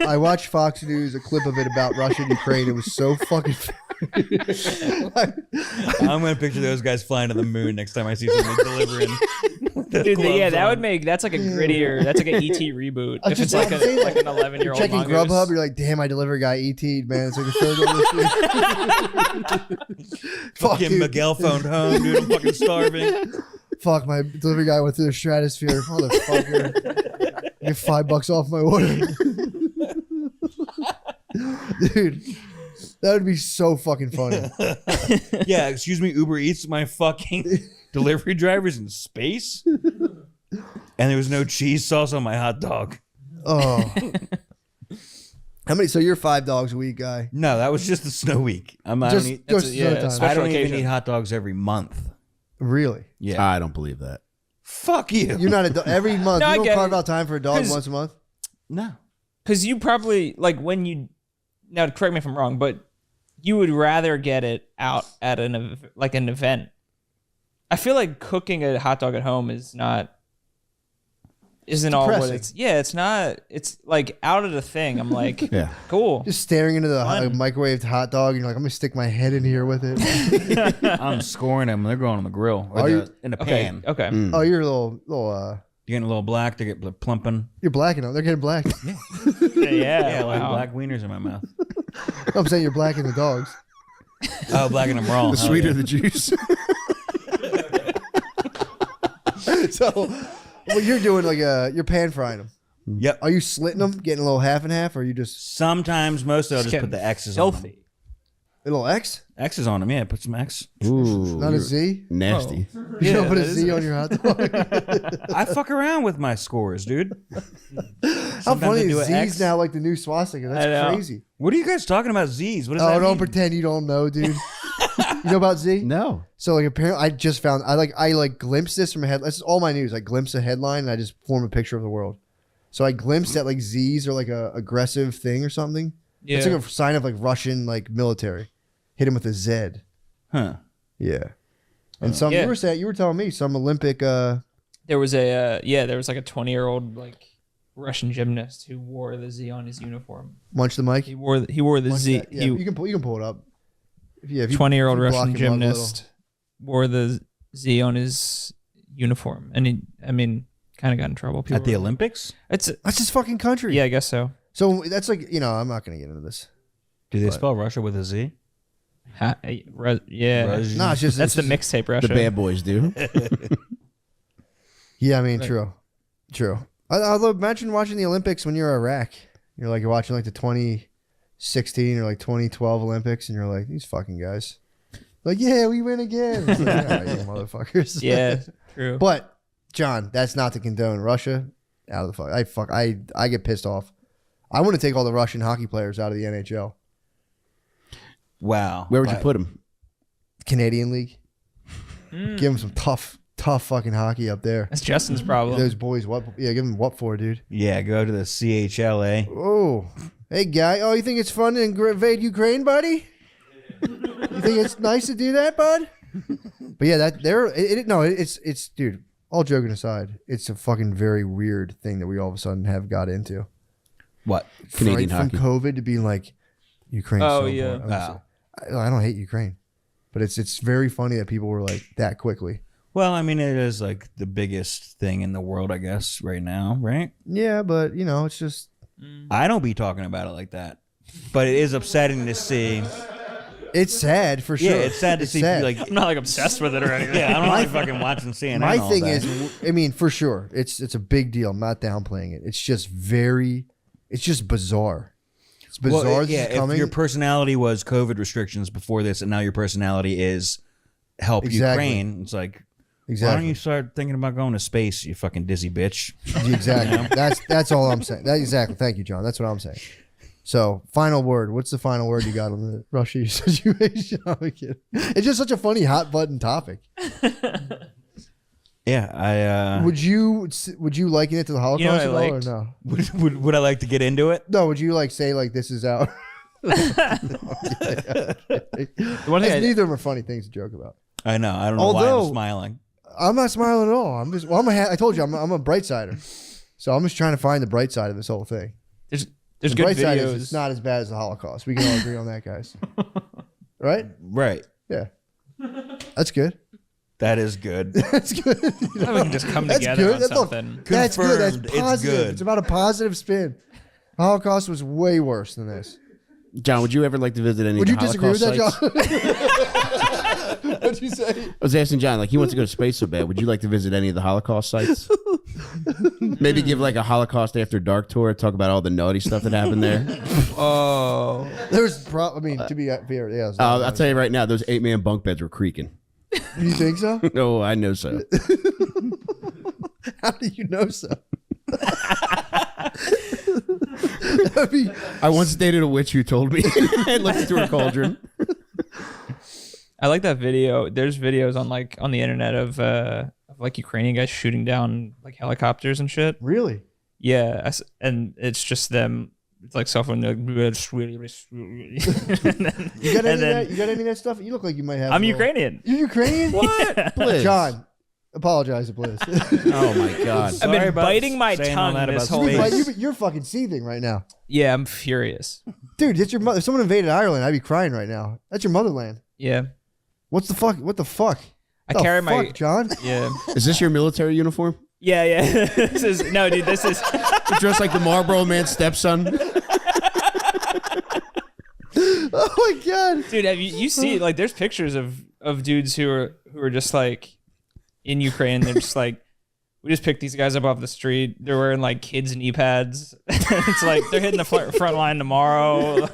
Speaker 2: I watched Fox News, a clip of it about Russia and Ukraine. It was so fucking.
Speaker 4: I'm going to picture those guys flying to the moon next time I see somebody delivering.
Speaker 3: Dude, yeah, that's like a grittier. That's like an ET reboot. If it's like an 11-year-old
Speaker 2: Checking
Speaker 3: mongoose.
Speaker 2: Grubhub, you're like, damn, I delivered a guy ET, man. It's like the third one this week. Fuck,
Speaker 4: Fucking
Speaker 2: dude.
Speaker 4: Miguel phoned home, dude. I'm fucking starving.
Speaker 2: Fuck, my delivery guy went through the stratosphere. Motherfucker. Get $5 off my order. Dude, that would be so fucking funny.
Speaker 4: Yeah, excuse me, Uber Eats, my fucking delivery driver's in space? And there was no cheese sauce on my hot dog.
Speaker 2: Oh. How many? So you're $5 a week guy.
Speaker 4: No, that was just the snow week. I don't
Speaker 2: Just
Speaker 4: eat,
Speaker 2: go
Speaker 3: that's a- yeah,
Speaker 2: sometime.
Speaker 3: special
Speaker 4: I don't even
Speaker 3: occasion.
Speaker 4: eat hot dogs every month.
Speaker 2: Really?
Speaker 4: Yeah.
Speaker 5: I don't believe that.
Speaker 4: Fuck you.
Speaker 2: You're not every month.
Speaker 3: No, I
Speaker 2: you don't
Speaker 3: get
Speaker 2: carve
Speaker 3: it.
Speaker 2: out time for a dog
Speaker 3: 'Cause-
Speaker 2: once a month?
Speaker 4: No.
Speaker 3: Because you probably like when you. Now, correct me if I'm wrong, but you would rather get it out at an event. I feel like cooking a hot dog at home isn't all what
Speaker 2: depressing.
Speaker 3: it's. Yeah, it's not. It's like out of the thing. I'm like,
Speaker 5: Yeah.
Speaker 3: cool.
Speaker 2: Just staring into the
Speaker 3: Fun.
Speaker 2: microwaved hot dog, and you're like, I'm gonna stick my head in here with it.
Speaker 4: I'm scoring them. They're going on the grill. Or
Speaker 2: Are you?
Speaker 4: in the
Speaker 3: Okay.
Speaker 4: pan.
Speaker 3: Okay.
Speaker 2: Oh, you're a little.
Speaker 4: You're getting a little black. They get plumping.
Speaker 2: You're blacking them. They're getting black.
Speaker 3: Yeah.
Speaker 4: Yeah, like
Speaker 3: wow.
Speaker 4: black wieners in my mouth.
Speaker 2: I'm saying you're blacking the dogs.
Speaker 4: Oh, blacking them raw.
Speaker 5: The
Speaker 4: Hell
Speaker 5: sweeter
Speaker 4: yeah.
Speaker 5: the juice.
Speaker 2: So, what you're doing, like, you're pan frying them.
Speaker 4: Yep.
Speaker 2: Are you slitting them, getting a little half and half, or are you just
Speaker 4: Sometimes, most of I'll just put the X's on them.
Speaker 3: Healthy.
Speaker 2: a little X?
Speaker 4: X's on them, yeah. Put some X.
Speaker 5: Ooh,
Speaker 2: Not a
Speaker 5: you're
Speaker 2: Z?
Speaker 5: nasty.
Speaker 2: You don't put a
Speaker 3: that is
Speaker 2: Z
Speaker 3: it.
Speaker 2: on your hot dog?
Speaker 4: I fuck around with my scores, dude.
Speaker 2: How funny
Speaker 4: I do
Speaker 2: is
Speaker 4: a
Speaker 2: Z's
Speaker 4: X.
Speaker 2: now like the new swastika?
Speaker 3: I know.
Speaker 2: That's crazy.
Speaker 4: What are you guys talking about Z's? What does
Speaker 2: Oh,
Speaker 4: that
Speaker 2: don't
Speaker 4: mean?
Speaker 2: pretend you don't know, dude. You know about Z?
Speaker 5: No.
Speaker 2: So like apparently I just found I glimpsed this from a headline. This is all my news. I glimpse a headline and I just form a picture of the world. So I glimpsed that like Z's are like a aggressive thing or something.
Speaker 3: Yeah.
Speaker 2: It's like a sign of like Russian like military. Hit him with a Z.
Speaker 4: Huh.
Speaker 2: Yeah. And some
Speaker 3: Yeah.
Speaker 2: you were telling me some Olympic
Speaker 3: There was a there was like a 20-year-old like Russian gymnast who wore the Z on his uniform.
Speaker 2: munch the mic.
Speaker 3: He wore the
Speaker 2: Munch
Speaker 3: Z.
Speaker 2: that. Yeah, you can pull it up. If you
Speaker 3: 20-year-old
Speaker 2: if you block
Speaker 3: Russian
Speaker 2: him up a little.
Speaker 3: gymnast wore the Z on his uniform, and he, I mean, kind of got in trouble. People
Speaker 4: At the
Speaker 3: were-
Speaker 4: Olympics?
Speaker 3: It's
Speaker 2: That's his fucking country.
Speaker 3: yeah, I guess so.
Speaker 2: So that's like, I'm not gonna get into this.
Speaker 4: Do they spell Russia with a Z?
Speaker 3: Yeah,
Speaker 4: Rus-
Speaker 2: No, it's just
Speaker 3: that's the
Speaker 2: it's just-
Speaker 3: mixtape Russia.
Speaker 5: The bad boys do.
Speaker 2: Yeah, I mean, true. Although imagine watching the Olympics when you're Iraq. You're watching like the 2016 or like 2012 Olympics, and you're like, these fucking guys. Like, yeah, we win again. It's like, all right, you motherfuckers.
Speaker 3: Yeah, true.
Speaker 2: But John, that's not to condone Russia. Out of the fuck. I get pissed off. I want to take all the Russian hockey players out of the NHL.
Speaker 4: Wow.
Speaker 5: Where would you put him?
Speaker 2: Canadian League. Give them some tough fucking hockey up there.
Speaker 3: That's Justin's problem.
Speaker 2: Those boys, give them what for, dude?
Speaker 4: Yeah, go to the CHLA.
Speaker 2: Oh, hey guy. Oh, you think it's fun to invade Ukraine, buddy? You think it's nice to do that, bud? But yeah, it's dude. All joking aside, it's a fucking very weird thing that we all of a sudden have got into.
Speaker 4: What?
Speaker 5: Canadian
Speaker 2: Right
Speaker 5: hockey.
Speaker 2: from COVID to being like Ukraine.
Speaker 3: Oh,
Speaker 2: so
Speaker 3: yeah.
Speaker 2: important. I don't hate Ukraine. But it's very funny that people were like that quickly.
Speaker 4: Well, I mean, it is like the biggest thing in the world, I guess, right now, right?
Speaker 2: Yeah, but you know, it's just
Speaker 4: I don't be talking about it like that, but it is upsetting to see.
Speaker 2: it's sad for sure.
Speaker 4: Yeah, it's sad to see.
Speaker 2: sad.
Speaker 4: Like,
Speaker 3: I'm not like obsessed with it or anything.
Speaker 4: yeah, I'm not like fucking watching CNN.
Speaker 2: My
Speaker 4: all
Speaker 2: thing
Speaker 4: day.
Speaker 2: is, I mean, for sure, it's a big deal. I'm not downplaying it. It's just it's just bizarre. It's bizarre.
Speaker 4: Well,
Speaker 2: this
Speaker 4: yeah,
Speaker 2: is coming.
Speaker 4: if your personality was COVID restrictions before this, and now your personality is help
Speaker 2: Exactly.
Speaker 4: Ukraine, it's like, why
Speaker 2: exactly.
Speaker 4: don't you start thinking about going to space, you fucking dizzy bitch?
Speaker 2: Exactly. That's all I'm saying. Exactly. Thank you, John. That's what I'm saying. So, final word. What's the final word you got on the Russia situation? I'm kidding. It's just such a funny hot button topic.
Speaker 4: Yeah,
Speaker 2: Would you liken it to the Holocaust
Speaker 3: what I
Speaker 2: at all, or
Speaker 3: liked?
Speaker 2: no?
Speaker 4: would I like to get into it?
Speaker 2: No. Would you like say like this is out?
Speaker 3: The one thing
Speaker 2: Neither of them are funny things to joke about.
Speaker 4: I know. I don't know why
Speaker 2: Although-
Speaker 4: I'm smiling.
Speaker 2: I'm not smiling at all. I'm just. Well, I told you I'm a bright sider. So I'm just trying to find the bright side of this whole thing.
Speaker 3: there's
Speaker 2: The
Speaker 3: good
Speaker 2: bright side
Speaker 3: videos.
Speaker 2: is it's not as bad as the Holocaust. We can all agree on that, guys. Right?
Speaker 4: Right.
Speaker 2: Yeah. That's good.
Speaker 4: That is good.
Speaker 2: That's good. You
Speaker 3: we
Speaker 2: know?
Speaker 3: can just come
Speaker 2: That's
Speaker 3: together
Speaker 2: good.
Speaker 3: on
Speaker 2: That's all-
Speaker 3: something.
Speaker 2: That's good. That's
Speaker 4: Confirmed. It's
Speaker 2: positive.
Speaker 4: good.
Speaker 2: It's about a positive spin. The Holocaust was way worse than this.
Speaker 5: John, would you ever like to visit any
Speaker 2: Would
Speaker 5: of
Speaker 2: you
Speaker 5: the
Speaker 2: disagree with
Speaker 5: Holocaust
Speaker 2: that,
Speaker 5: sites?
Speaker 2: John? What'd you say?
Speaker 5: I was asking John, like he wants to go to space so bad. Would you like to visit any of the Holocaust sites? Maybe give like a Holocaust After Dark tour, talk about all the naughty stuff that happened there.
Speaker 3: Oh,
Speaker 2: There's I mean, to be fair, yeah.
Speaker 5: I'll tell you right now, those 8-man bunk beds were creaking.
Speaker 2: You think so?
Speaker 5: Oh, I know so.
Speaker 2: How do you know so? I mean,
Speaker 5: I once dated a witch who told me and looked into her cauldron.
Speaker 3: I like that video. There's videos on the internet of like Ukrainian guys shooting down like helicopters and shit.
Speaker 2: really?
Speaker 3: Yeah, and it's just them. It's like cell phone. Like, it's really,
Speaker 2: You got any of that? You got any of that stuff? You look like you might have.
Speaker 3: I'm
Speaker 2: a little-
Speaker 3: Ukrainian.
Speaker 2: You're Ukrainian?
Speaker 3: What?
Speaker 5: Blizz.
Speaker 2: John, apologize to Blizz.
Speaker 5: Oh my God.
Speaker 3: I've been
Speaker 4: Sorry about
Speaker 3: biting my
Speaker 4: saying all
Speaker 3: tongue
Speaker 4: that
Speaker 3: this
Speaker 4: about
Speaker 3: whole.
Speaker 4: space.
Speaker 2: You're fucking seething right now,
Speaker 3: Yeah, I'm furious.
Speaker 2: dude. It's your mother. If someone invaded Ireland, I'd be crying right now. That's your motherland.
Speaker 3: Yeah,
Speaker 2: What's the fuck? What the fuck?
Speaker 3: I
Speaker 2: The
Speaker 3: carry my.
Speaker 2: fuck, John.
Speaker 3: Yeah,
Speaker 5: Is this your military uniform?
Speaker 3: yeah. This is no, dude. This is.
Speaker 5: You're dressed like the Marlboro Man's stepson?
Speaker 2: Oh my god.
Speaker 3: Dude, have you see like there's pictures of dudes who are just like in Ukraine. They're just like, we just picked these guys up off the street. They're wearing like kids knee pads. It's like they're hitting the front line tomorrow.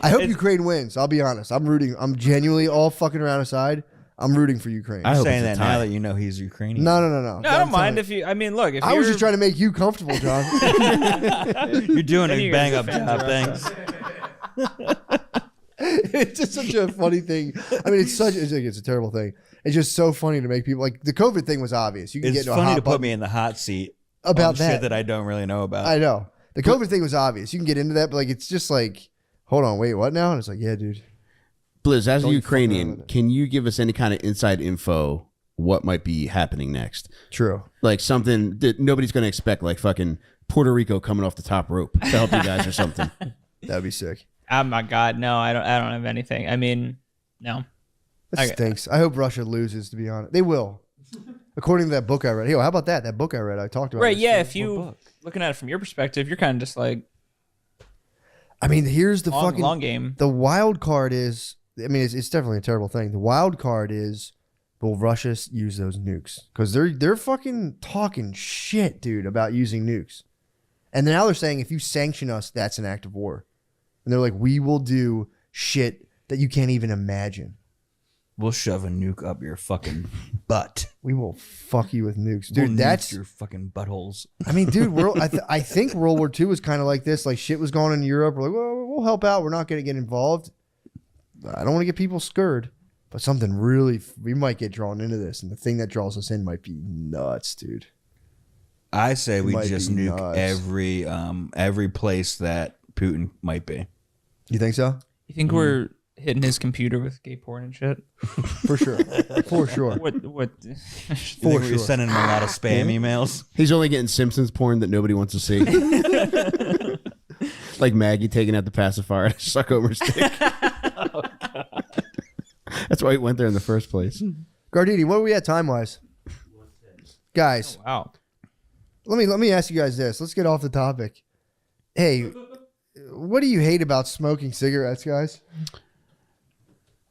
Speaker 2: I hope Ukraine wins. I'll be honest. I'm rooting. I'm genuinely all fucking around aside. I'm rooting for Ukraine.
Speaker 5: I hope
Speaker 4: Saying
Speaker 5: it's a
Speaker 4: that now
Speaker 5: tie.
Speaker 4: that you know he's Ukrainian.
Speaker 2: No.
Speaker 3: No, I don't mind if you. I mean, look, if
Speaker 2: I was
Speaker 3: you're-
Speaker 2: just trying to make you comfortable, John.
Speaker 4: You're doing
Speaker 3: Then
Speaker 4: a
Speaker 3: you
Speaker 4: bang
Speaker 3: guys
Speaker 4: up
Speaker 3: are fans
Speaker 4: job.
Speaker 3: of
Speaker 4: Thanks.
Speaker 2: It's just such a funny thing. I mean, it's a terrible thing. It's just so funny to make people like the COVID thing was obvious. You can get
Speaker 4: It's
Speaker 2: into a
Speaker 4: funny
Speaker 2: hot
Speaker 4: to put
Speaker 2: button
Speaker 4: me in the hot seat
Speaker 2: about
Speaker 4: on
Speaker 2: that.
Speaker 4: shit that I don't really know about.
Speaker 2: I know the COVID thing was obvious. You can get into that, but like it's just like, hold on, wait, what now? And it's like, yeah, dude.
Speaker 5: Blizz, as a
Speaker 2: Don't you fuck around
Speaker 5: Ukrainian,
Speaker 2: with it.
Speaker 5: can you give us any kind of inside info what might be happening next?
Speaker 2: True.
Speaker 5: Like something that nobody's going to expect, like fucking Puerto Rico coming off the top rope to help you guys or something.
Speaker 2: That'd be sick.
Speaker 3: Oh my God, no, I don't have anything. I mean, no.
Speaker 2: That stinks. I hope Russia loses. To be honest, they will. According to that book I read. Hey, how about that? That book I read. I talked about.
Speaker 3: Right?
Speaker 2: this.
Speaker 3: Yeah. If you looking at it from your perspective, you're kind of just like
Speaker 2: I mean, here's the
Speaker 3: long,
Speaker 2: fucking
Speaker 3: long game.
Speaker 2: The wild card is. I mean, it's definitely a terrible thing. The wild card is, will Russia use those nukes? Because they're fucking talking shit, dude, about using nukes. And now they're saying if you sanction us, that's an act of war. And they're like, we will do shit that you can't even imagine.
Speaker 4: We'll shove a nuke up your fucking butt.
Speaker 2: We will fuck you with nukes, dude.
Speaker 4: We'll
Speaker 2: That's.
Speaker 4: nuke your fucking buttholes.
Speaker 2: I mean, dude. I think World War II was kind of like this. Like shit was going on in Europe. We're like, well, we'll help out. We're not going to get involved. I don't want to get people scared, but something really, we might get drawn into this, and the thing that draws us in might be nuts, dude.
Speaker 4: I say we
Speaker 2: might
Speaker 4: just
Speaker 2: be
Speaker 4: nuke
Speaker 2: nuts.
Speaker 4: every place that Putin might be.
Speaker 2: You think so?
Speaker 3: You think we're hitting his computer with gay porn and shit?
Speaker 2: For sure, for sure.
Speaker 3: What?
Speaker 4: You
Speaker 2: For
Speaker 4: think
Speaker 2: sure.
Speaker 4: we're sending him a lot of spam emails?
Speaker 5: He's only getting Simpsons porn that nobody wants to see. Like Maggie taking out the pacifier and suck over stick. That's why he went there in the first place.
Speaker 2: Gardini, what are we at time wise? Guys,
Speaker 3: Wow.
Speaker 2: let me ask you guys this. Let's get off the topic. Hey, what do you hate about smoking cigarettes, guys?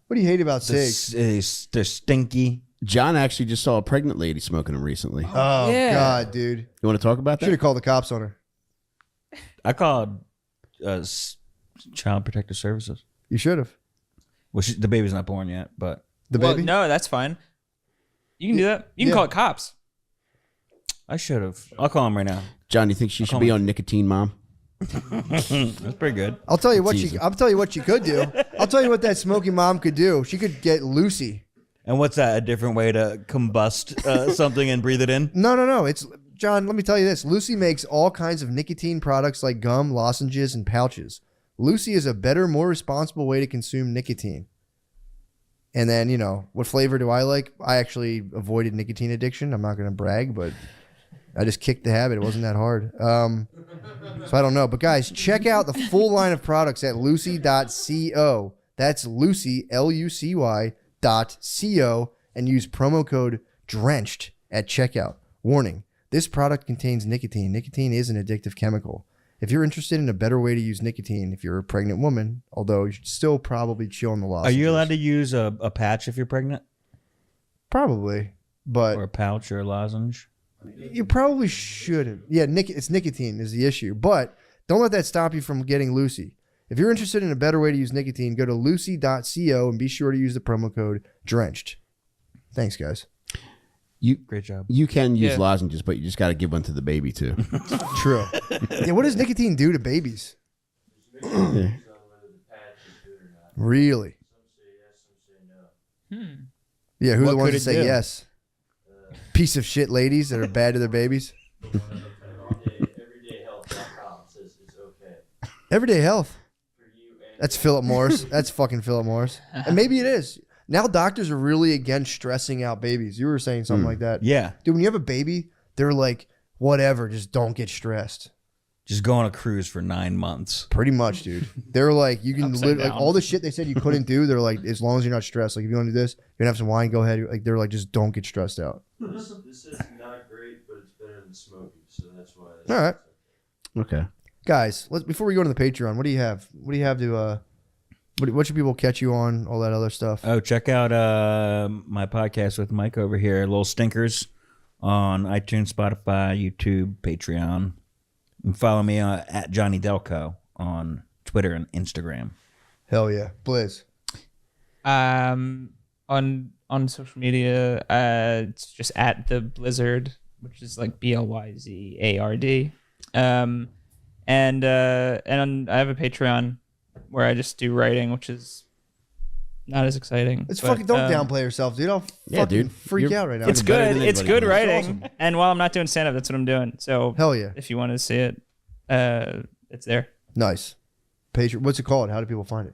Speaker 2: What do you hate about cigs?
Speaker 4: They're stinky.
Speaker 5: John actually just saw a pregnant lady smoking them recently.
Speaker 2: Oh
Speaker 3: Yeah.
Speaker 2: God, dude!
Speaker 5: You want to talk about
Speaker 2: Should
Speaker 5: that?
Speaker 2: have called the cops on her.
Speaker 4: I called Child Protective Services.
Speaker 2: You should have.
Speaker 4: Well, the baby's not born yet, but
Speaker 2: The
Speaker 3: Well,
Speaker 2: baby.
Speaker 3: no, that's fine. You can do that. You can
Speaker 2: Yeah.
Speaker 3: call it cops.
Speaker 4: I should have. I'll call him right now.
Speaker 5: John, you think she should be on nicotine, Mom?
Speaker 4: That's pretty good.
Speaker 2: I'll tell you what
Speaker 5: Teaser.
Speaker 2: I'll tell you what she could do. I'll tell you what that smoking mom could do. She could get Lucy.
Speaker 4: And what's that? A different way to combust something and breathe it in?
Speaker 2: No. It's John. Let me tell you this. Lucy makes all kinds of nicotine products like gum, lozenges, and pouches. Lucy is a better, more responsible way to consume nicotine. And then, what flavor do I like? I actually avoided nicotine addiction. I'm not going to brag, but I just kicked the habit. It wasn't that hard. So I don't know. But guys, check out the full line of products at lucy.co. That's Lucy, LUCY.co, and use promo code DRENCHED at checkout. Warning, this product contains nicotine. Nicotine is an addictive chemical. If you're interested in a better way to use nicotine, if you're a pregnant woman, although you should still probably chill on the
Speaker 4: Are
Speaker 2: lozenges.
Speaker 4: you allowed to use a patch if you're pregnant?
Speaker 2: Probably, but
Speaker 4: Or a pouch or a lozenge?
Speaker 2: you probably shouldn't. Yeah, it's nicotine is the issue, but don't let that stop you from getting Lucy. If you're interested in a better way to use nicotine, go to lucy.co and be sure to use the promo code DRENCHED. Thanks, guys.
Speaker 4: Great job.
Speaker 5: You can use
Speaker 3: Yeah.
Speaker 5: lozenges, but you just got to give one to the baby too.
Speaker 2: True. Yeah, what does nicotine do to babies? Really? Yeah, who are
Speaker 4: What
Speaker 2: the ones
Speaker 4: could
Speaker 2: that
Speaker 4: it
Speaker 2: say
Speaker 4: do?
Speaker 2: yes? Piece of shit ladies that are bad to their babies.
Speaker 7: Everydayhealth.com says it's okay
Speaker 2: Everyday Health.
Speaker 7: for you and
Speaker 2: That's Philip Morris. That's fucking Philip Morris. And maybe it is. Now doctors are really against stressing out babies. You were saying something like that.
Speaker 4: Yeah.
Speaker 2: Dude, when you have a baby, they're like, whatever, just don't get stressed.
Speaker 4: Just go on a cruise for 9 months.
Speaker 2: Pretty much, dude. They're like, you can
Speaker 3: Upside
Speaker 2: like
Speaker 3: down.
Speaker 2: all the shit they said you couldn't do. They're like, as long as you're not stressed. Like if you want to do this, you want to have some wine, go ahead. Like they're like, just don't get stressed out.
Speaker 7: this is not great, but it's better than smoking, so that's why.
Speaker 2: All right,
Speaker 5: Okay.
Speaker 2: guys. Before we go to the Patreon, what do you have? What do you have to? What should people catch you on? All that other stuff.
Speaker 4: Oh, check out my podcast with Mike over here, Little Stinkers, on iTunes, Spotify, YouTube, Patreon. And follow me at Johnny Delco on Twitter and Instagram.
Speaker 2: Hell yeah, Blizz.
Speaker 3: On social media, it's just at the Blizzard, which is like BLYZARD. And I have a Patreon where I just do writing, which is not as exciting.
Speaker 2: It's
Speaker 3: but,
Speaker 2: fucking don't downplay yourself, dude. I'll
Speaker 5: Yeah,
Speaker 2: fucking
Speaker 5: dude.
Speaker 2: freak
Speaker 5: You're-
Speaker 2: out right now.
Speaker 3: It's
Speaker 5: better
Speaker 3: good.
Speaker 5: than
Speaker 3: It's
Speaker 5: anybody
Speaker 3: good
Speaker 5: can do.
Speaker 3: writing. And while I'm not doing stand up, that's what I'm doing. So
Speaker 2: Hell yeah,
Speaker 3: if you want to see it, it's there.
Speaker 2: nice. Patreon. What's it called? How do people find it?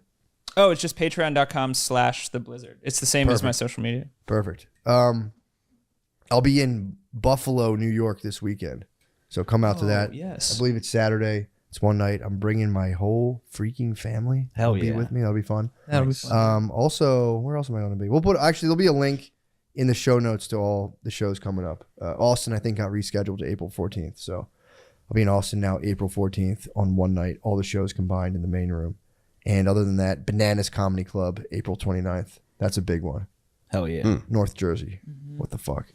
Speaker 3: Oh, it's just patreon.com/theblizzard. It's the same as my
Speaker 2: Perfect.
Speaker 3: social media.
Speaker 2: Perfect. I'll be in Buffalo, New York this weekend, so come out to that.
Speaker 3: Yes.
Speaker 2: I believe it's Saturday. It's one night. I'm bringing my whole freaking family.
Speaker 4: Hell
Speaker 2: They'll be
Speaker 4: yeah.
Speaker 2: with me. That'll be fun.
Speaker 3: That'll be fun.
Speaker 2: Also, where else am I going to be? There'll be a link in the show notes to all the shows coming up. Austin, I think, got rescheduled to April 14th. So I'll be in Austin now, April 14th on one night, all the shows combined in the main room. And other than that, Bananas Comedy Club, April 29th. That's a big one.
Speaker 4: Hell yeah.
Speaker 2: North Jersey.
Speaker 3: Mm-hmm.
Speaker 2: What the fuck?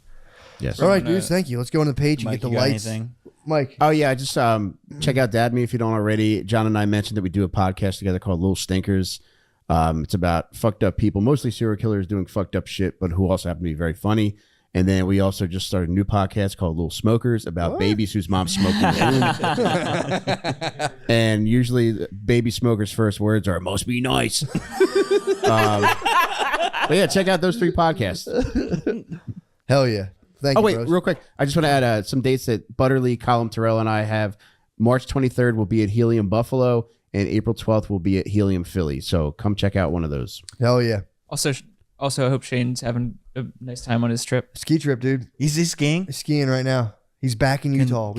Speaker 5: Yes.
Speaker 2: All right, dudes. Thank you. Let's go on the page and
Speaker 4: Mike,
Speaker 2: get the
Speaker 4: you got
Speaker 2: lights.
Speaker 4: anything?
Speaker 2: Mike.
Speaker 5: Oh yeah, just check out Dad Me if you don't already. John and I mentioned that we do a podcast together called Little Stinkers. It's about fucked up people, mostly serial killers doing fucked up shit, but who also happen to be very funny. And then we also just started a new podcast called Little Smokers about babies whose moms smoke in the womb. And usually the baby smokers' first words are "must be nice." But yeah, check out those 3 podcasts.
Speaker 2: Hell yeah. Thank
Speaker 5: Oh
Speaker 2: you,
Speaker 5: wait,
Speaker 2: bros.
Speaker 5: real quick, I just want to add some dates that Butterly, Colin Terrell, and I have. March 23rd will be at Helium Buffalo, and April 12th will be at Helium Philly. So come check out one of those.
Speaker 2: Hell yeah.
Speaker 3: Also, I hope Shane's having a nice time on his trip.
Speaker 2: Ski trip, dude.
Speaker 4: Is he skiing?
Speaker 2: He's skiing right now. He's back in Utah.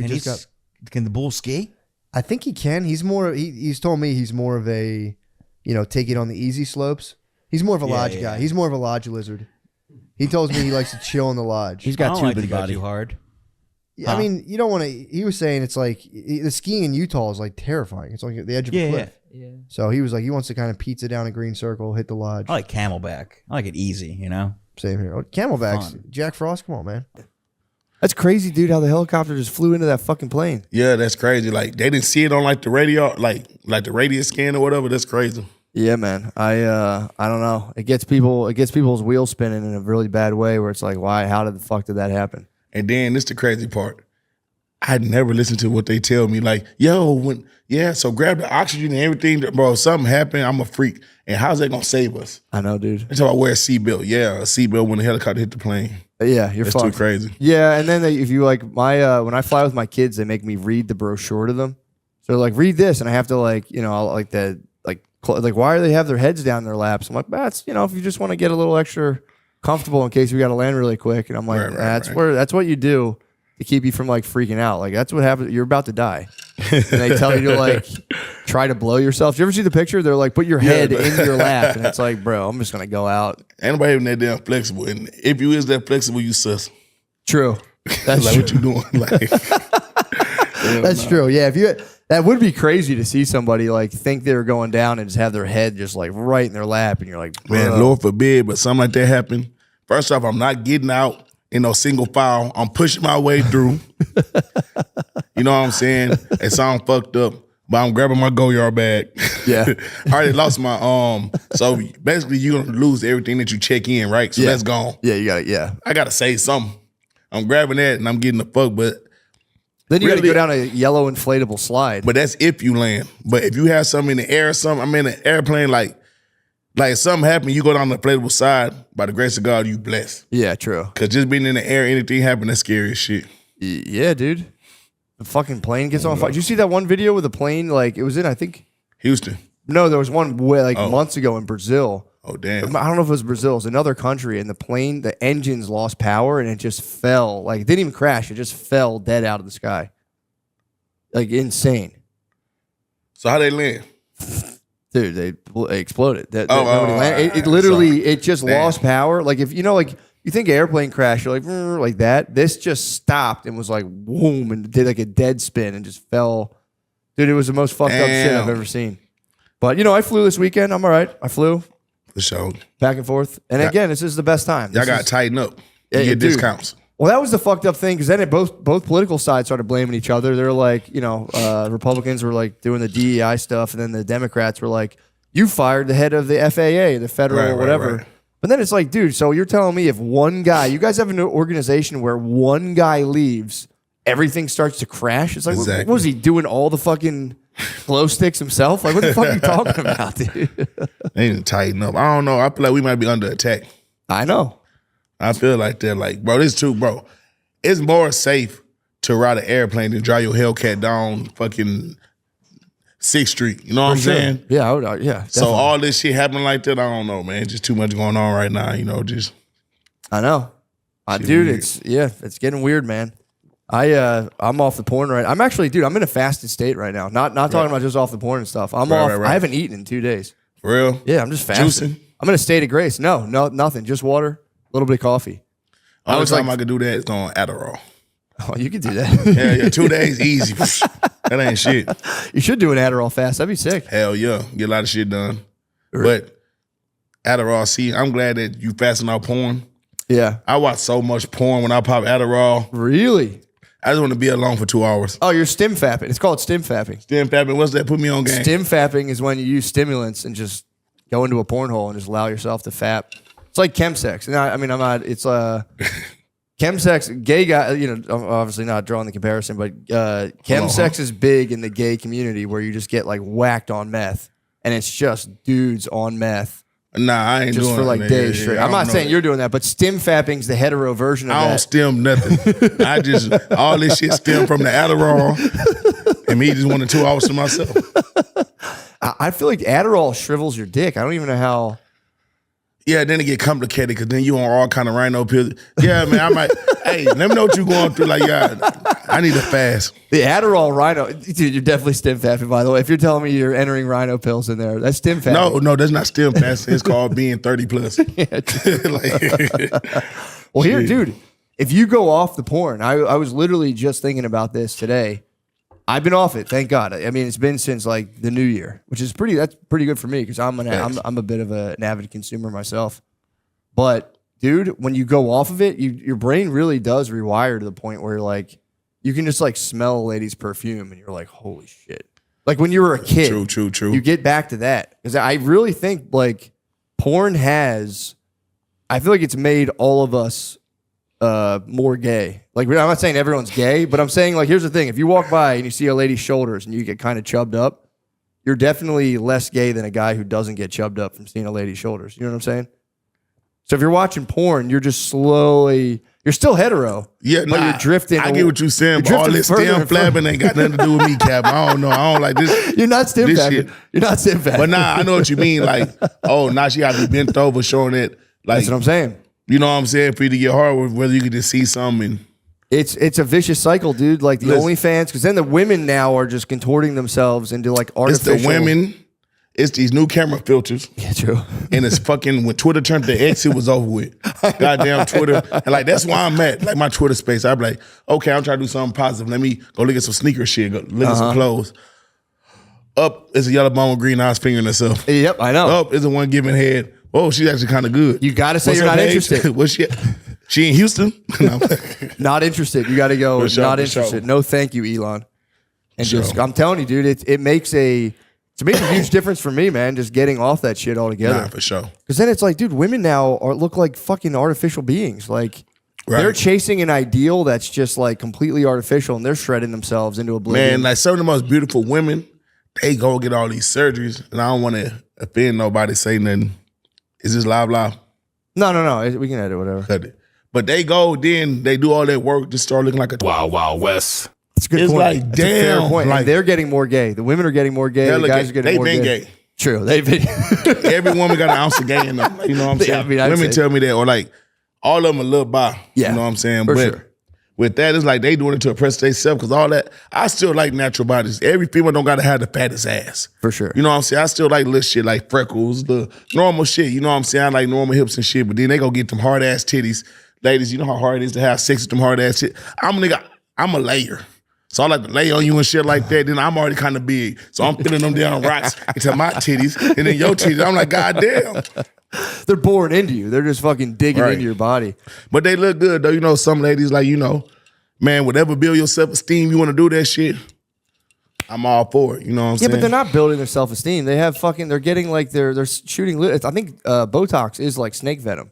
Speaker 4: Can the bull ski?
Speaker 2: I think he can. He's more. He's told me he's more of a, take it on the easy slopes. He's more of a lodge
Speaker 4: yeah.
Speaker 2: guy. He's more of a lodge lizard. He tells me he likes to chill in the lodge.
Speaker 5: He's
Speaker 4: I
Speaker 5: got
Speaker 4: don't
Speaker 5: too
Speaker 4: like
Speaker 5: big
Speaker 4: to go
Speaker 5: body.
Speaker 4: too hard.
Speaker 2: I mean, you don't want to. He was saying it's like the skiing in Utah is like terrifying. It's like at the edge of a cliff.
Speaker 3: Yeah.
Speaker 2: So he was like, he wants to kind of pizza down a green circle, hit the lodge.
Speaker 4: I like Camelback. I like it easy, you know?
Speaker 2: Same here. Oh, Camelbacks.
Speaker 4: Fun.
Speaker 2: Jack Frost, come on, man.
Speaker 8: That's crazy, dude, how the helicopter just flew into that fucking plane.
Speaker 9: Yeah, that's crazy. Like they didn't see it on like the radio, like the radius scan or whatever. That's crazy.
Speaker 8: Yeah, man. I don't know. It gets people's wheels spinning in a really bad way where it's like, why? How did the fuck did that happen?
Speaker 9: And then this the crazy part. I never listen to what they tell me. Like, yo, so grab the oxygen and everything. Bro, if something happened, I'm a freak. And how's that gonna save us?
Speaker 8: I know, dude.
Speaker 9: They talk about wear a seatbelt. Yeah, a seatbelt when the helicopter hit the plane.
Speaker 8: Yeah, you're
Speaker 9: That's
Speaker 8: fucked.
Speaker 9: too crazy.
Speaker 8: Yeah, and then if you like when I fly with my kids, they make me read the brochure to them. So like, read this, and I have to like, why do they have their heads down in their laps? I'm like, that's if you just want to get a little extra comfortable in case we got to land really quick. And I'm like,
Speaker 9: Right.
Speaker 8: that's what you do to keep you from like freaking out. Like that's what happens. You're about to die, and they tell you to like try to blow yourself. Do you ever see the picture? They're like, put your head in your lap, and it's like, bro, I'm just gonna go out.
Speaker 9: Ain't nobody even that damn flexible. And if you is that flexible, you sus.
Speaker 8: True. That's
Speaker 9: Like
Speaker 8: true.
Speaker 9: what you doing? Like
Speaker 8: That's true. Yeah, that would be crazy to see somebody like think they were going down and just have their head just like right in their lap, and you're like,
Speaker 9: man,
Speaker 8: bro.
Speaker 9: Lord forbid, but something like that happen. First off, I'm not getting out in no single file. I'm pushing my way through. You know what I'm saying? It sounds fucked up, but I'm grabbing my go-yard bag.
Speaker 8: Yeah.
Speaker 9: I already lost my So basically, you're gonna lose everything that you check in, right? So that's gone.
Speaker 8: Yeah, you got it. Yeah.
Speaker 9: I gotta say something. I'm grabbing that and I'm getting the fuck, but
Speaker 8: Then you got to
Speaker 9: Really?
Speaker 8: go down a yellow inflatable slide.
Speaker 9: that's if you land. But if you have something in the air or something, I'm in an airplane, like if something happened, you go down the inflatable side, by the grace of God, you blessed.
Speaker 8: Yeah, true.
Speaker 9: Cause just being in the air, anything happen, that's scary as shit.
Speaker 8: Yeah, dude. The fucking plane gets on fire. Did you see that one video with the plane? Like it was in, I think.
Speaker 9: Houston.
Speaker 8: No, there was one way months ago in Brazil.
Speaker 9: Oh damn.
Speaker 8: I don't know if it was Brazil. It was another country, and the plane, the engines lost power, and it just fell. Like it didn't even crash. It just fell dead out of the sky. Like insane.
Speaker 9: So how they land?
Speaker 8: Dude, they exploded.
Speaker 9: Oh,
Speaker 8: It literally, it just
Speaker 9: Damn.
Speaker 8: lost power. Like if you think an airplane crash, you're like, like that. This just stopped and was like, boom, and did like a dead spin and just fell. Dude, it was the most fucked up shit I've
Speaker 9: Damn.
Speaker 8: ever seen. But I flew this weekend. I'm all right. I flew
Speaker 9: For sure.
Speaker 8: back and forth. And again, this is the best time.
Speaker 9: Y'all
Speaker 8: This
Speaker 9: gotta
Speaker 8: is-
Speaker 9: tighten up. You
Speaker 8: Yeah,
Speaker 9: get
Speaker 8: dude.
Speaker 9: discounts.
Speaker 8: Well, that was the fucked up thing because then both political sides started blaming each other. They're like, Republicans were like doing the DEI stuff, and then the Democrats were like, you fired the head of the FAA, the federal
Speaker 9: Right,
Speaker 8: whatever.
Speaker 9: right.
Speaker 8: But then it's like, dude, so you're telling me if one guy, you guys have an organization where one guy leaves, everything starts to crash? It's like,
Speaker 9: Exactly.
Speaker 8: what was he doing all the fucking glow sticks himself? Like, what the fuck are you talking about, dude?
Speaker 9: They need to tighten up. I don't know. I feel like we might be under attack.
Speaker 8: I know.
Speaker 9: I feel like they're like, bro, this too, bro. It's more safe to ride an airplane than drive your Hellcat down fucking 6th Street. You know what I'm saying?
Speaker 8: Yeah, yeah.
Speaker 9: So
Speaker 8: definitely.
Speaker 9: all this shit happening like that, I don't know, man. Just too much going on right now, just
Speaker 8: I know.
Speaker 9: Shit
Speaker 8: Dude,
Speaker 9: weird.
Speaker 8: it's getting weird, man. I'm off the porn right. I'm actually, dude, I'm in a fasted state right now. Not talking about just off the porn and stuff. I'm off.
Speaker 9: right.
Speaker 8: I haven't eaten in 2 days.
Speaker 9: for real.
Speaker 8: Yeah, I'm just fasting.
Speaker 9: Juicing?
Speaker 8: I'm in a state of grace. No, nothing. Just water, a little bit of coffee.
Speaker 9: Only
Speaker 8: was
Speaker 9: time
Speaker 8: like-
Speaker 9: I could do that is on Adderall.
Speaker 8: Oh, you could do that.
Speaker 9: Yeah, 2 days easy. That ain't shit.
Speaker 8: You should do an Adderall fast. That'd be sick.
Speaker 9: Hell yeah, get a lot of shit done. But Adderall, see, I'm glad that you fasting out porn.
Speaker 8: Yeah.
Speaker 9: I watch so much porn when I pop Adderall.
Speaker 8: Really?
Speaker 9: I just want to be alone for 2 hours.
Speaker 8: Oh, you're stim fapping. It's called stim fapping.
Speaker 9: Stim fapping, what's that? Put me on game.
Speaker 8: Stim fapping is when you use stimulants and just go into a porn hole and just allow yourself to fap. It's like chemsex. And I'm not. It's chemsex. Gay guy. I'm obviously not drawing the comparison, but chemsex is big in the gay community where you just get like whacked on meth, and it's just dudes on meth
Speaker 9: Nah, I ain't
Speaker 8: just
Speaker 9: doing
Speaker 8: for like
Speaker 9: it.
Speaker 8: days
Speaker 9: Yeah,
Speaker 8: straight.
Speaker 9: I
Speaker 8: I'm
Speaker 9: don't
Speaker 8: not
Speaker 9: know
Speaker 8: saying
Speaker 9: that.
Speaker 8: you're doing that, but stim fapping's the hetero version of
Speaker 9: I don't
Speaker 8: that.
Speaker 9: stem nothing. I just, all this shit stem from the Adderall and me just wanting 2 hours to myself.
Speaker 8: I feel like Adderall shrivels your dick. I don't even know how.
Speaker 9: Yeah, then it get complicated because then you on all kind of rhino pills. Yeah, man, I might, hey, let me know what you going through. Like, yeah, I need a fast.
Speaker 8: The Adderall Rhino, dude, you're definitely stim fapping. By the way, if you're telling me you're entering Rhino pills in there, that's stim fapping.
Speaker 9: No, that's not stim fasting. It's called being 30 plus.
Speaker 8: Well, here, dude, if you go off the porn, I was literally just thinking about this today. I've been off it, thank God. I mean, it's been since like the new year, which is that's pretty good for me because I'm a bit of an avid consumer myself. But dude, when you go off of it, your brain really does rewire to the point where like you can just like smell a lady's perfume and you're like, holy shit. Like when you were a kid,
Speaker 9: true.
Speaker 8: You get back to that because I really think like porn has. I feel like it's made all of us more gay. Like, I'm not saying everyone's gay, but I'm saying, like, here's the thing. If you walk by and you see a lady's shoulders and you get kind of chubbed up, you're definitely less gay than a guy who doesn't get chubbed up from seeing a lady's shoulders. You know what I'm saying? So if you're watching porn, you're just slowly, you're still hetero.
Speaker 9: Yeah,
Speaker 8: but you're drifting.
Speaker 9: I get what you're saying, but all this stem flabbing ain't got nothing to do with me, Cap. I don't know. I don't like this.
Speaker 8: You're not stem fapping. You're not stem fapping.
Speaker 9: But nah, I know what you mean. Like, oh, now she got to be bent over showing it. Like,
Speaker 8: that's what I'm saying.
Speaker 9: You know what I'm saying? For you to get hard, whether you could just see something.
Speaker 8: It's a vicious cycle, dude. Like the OnlyFans, because then the women now are just contorting themselves into like artificial.
Speaker 9: It's the women. It's these new camera filters.
Speaker 8: Yeah, true.
Speaker 9: And it's fucking, when Twitter turned to X, it was over with. Goddamn Twitter. And like, that's why I'm at. Like my Twitter space. I'm like, okay, I'm trying to do something positive. Let me go look at some sneaker shit. Go look at some clothes. Up is a yellow bone with green eyes fingering herself.
Speaker 8: Yep, I know.
Speaker 9: Up is the one giving head. Oh, she's actually kind of good.
Speaker 8: You got to say you're not interested.
Speaker 9: What's she in Houston? No.
Speaker 8: Not interested. You got to go.
Speaker 9: Sure,
Speaker 8: not interested.
Speaker 9: Sure.
Speaker 8: No, thank you, Elon. And just, I'm telling you, dude, it makes a huge difference for me, man. Just getting off that shit altogether.
Speaker 9: Nah, for sure.
Speaker 8: Because then it's like, dude, women now look like fucking artificial beings. Like they're chasing an ideal that's just like completely artificial, and they're shredding themselves into oblivion.
Speaker 9: Man, like some of the most beautiful women, they go get all these surgeries, and I don't want to offend nobody, say nothing. Is this live?
Speaker 8: No. We can edit whatever.
Speaker 9: Cut it. But they go, then they do all that work, just start looking like a
Speaker 1: Wild West.
Speaker 8: It's a good point.
Speaker 9: Like,
Speaker 8: That's a fair
Speaker 9: damn.
Speaker 8: point.
Speaker 9: Like,
Speaker 8: and they're getting more gay. The women are getting more gay. The guys are getting more gay.
Speaker 9: They've been gay.
Speaker 8: True. They've been.
Speaker 9: Every woman got an ounce of gay in them. You know what I'm saying?
Speaker 8: Yeah, I mean,
Speaker 9: women tell me that, or like all of them a little bi.
Speaker 8: Yeah,
Speaker 9: you know what I'm saying?
Speaker 8: For
Speaker 9: but
Speaker 8: sure.
Speaker 9: With that, it's like they doing it to oppress themselves because all that. I still like natural bodies. Every female don't gotta have the fattest ass.
Speaker 8: For sure.
Speaker 9: You know what I'm saying? I still like little shit like freckles, the normal shit. You know what I'm saying? I like normal hips and shit, but then they go get them hard ass titties. Ladies, you know how hard it is to have sex with them hard ass shit. I'm a layer. So I like to lay on you and shit like that. Then I'm already kind of big. So I'm filling them down rocks into my titties and then your titties. I'm like, God damn.
Speaker 8: They're boring into you. They're just fucking digging into your body.
Speaker 9: But they look good though. You know, some ladies like, you know, man, whatever build your self-esteem, you want to do that shit, I'm all for it. You know what I'm saying?
Speaker 8: Yeah, but they're not building their self-esteem. They have they're getting like, they're shooting, I think Botox is like snake venom.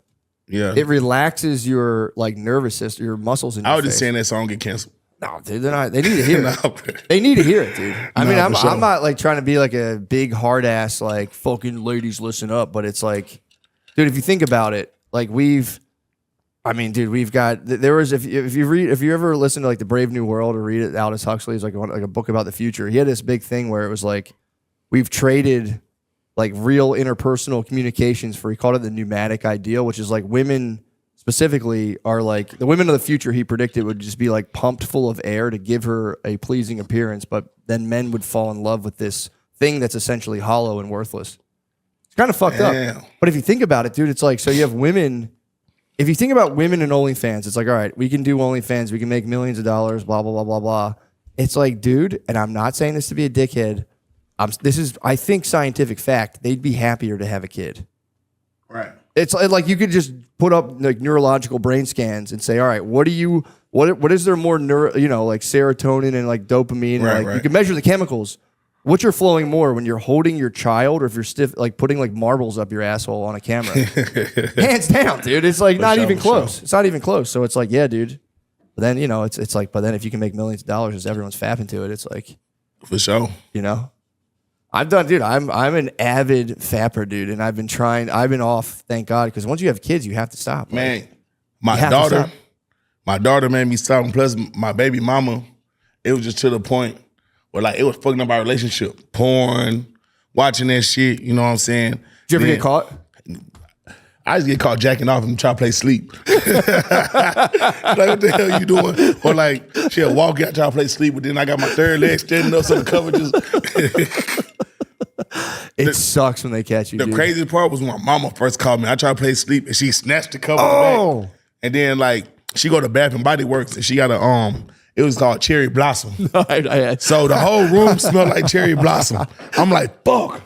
Speaker 9: Yeah.
Speaker 8: It relaxes your like nervous system, your muscles in your
Speaker 9: I was
Speaker 8: face.
Speaker 9: just saying that so I don't get canceled.
Speaker 8: No, dude, they're not. They need to hear it.
Speaker 9: No.
Speaker 8: They need to hear it, dude. I mean,
Speaker 9: for sure.
Speaker 8: I'm not like trying to be like a big hard ass like fucking ladies listen up, but it's like, dude, if you think about it, like we've got there was if you ever listen to like the Brave New World or read it, Aldous Huxley's like a book about the future. He had this big thing where it was like we've traded like real interpersonal communications for, he called it the pneumatic ideal, which is like women specifically are like the women of the future he predicted would just be like pumped full of air to give her a pleasing appearance, but then men would fall in love with this thing that's essentially hollow and worthless. It's kind of fucked up. But if you think about it, dude, it's like, so you have women, if you think about women and OnlyFans, it's like, all right, we can do OnlyFans, we can make millions of dollars, blah, blah, blah, blah, blah. It's like, dude, and I'm not saying this to be a dickhead, this is, I think, scientific fact, they'd be happier to have a kid.
Speaker 9: Right.
Speaker 8: It's like you could just put up like neurological brain scans and say, all right, what is there more like serotonin and like dopamine?
Speaker 9: Right,
Speaker 8: and, like
Speaker 9: right.
Speaker 8: You can measure the chemicals. Which are flowing more when you're holding your child or if you're stiff, like putting like marbles up your asshole on a camera? Hands down, dude. It's like not even close. Sure. It's not even close. So it's like, yeah, dude. But then, it's like, but then if you can make millions of dollars as everyone's fapping to it, it's like,
Speaker 9: for sure.
Speaker 8: I'm an avid fapper, dude. And I've been off, thank God. Because once you have kids, you have to stop.
Speaker 9: Man, my daughter made me stop. And plus my baby mama, it was just to the point where like it was fucking up our relationship. Porn, watching that shit, you know what I'm saying?
Speaker 8: Did you ever get caught?
Speaker 9: I just get caught jacking off and try to play sleep. Like, what the hell you doing? Or like, she'll walk out, try to play sleep, but then I got my third leg standing up so the cover just...
Speaker 8: It sucks when they catch you,
Speaker 9: The
Speaker 8: dude.
Speaker 9: craziest part was when my mama first called me. I tried to play sleep, and she snatched the cover back. And then, like, she go to Bath and Body Works, and she got a, it was called Cherry Blossom. So the whole room smelled like cherry blossom. I'm like, fuck.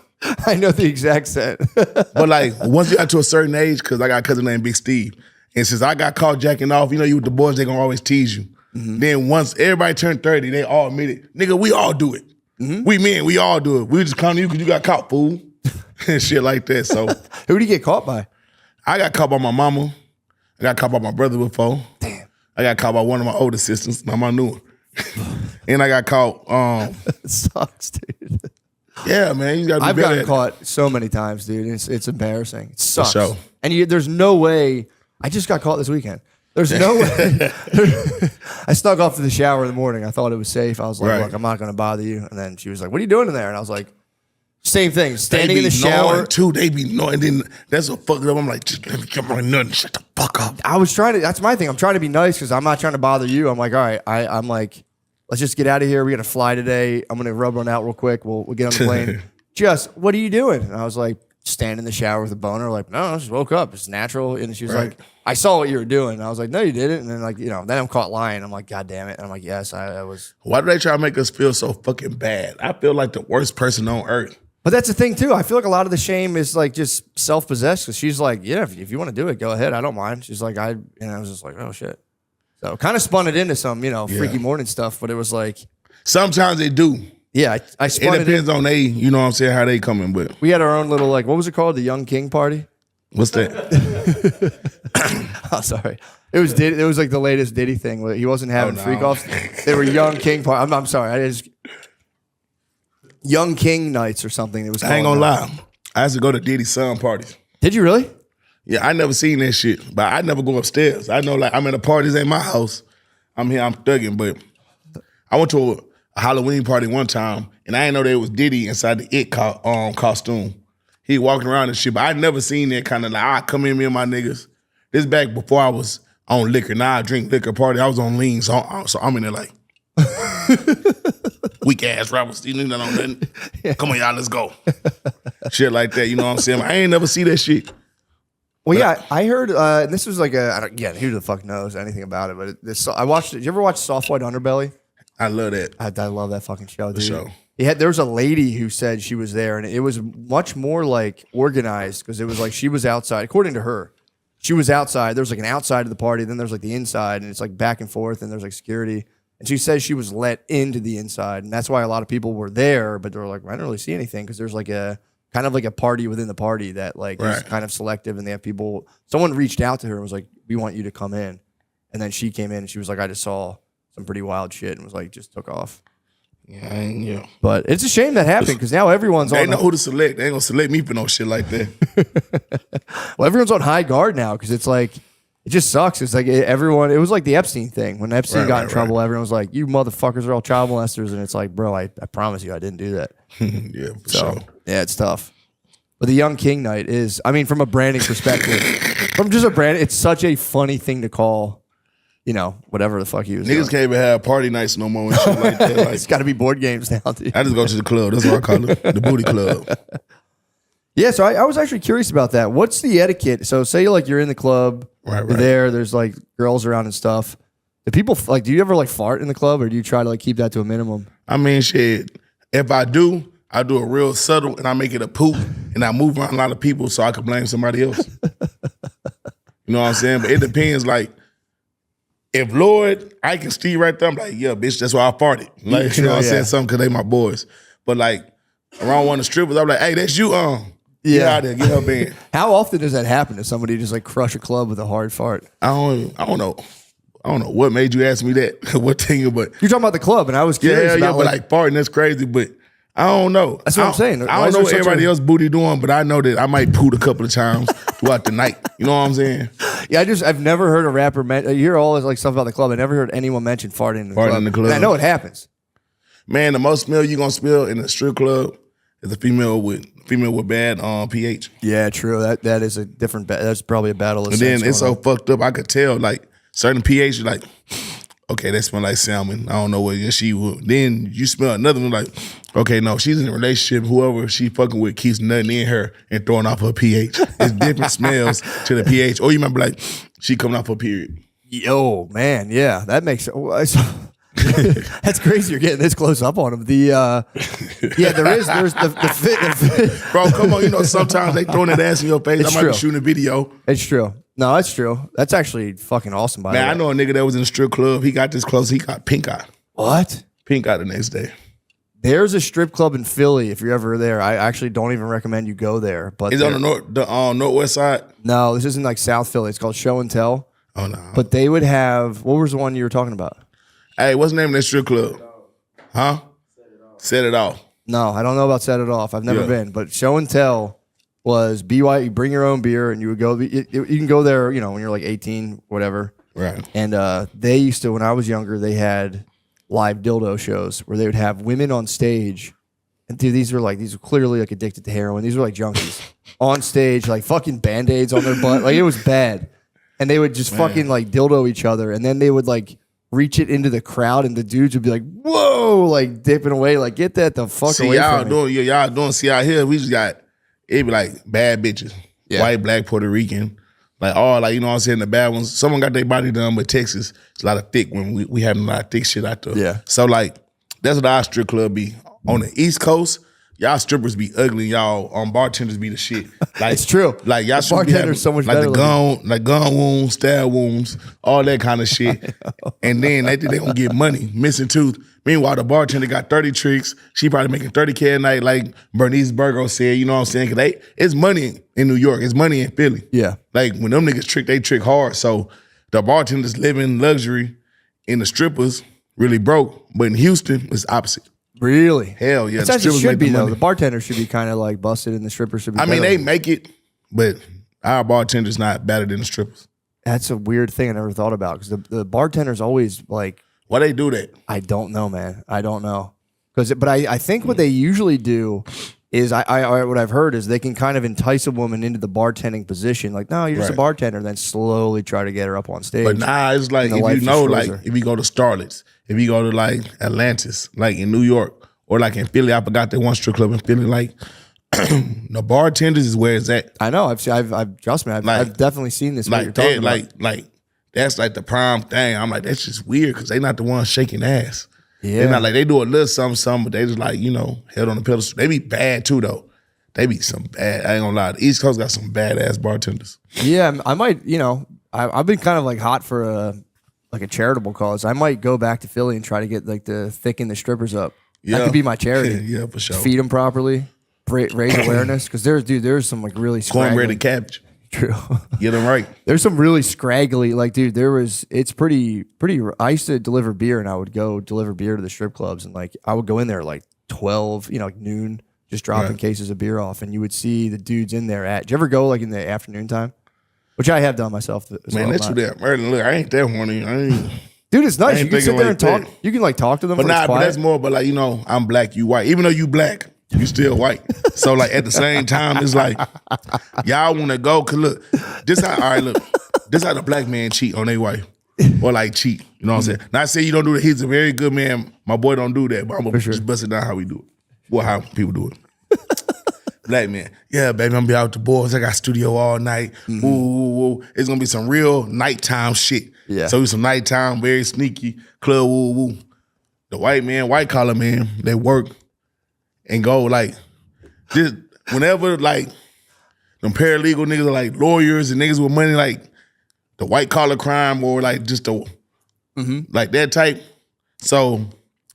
Speaker 8: I know the exact scent.
Speaker 9: But like, once you got to a certain age, because I got a cousin named Big Steve, and since I got caught jacking off, you know, you with the boys, they gonna always tease you. Then once everybody turned 30, they all admitted, nigga, we all do it. We men, we all do it. We just clown you because you got caught, fool. And shit like that. So
Speaker 8: Who did you get caught by?
Speaker 9: I got caught by my mama. I got caught by my brother before.
Speaker 8: Damn.
Speaker 9: I got caught by one of my older sisters, not my new one. And I got caught.
Speaker 8: It sucks, dude.
Speaker 9: Yeah, man, you got to be
Speaker 8: I've
Speaker 9: better
Speaker 8: gotten
Speaker 9: at it.
Speaker 8: caught so many times, dude. It's embarrassing. It sucks.
Speaker 9: sure.
Speaker 8: And there's no way. I just got caught this weekend. There's no way. I snuck off to the shower in the morning. I thought it was safe. I was like,
Speaker 9: Right.
Speaker 8: look, I'm not going to bother you. And then she was like, what are you doing in there? And I was like, same thing.
Speaker 9: They
Speaker 8: Standing
Speaker 9: be
Speaker 8: in the shower.
Speaker 9: knowing, too. They be knowing. Then that's what fucked up. I'm like, just let me get my nut and shut the fuck up.
Speaker 8: I was trying to, that's my thing. I'm trying to be nice because I'm not trying to bother you. I'm like, all right, I'm like, let's just get out of here. We got to fly today. I'm going to rub one out real quick. We'll get on the plane. Just, what are you doing? And I was like, standing in the shower with a boner. Like, no, I just woke up. It's natural. And she was
Speaker 9: Right.
Speaker 8: like, I saw what you were doing. And I was like, no, you didn't. And then like, then I'm caught lying. I'm like, God damn it. And I'm like, yes, I was.
Speaker 9: Why do they try to make us feel so fucking bad? I feel like the worst person on earth.
Speaker 8: But that's the thing too. I feel like a lot of the shame is like just self-possessed. Cause she's like, yeah, if you want to do it, go ahead. I don't mind. She's like, I was just like, oh shit. So kind of spun it into some, freaky morning stuff. But it was like,
Speaker 9: Sometimes they do.
Speaker 8: yeah, I spun
Speaker 9: It
Speaker 8: it.
Speaker 9: depends on they, you know what I'm saying, how they coming. But
Speaker 8: We had our own little like, what was it called? The Young King party.
Speaker 9: what's that?
Speaker 8: Oh, sorry. It was Diddy, it was like the latest Diddy thing. Where he wasn't having
Speaker 9: no.
Speaker 8: freak offs. They were Young King party. I'm sorry. Young King nights or something. It was.
Speaker 9: I ain't
Speaker 8: called
Speaker 9: gonna
Speaker 8: that.
Speaker 9: lie. I used to go to Diddy's son parties.
Speaker 8: Did you really?
Speaker 9: Yeah, I never seen that shit, but I never go upstairs. I know, like, I'm in a party, this ain't my house. I'm here, I'm thugging, but I went to a Halloween party one time, and I didn't know there was Diddy inside the It costume. He walking around and shit, but I never seen that kind of like, I come in, me and my niggas. This back before I was on liquor. Now I drink liquor party. I was on lean, so I'm in there like, weak ass rappers, you know nothing. Come on, y'all, let's go. Shit like that, you know what I'm saying? I ain't never see that shit.
Speaker 8: Well, yeah, I heard. And this was like who the fuck knows anything about it? But I watched it. Did you ever watch Soft White Underbelly?
Speaker 9: I love that.
Speaker 8: I love that fucking show, dude.
Speaker 9: sure.
Speaker 8: There was a lady who said she was there, and it was much more like organized because it was like she was outside. According to her, she was outside. There was like an outside of the party, then there's like the inside, and it's like back and forth, and there's like security. And she says she was let into the inside, and that's why a lot of people were there, but they were like, I didn't really see anything because there's like a kind of like a party within the party that like is
Speaker 9: Right.
Speaker 8: kind of selective, and they have people. Someone reached out to her and was like, "We want you to come in," and then she came in and she was like, "I just saw some pretty wild shit," and was like, just took off.
Speaker 9: Yeah.
Speaker 8: But it's a shame that happened because now everyone's
Speaker 9: They
Speaker 8: on.
Speaker 9: know who to select. They ain't gonna select me for no shit like that.
Speaker 8: Well, everyone's on high guard now because it's like it just sucks. It's like everyone. It was like the Epstein thing when Epstein
Speaker 9: Right,
Speaker 8: got
Speaker 9: right,
Speaker 8: in trouble.
Speaker 9: right.
Speaker 8: Everyone was like, "You motherfuckers are all child molesters," and it's like, bro, I promise you, I didn't do that.
Speaker 9: Yeah, for
Speaker 8: So
Speaker 9: sure.
Speaker 8: yeah, it's tough. But the Young King night is, I mean, from a branding perspective, from just a brand, it's such a funny thing to call. Whatever the fuck he was
Speaker 9: Niggas
Speaker 8: doing.
Speaker 9: can't even have party nights no more and shit like that. Like,
Speaker 8: It's got to be board games now, dude.
Speaker 9: I just go to the club. That's what I call it. The booty club.
Speaker 8: Yeah, so I was actually curious about that. What's the etiquette? So say you're in the club,
Speaker 9: Right,
Speaker 8: you're
Speaker 9: right.
Speaker 8: there's like girls around and stuff. Do people do you ever like fart in the club, or do you try to like keep that to a minimum?
Speaker 9: I mean, shit. If I do a real subtle and I make it a poop and I move around a lot of people so I can blame somebody else. You know what I'm saying? But it depends. Like, if Lloyd, I can Steve right there, I'm like, yeah, bitch, that's why I farted. Like, you know what I'm
Speaker 8: Yeah.
Speaker 9: saying? Something because they my boys. But like, around one of the strippers, I'm like, hey, that's you, Get
Speaker 8: Yeah.
Speaker 9: out there, get her band.
Speaker 8: How often does that happen? Does somebody just like crush a club with a hard fart?
Speaker 9: I don't know. I don't know what made you ask me that. What thing, but
Speaker 8: You're talking about the club, and I was curious
Speaker 9: yeah,
Speaker 8: about
Speaker 9: but like farting, that's crazy. But I don't know.
Speaker 8: That's what I'm saying.
Speaker 9: I
Speaker 8: Why
Speaker 9: don't
Speaker 8: is
Speaker 9: know
Speaker 8: there
Speaker 9: what
Speaker 8: such
Speaker 9: everybody
Speaker 8: a-
Speaker 9: else booty doing, but I know that I might poot a couple of times throughout the night. You know what I'm saying?
Speaker 8: Yeah, I've never heard a rapper you hear all this like stuff about the club. I never heard anyone mention farting in the
Speaker 9: Farting
Speaker 8: club.
Speaker 9: in the club.
Speaker 8: And I know it happens.
Speaker 9: Man, the most smell you gonna smell in a strip club is a female with bad pH.
Speaker 8: Yeah, true. That is a different. That's probably a battle.
Speaker 9: And then it's so fucked up. I could tell like certain pH, like, okay, that smell like salmon. I don't know what she would. Then you smell another one, like, okay, no, she's in a relationship. Whoever she fucking with keeps nothing in her and throwing off her pH. It's different smells to the pH. Or you might be like, she coming off her period.
Speaker 8: Yo, man, yeah, that makes. That's crazy. You're getting this close up on him. There's the fit.
Speaker 9: Bro, come on. You know, sometimes they throwing that ass in your face.
Speaker 8: It's
Speaker 9: I might
Speaker 8: true.
Speaker 9: be shooting a video.
Speaker 8: It's true. No, that's true. That's actually fucking awesome. By the way,
Speaker 9: Man, I know a nigga that was in a strip club. He got this close. He got pink eye.
Speaker 8: What?
Speaker 9: Pink eye the next day.
Speaker 8: There's a strip club in Philly. If you're ever there, I actually don't even recommend you go there. But
Speaker 9: Is it on the northwest side?
Speaker 8: No, this isn't like South Philly. It's called Show and Tell.
Speaker 9: Oh no.
Speaker 8: But they would have. What was the one you were talking about?
Speaker 9: Hey, what's the name of that strip club? Huh? Set It Off.
Speaker 8: No, I don't know about Set It Off. I've never
Speaker 9: Yeah.
Speaker 8: been. But Show and Tell was BY. You bring your own beer, and you would go. You can go there. You know, when you're like 18, whatever.
Speaker 9: Right.
Speaker 8: And they used to, when I was younger, they had live dildo shows where they would have women on stage. And dude, these were clearly like addicted to heroin. These were like junkies on stage, like fucking Band-Aids on their butt. Like it was bad. And they would just fucking like dildo each other. And then they would like reach it into the crowd, and the dudes would be like, whoa, like dipping away, like get that the fuck
Speaker 9: See,
Speaker 8: away
Speaker 9: y'all
Speaker 8: from me.
Speaker 9: doing, y'all doing, see out here, we just got, it be like bad bitches.
Speaker 8: Yeah.
Speaker 9: White, black, Puerto Rican. Like all, like, you know what I'm saying, the bad ones. Someone got their body done, but Texas, it's a lot of thick when we having a lot of thick shit out there.
Speaker 8: Yeah.
Speaker 9: So like, that's what our strip club be. On the East Coast, y'all strippers be ugly, y'all bartenders be the shit. Like,
Speaker 8: It's true.
Speaker 9: Like y'all
Speaker 8: The
Speaker 9: should be having,
Speaker 8: bartender's so much
Speaker 9: like
Speaker 8: better
Speaker 9: the gun wounds, stab wounds, all that kind of shit. And then they think they gonna get money, missing tooth. Meanwhile, the bartender got 30 tricks. She probably making $30K a night, like Bernice Burgo said. You know what I'm saying? Cause it's money in New York. It's money in Philly.
Speaker 8: Yeah.
Speaker 9: Like when them niggas trick, they trick hard. So the bartenders live in luxury, and the strippers really broke. But in Houston, it's opposite.
Speaker 8: Really?
Speaker 9: Hell yeah.
Speaker 8: That's
Speaker 9: the
Speaker 8: as it
Speaker 9: strippers
Speaker 8: should
Speaker 9: make
Speaker 8: be,
Speaker 9: the
Speaker 8: though.
Speaker 9: money.
Speaker 8: The bartender should be kind of like busted, and the stripper should be
Speaker 9: I mean,
Speaker 8: better.
Speaker 9: they make it, but our bartender's not better than the strippers.
Speaker 8: That's a weird thing I never thought about, because the bartender's always like,
Speaker 9: Why they do that?
Speaker 8: I don't know, man. I don't know. But I think what they usually do is what I've heard is they can kind of entice a woman into the bartending position. Like, no, you're just a
Speaker 9: Right.
Speaker 8: bartender, and then slowly try to get her up on stage.
Speaker 9: But nah, it's like,
Speaker 8: And the
Speaker 9: if
Speaker 8: wife
Speaker 9: you know,
Speaker 8: destroys
Speaker 9: like,
Speaker 8: her.
Speaker 9: if you go to Starlets, if you go to like Atlantis, like in New York, or like in Philly, I forgot that one strip club in Philly, like the bartenders is where it's at.
Speaker 8: I know. I've trust me. I've definitely seen this. What you're
Speaker 9: Like
Speaker 8: talking
Speaker 9: that,
Speaker 8: about.
Speaker 9: like that's like the prime thing. I'm like, that's just weird because they not the ones shaking ass.
Speaker 8: Yeah.
Speaker 9: They're not like, they do a little something, but they just like, you know, held on the pedestal. They be bad too though. They be some bad. I ain't gonna lie. The East Coast got some badass bartenders.
Speaker 8: Yeah, I might. You know, I've been kind of like hot for a charitable cause. I might go back to Philly and try to get like the thicken the strippers up.
Speaker 9: Yeah.
Speaker 8: That could be my charity.
Speaker 9: Yeah, for sure.
Speaker 8: Feed them properly, raise awareness, because there's some like really
Speaker 9: Cornbread
Speaker 8: scraggly.
Speaker 9: and cabbage.
Speaker 8: True.
Speaker 9: Get them right.
Speaker 8: There's some really scraggly, like, dude, it's pretty, I used to deliver beer, and I would go deliver beer to the strip clubs, and like, I would go in there like 12, like noon, just dropping
Speaker 9: Right.
Speaker 8: cases of beer off, and you would see the dudes in there did you ever go like in the afternoon time? Which I have done myself as
Speaker 9: Man,
Speaker 8: well.
Speaker 9: that's too damn early. Look, I ain't that horny. I ain't.
Speaker 8: Dude, it's nice.
Speaker 9: I
Speaker 8: You
Speaker 9: ain't
Speaker 8: can sit
Speaker 9: thinking
Speaker 8: there
Speaker 9: like
Speaker 8: and talk.
Speaker 9: that.
Speaker 8: You can like talk to them,
Speaker 9: But
Speaker 8: when it's
Speaker 9: nah, but
Speaker 8: quiet.
Speaker 9: that's more. But like, you know, I'm black, you white. Even though you black, you still white. So like at the same time, it's like y'all want to go. Cause look, this how. All right, look, this how the black man cheat on their wife, or like cheat. You know what I'm saying? Not saying you don't do that. He's a very good man. My boy don't do that, but I'm gonna just bust it down how we do it. Well, how people do it. Black man, yeah, baby, I'm gonna be out with the boys. I got studio all night. Woo, woo, woo. It's gonna be some real nighttime shit.
Speaker 8: Yeah.
Speaker 9: So it's some nighttime, very sneaky club. Woo, woo. The white man, white collar man, they work and go like this. Whenever like them paralegal niggas are like lawyers and niggas with money, like the white collar crime or like just the like that type. So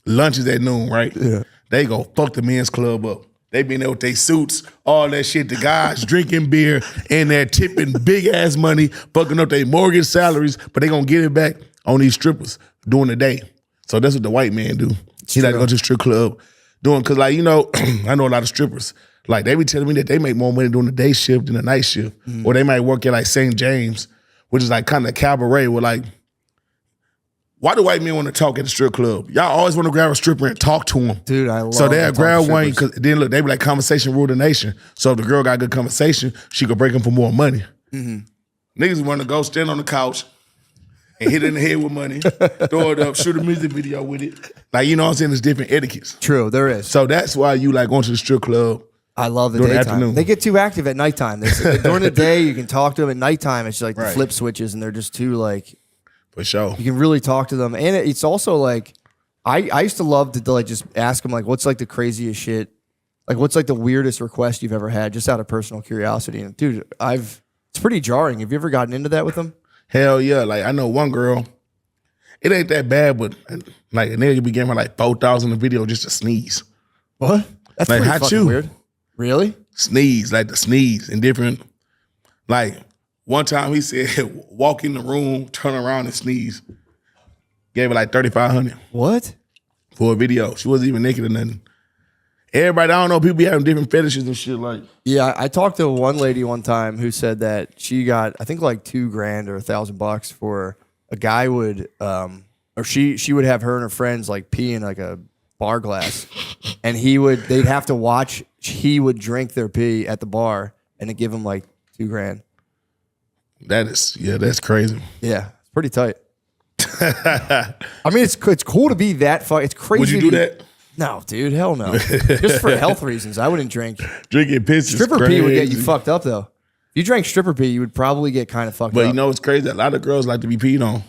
Speaker 9: lunch is at noon, right?
Speaker 8: Yeah.
Speaker 9: They go fuck the men's club up. They been there with their suits, all that shit. The guys drinking beer and they're tipping big ass money, fucking up their mortgage salaries, but they gonna get it back on these strippers during the day. So that's what the white man do. He like to go to the strip club doing, cause like, you know, I know a lot of strippers. Like they be telling me that they make more money doing the day shift than the night shift. Or they might work at like St. James, which is like kind of cabaret with like Why do white men want to talk at the strip club? Y'all always want to grab a stripper and talk to them.
Speaker 2: Dude, I love
Speaker 9: So they'll
Speaker 2: to talk
Speaker 9: grab
Speaker 2: to
Speaker 9: one
Speaker 2: strippers.
Speaker 9: because then look, they be like conversation rule the nation. So if the girl got good conversation, she could break them for more money. Niggas want to go stand on the couch and hit it in the head with money, throw it up, shoot a music video with it. Like, you know what I'm saying? There's different etiquettes.
Speaker 2: True, there is.
Speaker 9: So that's why you like going to the strip club.
Speaker 2: I love the
Speaker 9: during the
Speaker 2: daytime.
Speaker 9: afternoon.
Speaker 2: They get too active at nighttime. During the day, you can talk to them. At nighttime, it's like the
Speaker 9: Right.
Speaker 2: flip switches, and they're just too like.
Speaker 9: For sure.
Speaker 2: You can really talk to them, and it's also like, I used to love to like just ask them like, what's like the craziest shit, like what's like the weirdest request you've ever had, just out of personal curiosity. And dude, it's pretty jarring. Have you ever gotten into that with them?
Speaker 9: Hell yeah. Like, I know one girl, it ain't that bad, but like a nigga be giving her like 4,000 a video just to sneeze.
Speaker 2: What? That's
Speaker 9: Like,
Speaker 2: pretty
Speaker 9: how
Speaker 2: fucking
Speaker 9: you?
Speaker 2: weird. Really?
Speaker 9: Sneeze, like the sneeze and different. Like, one time he said, walk in the room, turn around and sneeze. Gave her like 3,500
Speaker 2: What?
Speaker 9: for a video. She wasn't even naked or nothing. Everybody, I don't know, people be having different fetishes and shit like.
Speaker 2: Yeah, I talked to one lady one time who said that she got, I think like $2,000 or $1,000 for a guy would, or she would have her and her friends like pee in like a bar glass, and they'd have to watch. He would drink their pee at the bar, and it'd give him like $2,000.
Speaker 9: That's crazy.
Speaker 2: Yeah, it's pretty tight. I mean, it's cool to be that far. It's crazy.
Speaker 9: Would you do that?
Speaker 2: No, dude, hell no. Just for health reasons, I wouldn't drink.
Speaker 9: Drinking piss is
Speaker 2: Stripper
Speaker 9: crazy.
Speaker 2: pee would get you fucked up, though. If you drank stripper pee, you would probably get kind of fucked
Speaker 9: But
Speaker 2: up.
Speaker 9: you know what's crazy? A lot of girls like to be peed on.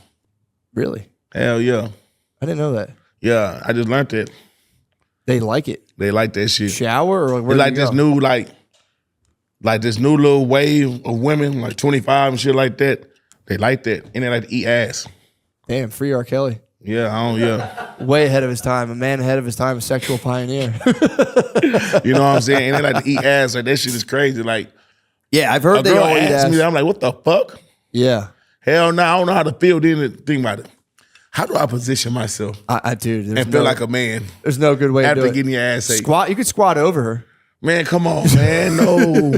Speaker 2: Really?
Speaker 9: Hell yeah.
Speaker 2: I didn't know that.
Speaker 9: Yeah, I just learned that.
Speaker 2: They like it.
Speaker 9: They like that shit.
Speaker 2: Shower or where
Speaker 9: It's
Speaker 2: do
Speaker 9: like
Speaker 2: you
Speaker 9: this
Speaker 2: go?
Speaker 9: new like this new little wave of women, like 25 and shit like that. They like that. And they like to eat ass.
Speaker 2: Damn, free R. Kelly.
Speaker 9: Yeah.
Speaker 2: Way ahead of his time. A man ahead of his time, a sexual pioneer.
Speaker 9: You know what I'm saying? And they like to eat ass. Like, that shit is crazy. Like,
Speaker 2: Yeah, I've
Speaker 9: a
Speaker 2: heard they
Speaker 9: girl
Speaker 2: all eat
Speaker 9: asked
Speaker 2: ass.
Speaker 9: me that. I'm like, what the fuck?
Speaker 2: Yeah.
Speaker 9: Hell no, I don't know how to feel. Then think about it. How do I position myself
Speaker 2: I dude.
Speaker 9: and feel like a man
Speaker 2: there's no good way to do
Speaker 9: after
Speaker 2: it.
Speaker 9: getting your ass ate?
Speaker 2: Squat. You could squat over her.
Speaker 9: Man, come on, man. No.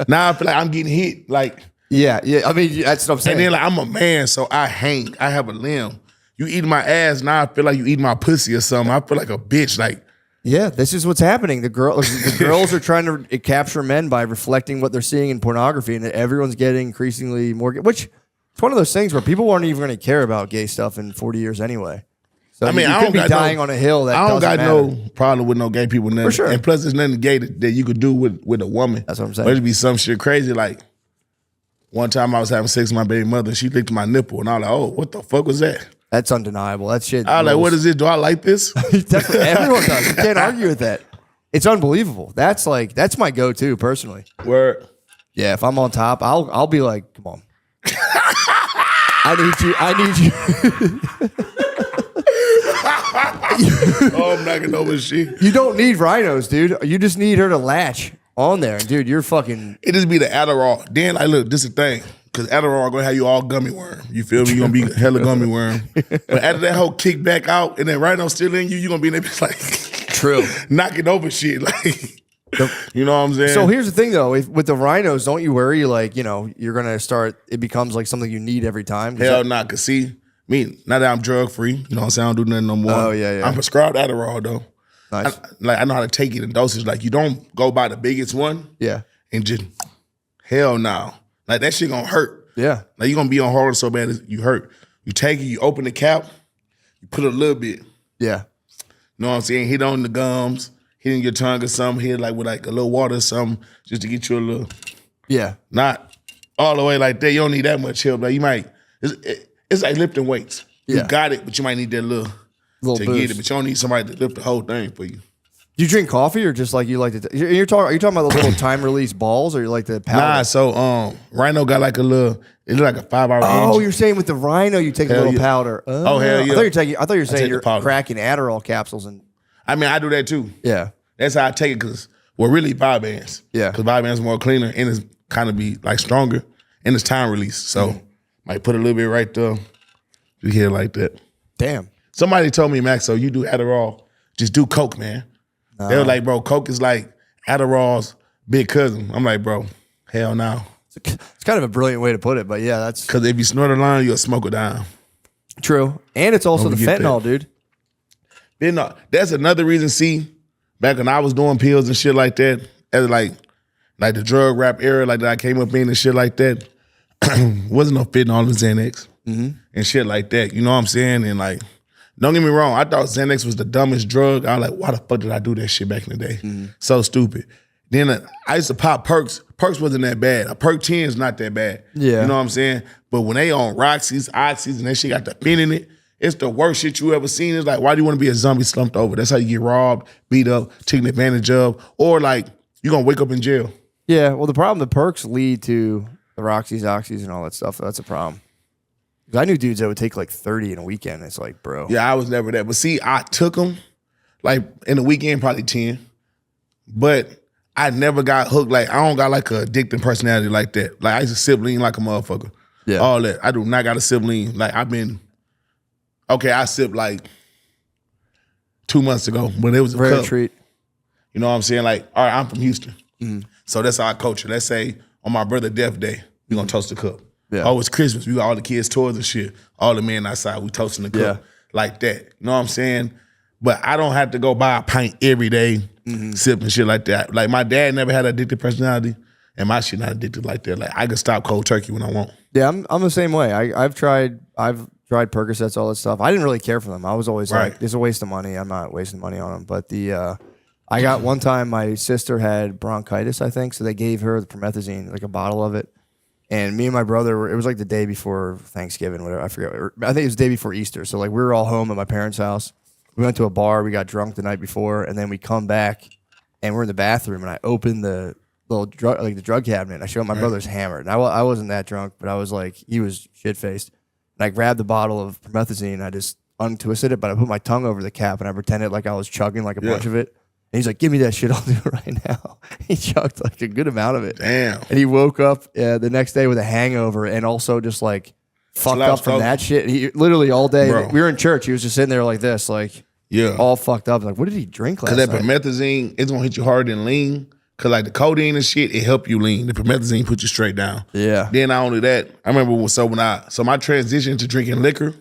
Speaker 9: Now I feel like I'm getting hit. Like,
Speaker 2: Yeah. I mean, that's what I'm saying.
Speaker 9: and then like I'm a man, so I hang. I have a limb. You eat my ass, now I feel like you eat my pussy or something. I feel like a bitch. Like,
Speaker 2: yeah, this is what's happening. The girls are trying to capture men by reflecting what they're seeing in pornography, and everyone's getting increasingly more. Which it's one of those things where people aren't even going to care about gay stuff in 40 years anyway. So
Speaker 9: I mean,
Speaker 2: you
Speaker 9: I
Speaker 2: could
Speaker 9: don't
Speaker 2: be
Speaker 9: got
Speaker 2: dying on a hill that
Speaker 9: I don't
Speaker 2: doesn't
Speaker 9: got
Speaker 2: matter.
Speaker 9: no problem with no gay people. Nothing.
Speaker 2: For sure.
Speaker 9: And plus, there's nothing gay that you could do with a woman.
Speaker 2: That's what I'm
Speaker 9: But
Speaker 2: saying.
Speaker 9: it'd be some shit crazy. Like, one time I was having sex with my baby mother, and she licked my nipple, and I was like, oh, what the fuck was that?
Speaker 2: That's undeniable. That shit.
Speaker 9: I was like, what is it? Do I like this?
Speaker 2: Definitely, everyone does. You can't argue with that. It's unbelievable. That's my go-to personally.
Speaker 9: Word.
Speaker 2: Yeah, if I'm on top, I'll be like, come on. I need you.
Speaker 9: Oh, I'm knocking over shit.
Speaker 2: You don't need rhinos, dude. You just need her to latch on there. Dude, you're fucking.
Speaker 9: It just be the Adderall. Then, like, look, this is the thing. Because Adderall going to have you all gummy worm. You feel me? You're going to be hella gummy worm. But after that whole kick back out and that rhino still in you, you're going to be in there like,
Speaker 2: True.
Speaker 9: knocking over shit. Like, you know what I'm saying?
Speaker 2: So here's the thing, though. With the rhinos, don't you worry? Like, you're going to start, it becomes like something you need every time.
Speaker 9: Hell nah, cause see, me, now that I'm drug free, you know what I'm saying? I don't do nothing no more.
Speaker 2: Oh, yeah.
Speaker 9: I'm prescribed Adderall though.
Speaker 2: Nice.
Speaker 9: I know how to take it in doses. Like, you don't go by the biggest one
Speaker 2: Yeah.
Speaker 9: and just, hell no. Like, that shit gonna hurt.
Speaker 2: Yeah.
Speaker 9: Like, you gonna be on hard so bad as you hurt. You take it, you open the cap, you put a little bit.
Speaker 2: Yeah.
Speaker 9: You know what I'm saying? Hit on the gums, hit in your tongue or something, hit like with like a little water or something, just to get you a little,
Speaker 2: Yeah.
Speaker 9: not all the way like that. You don't need that much help. Like, you might, it's like lifting weights.
Speaker 2: Yeah.
Speaker 9: You got it, but you might need that little
Speaker 2: Little
Speaker 9: to
Speaker 2: boost.
Speaker 9: get it. But you don't need somebody to lift the whole thing for you.
Speaker 2: Do you drink coffee or just like you like to? Are you talking about the little time release balls or you like the powder?
Speaker 9: Nah, so Rhino got like a little, it look like a 5 hour
Speaker 2: Oh,
Speaker 9: energy.
Speaker 2: you're saying with the rhino you take a
Speaker 9: Hell
Speaker 2: little
Speaker 9: yeah.
Speaker 2: powder.
Speaker 9: Oh, hell yeah.
Speaker 2: I thought you were saying
Speaker 9: take the
Speaker 2: you're
Speaker 9: powder.
Speaker 2: cracking Adderall capsules and
Speaker 9: I mean, I do that too.
Speaker 2: yeah.
Speaker 9: That's how I take it because we're really vibe bands.
Speaker 2: Yeah.
Speaker 9: Because vibe bands are more cleaner and it's kind of be like stronger and it's time release. So might put a little bit right there. You hear it like that.
Speaker 2: Damn.
Speaker 9: Somebody told me, Max, so you do Adderall, just do Coke, man. They were like, bro, Coke is like Adderall's big cousin. I'm like, bro, hell no.
Speaker 2: It's kind of a brilliant way to put it, but yeah, that's
Speaker 9: Because if you snort a line, you'll smoke it down.
Speaker 8: True. And it's also
Speaker 9: Don't
Speaker 8: the
Speaker 9: forget
Speaker 8: fentanyl,
Speaker 9: that.
Speaker 8: dude.
Speaker 9: Then that's another reason. See, back when I was doing pills and shit like that, as like the drug rap era, like that I came up in and shit like that, wasn't no fentanyl in Xanax and shit like that. You know what I'm saying? And like, don't get me wrong, I thought Xanax was the dumbest drug. I was like, why the fuck did I do that shit back in the day? So stupid. Then I used to pop perks. Perks wasn't that bad. A perk 10 is not that bad.
Speaker 8: Yeah.
Speaker 9: You know what I'm saying? But when they on Roxy's, Oxys, and that shit got the fin in it, it's the worst shit you ever seen. It's like, why do you want to be a zombie slumped over? That's how you get robbed, beat up, taken advantage of, or like you're gonna wake up in jail.
Speaker 8: Yeah, well, the problem, the perks lead to the Roxys, Oxys, and all that stuff. That's a problem. 'Cause I knew dudes that would take like 30 in a weekend. It's like, bro.
Speaker 9: Yeah, I was never that. But see, I took them like in the weekend, probably 10. But I never got hooked. Like, I don't got like a addicting personality like that. Like, I used to sip lean like a motherfucker.
Speaker 8: Yeah.
Speaker 9: All that. I do not got a sip lean. Like, I sipped like 2 months ago, but it was a
Speaker 8: Rare
Speaker 9: cup.
Speaker 8: treat.
Speaker 9: You know what I'm saying? Like, all right, I'm from Houston. So that's our culture. Let's say on my brother's death day, we're going to toast the cup.
Speaker 8: Yeah.
Speaker 9: Oh, it's Christmas. We got all the kids' toys and shit. All the men outside, we toasting the cup.
Speaker 8: Yeah.
Speaker 9: Like that. You know what I'm saying? But I don't have to go buy a pint every day, sipping shit like that. Like, my dad never had an addicted personality, and my shit not addicted like that. Like, I can stop cold turkey when I want.
Speaker 8: Yeah, I'm the same way. I've tried Percocets, all that stuff. I didn't really care for them. I was always
Speaker 9: Right.
Speaker 8: like, it's a waste of money. I'm not wasting money on them. But I got one time, my sister had bronchitis, I think, so they gave her the promethazine, like a bottle of it. And me and my brother, it was like the day before Thanksgiving, whatever, I forget. I think it was the day before Easter. So like we were all home at my parents' house. We went to a bar, we got drunk the night before, and then we come back and we're in the bathroom, and I opened the little drug cabinet. And I showed my brother's hammered. And I wasn't that drunk, but I was like, he was shit-faced. And I grabbed the bottle of promethazine, and I just untwisted it, but I put my tongue over the cap, and I pretended like I was chugging like a bunch of it. And he's like, give me that shit, I'll do it right now. He chugged like a good amount of it.
Speaker 9: Damn.
Speaker 8: And he woke up the next day with a hangover and also just like fucked
Speaker 9: Slouched
Speaker 8: up from
Speaker 9: over.
Speaker 8: that shit. He literally all day,
Speaker 9: Bro.
Speaker 8: we were in church, he was just sitting there like this, like
Speaker 9: Yeah.
Speaker 8: all fucked up. Like, what did he drink last
Speaker 9: Because that
Speaker 8: night?
Speaker 9: promethazine, it's going to hit you harder than lean. Because like the codeine and shit, it help you lean. The promethazine put you straight down.
Speaker 8: Yeah.
Speaker 9: Then not only that, I remember so my transition to drinking liquor,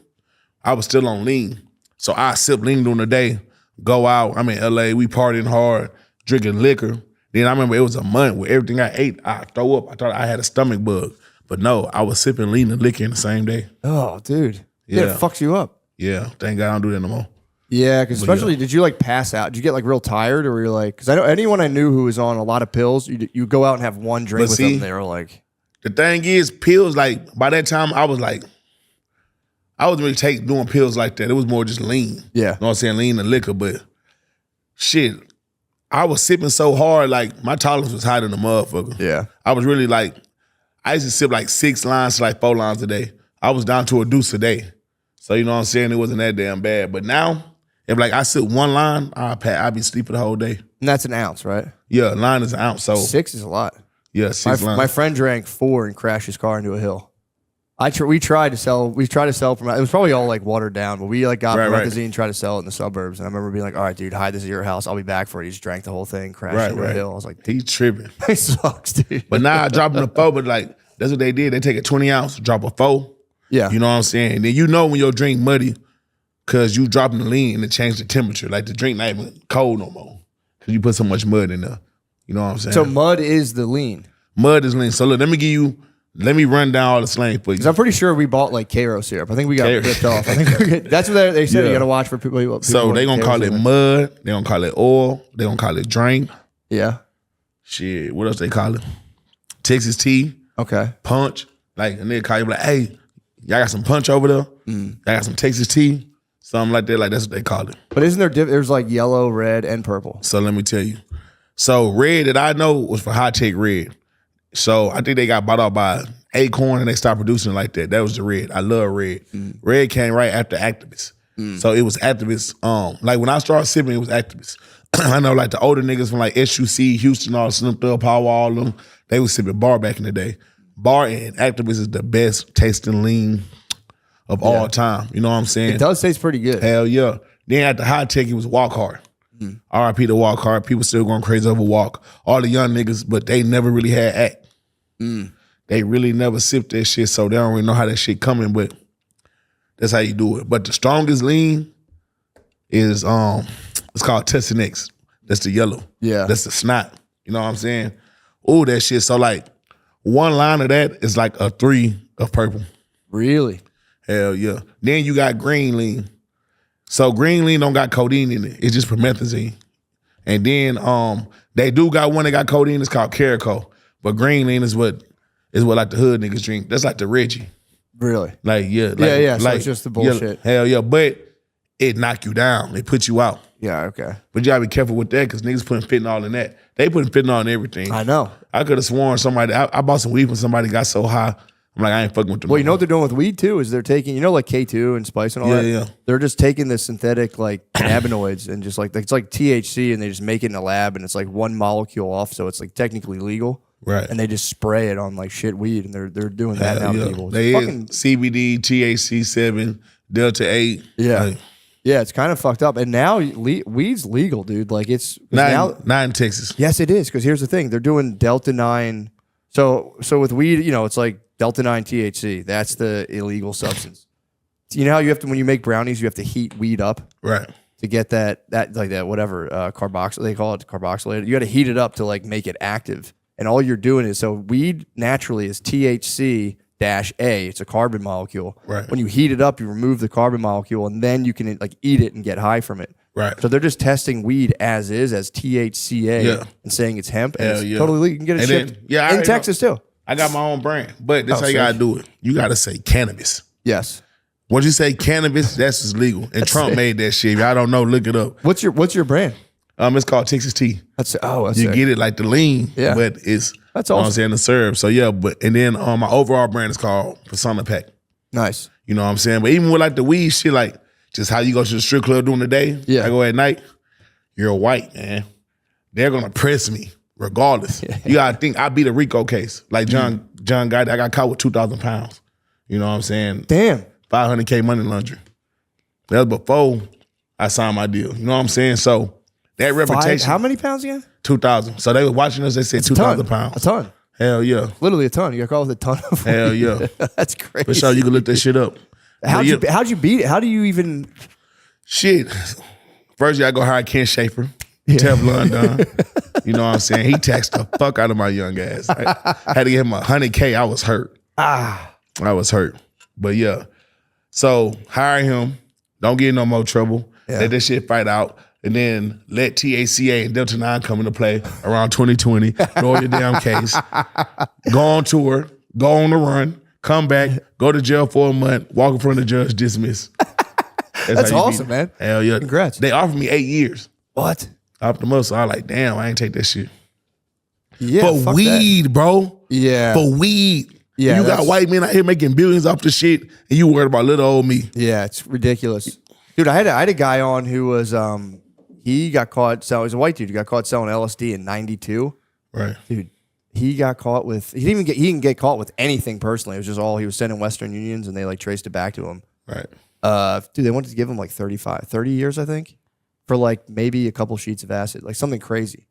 Speaker 9: I was still on lean. So I sip lean during the day, go out, I'm in LA, we partying hard, drinking liquor. Then I remember it was a month where everything I ate, I throw up. I thought I had a stomach bug. But no, I was sipping lean and liquor in the same day.
Speaker 8: Oh, dude. Yeah.
Speaker 9: Yeah.
Speaker 8: It fucks you up.
Speaker 9: Yeah, thank God I don't do that no more.
Speaker 8: Yeah, because especially, did you like pass out? Did you get like real tired, or were you like? Because I know anyone I knew who was on a lot of pills, you go out and have one drink
Speaker 9: But
Speaker 8: with
Speaker 9: see,
Speaker 8: them. They were like,
Speaker 9: The thing is, pills, like, by that time, I wasn't really doing pills like that. It was more just lean.
Speaker 8: yeah,
Speaker 9: You know what I'm saying? Lean and liquor, but shit, I was sipping so hard, like, my tolerance was higher than a motherfucker.
Speaker 8: yeah,
Speaker 9: I was really like, I used to sip like 6 lines to like 4 lines a day. I was down to a deuce a day. So, you know what I'm saying? It wasn't that damn bad. But now, if like I sip 1 line, I'd be sleeping the whole day.
Speaker 8: and that's an ounce, right?
Speaker 9: Yeah, a line is an ounce. So,
Speaker 8: 6 is a lot.
Speaker 9: yeah, 6 lines.
Speaker 8: My friend drank 4 and crashed his car into a hill. We tried to sell from it was probably all like watered down, but we like got
Speaker 9: Right, right.
Speaker 8: promethazine and tried to sell it in the suburbs. And I remember being like, all right, dude, hide this at your house. I'll be back for it. He just drank the whole thing, crashed
Speaker 9: Right,
Speaker 8: into a
Speaker 9: right.
Speaker 8: hill. I was like,
Speaker 9: He tripping.
Speaker 8: it sucks, dude.
Speaker 9: But now I drop him the 4, but like, that's what they did. They take a 20 ounce, drop a 4.
Speaker 8: Yeah.
Speaker 9: You know what I'm saying? And then you know when your drink muddy because you dropping the lean and it changed the temperature. Like the drink not even cold no more because you put so much mud in there. You know what I'm saying?
Speaker 8: So mud is the lean.
Speaker 9: Mud is lean. So look, let me run down all the slang for you.
Speaker 8: Because I'm pretty sure we bought like Cairo syrup. I think we got
Speaker 9: Cairo.
Speaker 8: ripped off. I think that's what they said. You
Speaker 9: Yeah.
Speaker 8: got to watch for people.
Speaker 9: So they gonna call it mud. They gonna call it oil. They gonna call it drink.
Speaker 8: Yeah.
Speaker 9: Shit, what else they call it? Texas tea,
Speaker 8: Okay.
Speaker 9: punch. Like, and they call you like, hey, y'all got some punch over there? Y'all got some Texas tea? Something like that. Like, that's what they call it.
Speaker 8: But isn't there? There's like yellow, red, and purple.
Speaker 9: So let me tell you. So red that I know was for high tech red. So I think they got bought out by Acorn and they stopped producing it like that. That was the red. I love red. Red came right after Activist. So it was Activist. Like when I started sipping, it was Activist. I know like the older niggas from like SUC, Houston, all Slim Thug, Power, all of them, they was sipping Bar back in the day. Bar and Activist is the best tasting lean of all time. You know what I'm saying?
Speaker 8: It does taste pretty good.
Speaker 9: Hell yeah. Then at the high tech, it was Walk Hard. RIP to Walk Hard. People still going crazy over Walk. All the young niggas, but they never really had act. They really never sipped that shit, so they don't really know how that shit coming. But That's how you do it. But the strongest lean is it's called Tessinix. That's the yellow.
Speaker 2: Yeah.
Speaker 9: That's the snot. You know what I'm saying? Oh, that shit. So like one line of that is like a 3 of purple.
Speaker 2: Really?
Speaker 9: Hell yeah. Then you got green lean. So green lean don't got codeine in it. It's just promethazine. And then they do got one that got codeine. It's called Caraco. But green lean is what like the hood niggas drink. That's like the Reggie.
Speaker 2: Really?
Speaker 9: Like yeah. Like,
Speaker 2: Yeah. So
Speaker 9: like,
Speaker 2: it's just the bullshit.
Speaker 9: Yeah, hell yeah. But it knock you down. It put you out.
Speaker 2: Yeah. Okay.
Speaker 9: But you gotta be careful with that because niggas putting fentanyl in that. They putting fentanyl in everything.
Speaker 2: I know.
Speaker 9: I could have sworn somebody. I bought some weed when somebody got so high. I'm like, I ain't fucking with them.
Speaker 2: Well, you know what they're doing with weed too is they're taking, like K2 and spice and all that.
Speaker 9: Yeah.
Speaker 2: They're just taking the synthetic like cannabinoids and just like it's like THC and they just make it in a lab and it's like one molecule off, so it's like technically legal.
Speaker 9: Right.
Speaker 2: And they just spray it on like shit weed and they're doing that now to people. It's
Speaker 9: They
Speaker 2: fucking,
Speaker 9: CBD, THC 7, Delta 8.
Speaker 2: Yeah.
Speaker 9: Like,
Speaker 2: yeah, it's kind of fucked up. And now weed's legal, dude. Like it's now.
Speaker 9: not in Texas.
Speaker 2: Yes, it is. Because here's the thing: they're doing Delta 9. So with weed, it's like Delta 9 THC. That's the illegal substance. You know how you have to when you make brownies, you have to heat weed up,
Speaker 9: Right.
Speaker 2: to get that whatever carboxyl they call it carboxylated. You got to heat it up to like make it active. And all you're doing is so weed naturally is THC. -A. It's a carbon molecule.
Speaker 9: Right.
Speaker 2: When you heat it up, you remove the carbon molecule, and then you can like eat it and get high from it.
Speaker 9: Right.
Speaker 2: So they're just testing weed as is, as THCA,
Speaker 9: Yeah.
Speaker 2: and saying it's hemp. And
Speaker 9: Hell
Speaker 2: it's
Speaker 9: yeah.
Speaker 2: totally legal. You can get it
Speaker 9: And
Speaker 2: shipped
Speaker 9: then- yeah, I
Speaker 2: in
Speaker 9: already
Speaker 2: Texas too.
Speaker 9: I got my own brand, but this
Speaker 2: Oh,
Speaker 9: how you
Speaker 2: sick.
Speaker 9: gotta do it. You gotta say cannabis.
Speaker 2: Yes.
Speaker 9: Once you say cannabis, that's just legal. And Trump
Speaker 2: sick.
Speaker 9: made that shit. If y'all don't know, look it up.
Speaker 2: What's your brand?
Speaker 9: It's called Texas Tea.
Speaker 2: That's
Speaker 9: You
Speaker 2: sick.
Speaker 9: get it like the lean,
Speaker 2: Yeah.
Speaker 9: but it's
Speaker 2: That's
Speaker 9: you know what I'm
Speaker 2: awesome.
Speaker 9: saying, the serve. So yeah, and then my overall brand is called Persona Pack.
Speaker 2: Nice.
Speaker 9: You know what I'm saying? But even with like the weed shit, like just how you go to the strip club during the day,
Speaker 2: Yeah.
Speaker 9: I go at night, you're white, man. They're gonna press me regardless. You gotta think I beat a RICO case. Like John got I got caught with 2,000 pounds. You know what I'm saying?
Speaker 2: Damn.
Speaker 9: 500K money laundering. That was before I signed my deal. You know what I'm saying? So that reputation.
Speaker 2: How many pounds again?
Speaker 9: 2,000. So they were watching us, they said 2,000 pounds.
Speaker 2: A ton.
Speaker 9: Hell yeah.
Speaker 2: Literally a ton. You got caught with a ton of
Speaker 9: Hell
Speaker 2: weed.
Speaker 9: yeah.
Speaker 2: That's crazy.
Speaker 9: For sure, you can look that shit up.
Speaker 2: How'd
Speaker 9: But yeah,
Speaker 2: you beat it? How do you even?
Speaker 9: Shit. First, you gotta go hire Ken Schaefer. Teflon Don. You know what I'm saying? He taxed the fuck out of my young ass. I had to give him 100K. I was hurt. I was hurt. But yeah. So hire him. Don't get in no more trouble. Let that shit fight out. And then let TACA and Delta 9 come into play around 2020. Throw your damn case. Go on tour. Go on the run. Come back. Go to jail for a month. Walk in front of the judge. Dismiss.
Speaker 2: That's
Speaker 9: how you
Speaker 2: awesome,
Speaker 9: beat it.
Speaker 2: man.
Speaker 9: Hell yeah.
Speaker 2: Congrats.
Speaker 9: They offered me 8 years.
Speaker 2: What?
Speaker 9: Up the muscle. I was like, damn, I ain't take that shit.
Speaker 2: Yeah.
Speaker 9: For
Speaker 2: fuck
Speaker 9: weed, bro.
Speaker 2: that. Yeah.
Speaker 9: For weed.
Speaker 2: Yeah,
Speaker 9: You got
Speaker 2: that's-
Speaker 9: white men out here making billions off the shit, and you worried about little old me.
Speaker 2: Yeah, it's ridiculous. Dude, I had a guy on who was he got caught selling. He was a white dude. He got caught selling LSD in '92.
Speaker 9: Right.
Speaker 2: Dude, he got caught with. He didn't get caught with anything personally. It was just all he was sending Western Unions, and they like traced it back to him.
Speaker 9: Right.
Speaker 2: Dude, they wanted to give him like 30 years, I think, for like maybe a couple sheets of acid, like something crazy.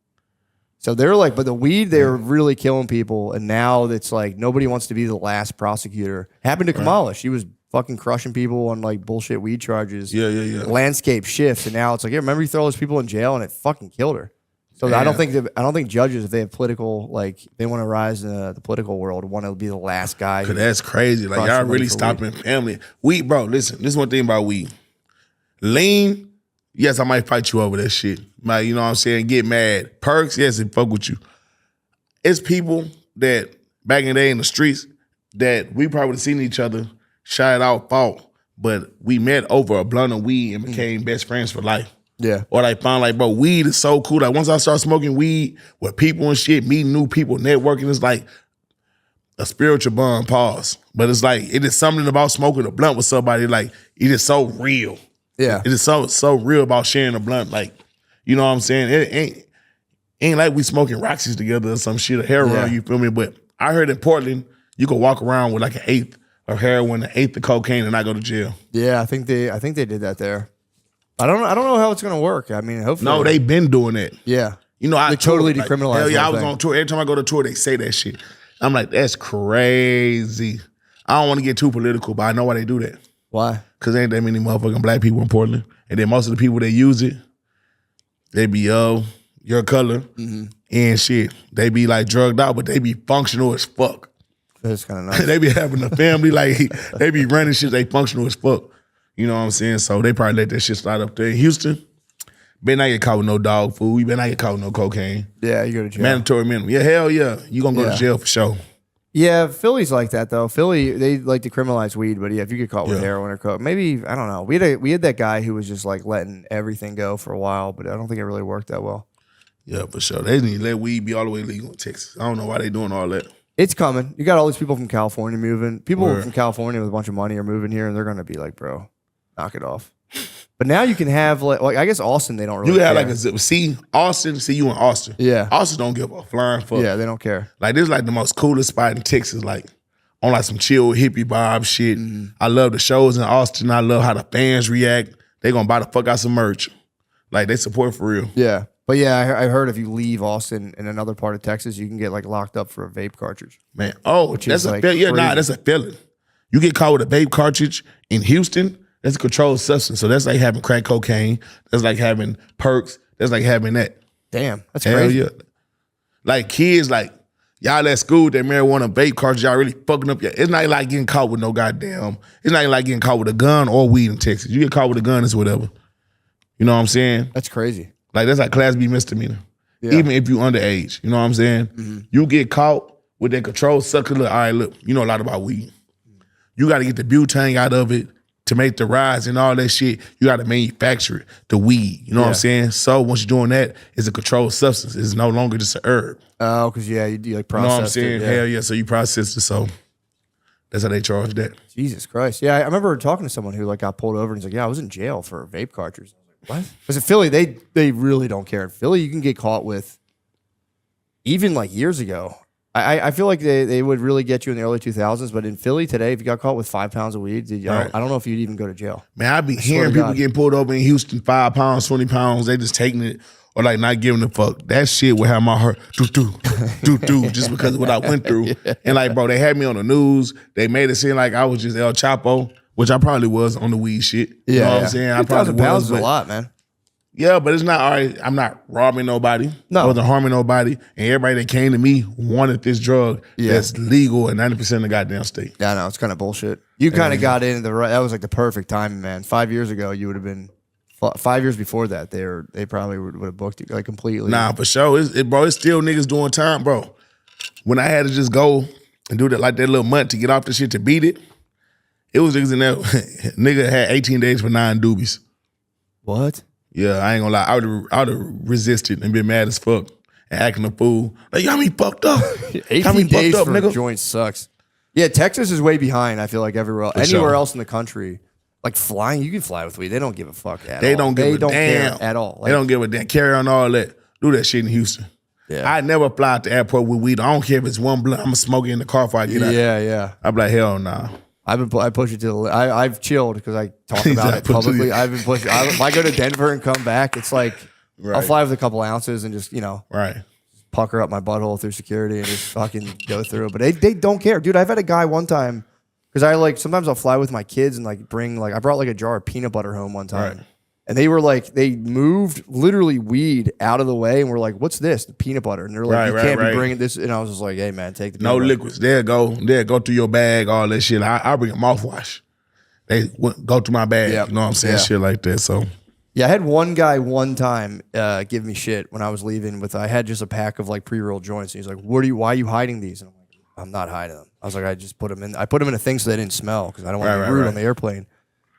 Speaker 2: So they're like, but the weed, they're really killing people, and now it's like nobody wants to be the last prosecutor. Happened to Kamala. She was fucking crushing people on like bullshit weed charges.
Speaker 9: Yeah.
Speaker 2: Landscape shifts, and now it's like, yeah, remember you throw those people in jail, and it fucking killed her. So I don't think judges, if they have political, like they want to rise in the political world, want to be the last guy.
Speaker 9: Cause that's crazy. Like
Speaker 2: Crush
Speaker 9: y'all
Speaker 2: somebody
Speaker 9: really
Speaker 2: for
Speaker 9: stopping family. Weed, bro, listen, this is one thing about weed. Lean, yes, I might fight you over that shit. Like, you know what I'm saying? Get mad. Perks, yes, it fuck with you. It's people that back in the day in the streets that we probably would have seen each other, shot out, fought, but we met over a blunt of weed and became best friends for life.
Speaker 2: Yeah.
Speaker 9: Or like found like, bro, weed is so cool. Like once I start smoking weed with people and shit, meeting new people, networking, it's like a spiritual bond, pause. But it's like, it is something about smoking a blunt with somebody, like it is so real.
Speaker 2: Yeah.
Speaker 9: It is so real about sharing a blunt. Like, you know what I'm saying? It ain't like we smoking Roxy's together or some shit or heroin,
Speaker 2: Yeah.
Speaker 9: you feel me? But I heard in Portland, you could walk around with like an eighth of heroin, an eighth of cocaine and not go to jail.
Speaker 2: Yeah, I think they did that there. I don't know how it's gonna work. I mean, hopefully.
Speaker 9: No, they been doing that.
Speaker 2: Yeah.
Speaker 9: You know, I
Speaker 2: They totally
Speaker 9: toured,
Speaker 2: decriminalized
Speaker 9: Hell
Speaker 2: the
Speaker 9: yeah, I
Speaker 2: whole
Speaker 9: was
Speaker 2: thing.
Speaker 9: on tour. Every time I go to tour, they say that shit. I'm like, that's crazy. I don't want to get too political, but I know why they do that.
Speaker 8: Why?
Speaker 9: Because ain't that many motherfucking black people in Portland. And then most of the people that use it, they be, your color and shit. They be like drugged out, but they be functional as fuck.
Speaker 8: That's kind of nice.
Speaker 9: They be having a family, like they be running shit, they functional as fuck. You know what I'm saying? So they probably let that shit slide up there. In Houston, better not get caught with no dog food. You better not get caught with no cocaine.
Speaker 8: Yeah, you go to jail.
Speaker 9: Mandatory minimum. Yeah, hell yeah. You gonna go to jail for sure.
Speaker 8: Yeah, Philly's like that though. Philly, they like to criminalize weed, but yeah, if you get caught with
Speaker 9: Yeah.
Speaker 8: heroin or coke, maybe I don't know. We had that guy who was just like letting everything go for a while, but I don't think it really worked that well.
Speaker 9: Yeah, for sure. They need to let weed be all the way legal in Texas. I don't know why they doing all that.
Speaker 8: It's coming. You got all these people from California moving. People
Speaker 9: Word.
Speaker 8: from California with a bunch of money are moving here, and they're gonna be like, bro, knock it off. But now you can have like I guess Austin, they don't really.
Speaker 9: You got
Speaker 8: care.
Speaker 9: like Austin, see you in Austin.
Speaker 8: Yeah.
Speaker 9: Austin don't give a flying fuck.
Speaker 8: Yeah, they don't care.
Speaker 9: Like this is like the most coolest spot in Texas, like on like some chill hippie vibe shit. I love the shows in Austin. I love how the fans react. They gonna buy the fuck out some merch. Like they support for real.
Speaker 8: Yeah, but yeah, I heard if you leave Austin in another part of Texas, you can get like locked up for a vape cartridge.
Speaker 9: Man, oh,
Speaker 8: Which
Speaker 9: that's
Speaker 8: is,
Speaker 9: a
Speaker 8: like,
Speaker 9: yeah, nah,
Speaker 8: crazy.
Speaker 9: that's a felon. You get caught with a vape cartridge in Houston, that's a controlled substance. So that's like having crack cocaine. That's like having perks. That's like having that.
Speaker 8: Damn, that's
Speaker 9: Hell
Speaker 8: crazy.
Speaker 9: yeah. Like kids, like y'all at school, that marijuana vape cartridge, y'all really fucking up. It's not like getting caught with no goddamn. It's not like getting caught with a gun or weed in Texas. You get caught with a gun, it's whatever. You know what I'm saying?
Speaker 8: That's crazy.
Speaker 9: Like that's like class B misdemeanor.
Speaker 8: Yeah.
Speaker 9: Even if you underage. You know what I'm saying? You get caught with that controlled sucker. Look, all right, look, you know a lot about weed. You got to get the butane out of it to make the rise and all that shit. You got to manufacture it, the weed. You know what I'm saying? So once you're doing that, it's a controlled substance. It's no longer just an herb.
Speaker 8: Oh, because yeah, you like
Speaker 9: You know
Speaker 8: process.
Speaker 9: what I'm saying?
Speaker 8: It,
Speaker 9: Hell yeah. So you process it. So that's how they charge that.
Speaker 8: Jesus Christ. Yeah, I remember talking to someone who like got pulled over and he's like, yeah, I was in jail for a vape cartridge. I was like, what? Because in Philly, they really don't care. In Philly, you can get caught with, even like years ago, I feel like they would really get you in the early 2000s, but in Philly today, if you got caught with 5 pounds of weed, I don't know if you'd even go to jail.
Speaker 9: Man, I be
Speaker 8: swear
Speaker 9: hearing
Speaker 8: to
Speaker 9: people
Speaker 8: God.
Speaker 9: getting pulled over in Houston, 5 pounds, 20 pounds. They just taking it or like not giving a fuck. That shit would have my heart do just because of what I went through. And like, bro, they had me on the news. They made it seem like I was just El Chapo, which I probably was on the weed shit. You know what I'm saying? I probably
Speaker 8: 2,000 pounds
Speaker 9: was,
Speaker 8: is a
Speaker 9: but
Speaker 8: lot, man.
Speaker 9: yeah, but it's not all right. I'm not robbing nobody.
Speaker 8: No.
Speaker 9: I wasn't harming nobody. And everybody that came to me wanted this drug that's legal in 90% of the goddamn state.
Speaker 8: Yeah, I know. It's kind of bullshit. You kind of got into the right. That was like the perfect time, man. 5 years ago, you would have been. 5 years before that, they probably would have booked you like completely.
Speaker 9: Nah, for sure. Bro, it's still niggas doing time, bro. When I had to just go and do that like that little month to get off the shit to beat it, it was niggas in there. Nigga had 18 days for 9 doobies.
Speaker 8: What?
Speaker 9: Yeah, I ain't gonna lie. I would have resisted and been mad as fuck and acting a fool. Like, y'all me fucked up.
Speaker 8: 18 days
Speaker 9: fucked up,
Speaker 8: for a
Speaker 9: nigga.
Speaker 8: joint sucks. Yeah, Texas is way behind. I feel like everywhere else.
Speaker 9: For
Speaker 8: Anywhere
Speaker 9: sure.
Speaker 8: else in the country, like flying, you can fly with weed. They don't give a fuck at all.
Speaker 9: They don't give a damn
Speaker 8: care at all.
Speaker 9: They don't give a damn. Carry on all that. Do that shit in Houston.
Speaker 8: Yeah.
Speaker 9: I never fly out the airport with weed. I don't care if it's one blunt. I'm gonna smoke it in the car before I get out.
Speaker 8: Yeah.
Speaker 9: I'm like, hell nah.
Speaker 8: I push it to the. I've chilled because I talk about it publicly. I've been pushing. If I go to Denver and come back, it's like I'll
Speaker 9: Right.
Speaker 8: fly with a couple ounces and just
Speaker 9: Right.
Speaker 8: pucker up my butthole through security and just fucking go through it. But they don't care, dude. I've had a guy one time because I like sometimes I'll fly with my kids and like bring like I brought like a jar of peanut butter home one time.
Speaker 9: Right.
Speaker 8: And they were like, they moved literally weed out of the way and we're like, what's this? The peanut butter. And they're like, you can't be bringing this. And I was just like, hey, man, take the
Speaker 9: No
Speaker 8: peanut butter.
Speaker 9: liquids. They'll go through your bag, all that shit. I bring a mouthwash. They go through my bag.
Speaker 8: Yep.
Speaker 9: You know what I'm saying?
Speaker 8: Yeah.
Speaker 9: Shit like that. So
Speaker 8: Yeah, I had one guy one time give me shit when I was leaving I had just a pack of like pre-rolled joints. And he's like, why are you hiding these? And I'm like, I'm not hiding them. I was like, I just put them in. I put them in a thing so they didn't smell because I don't want to be rude on the airplane.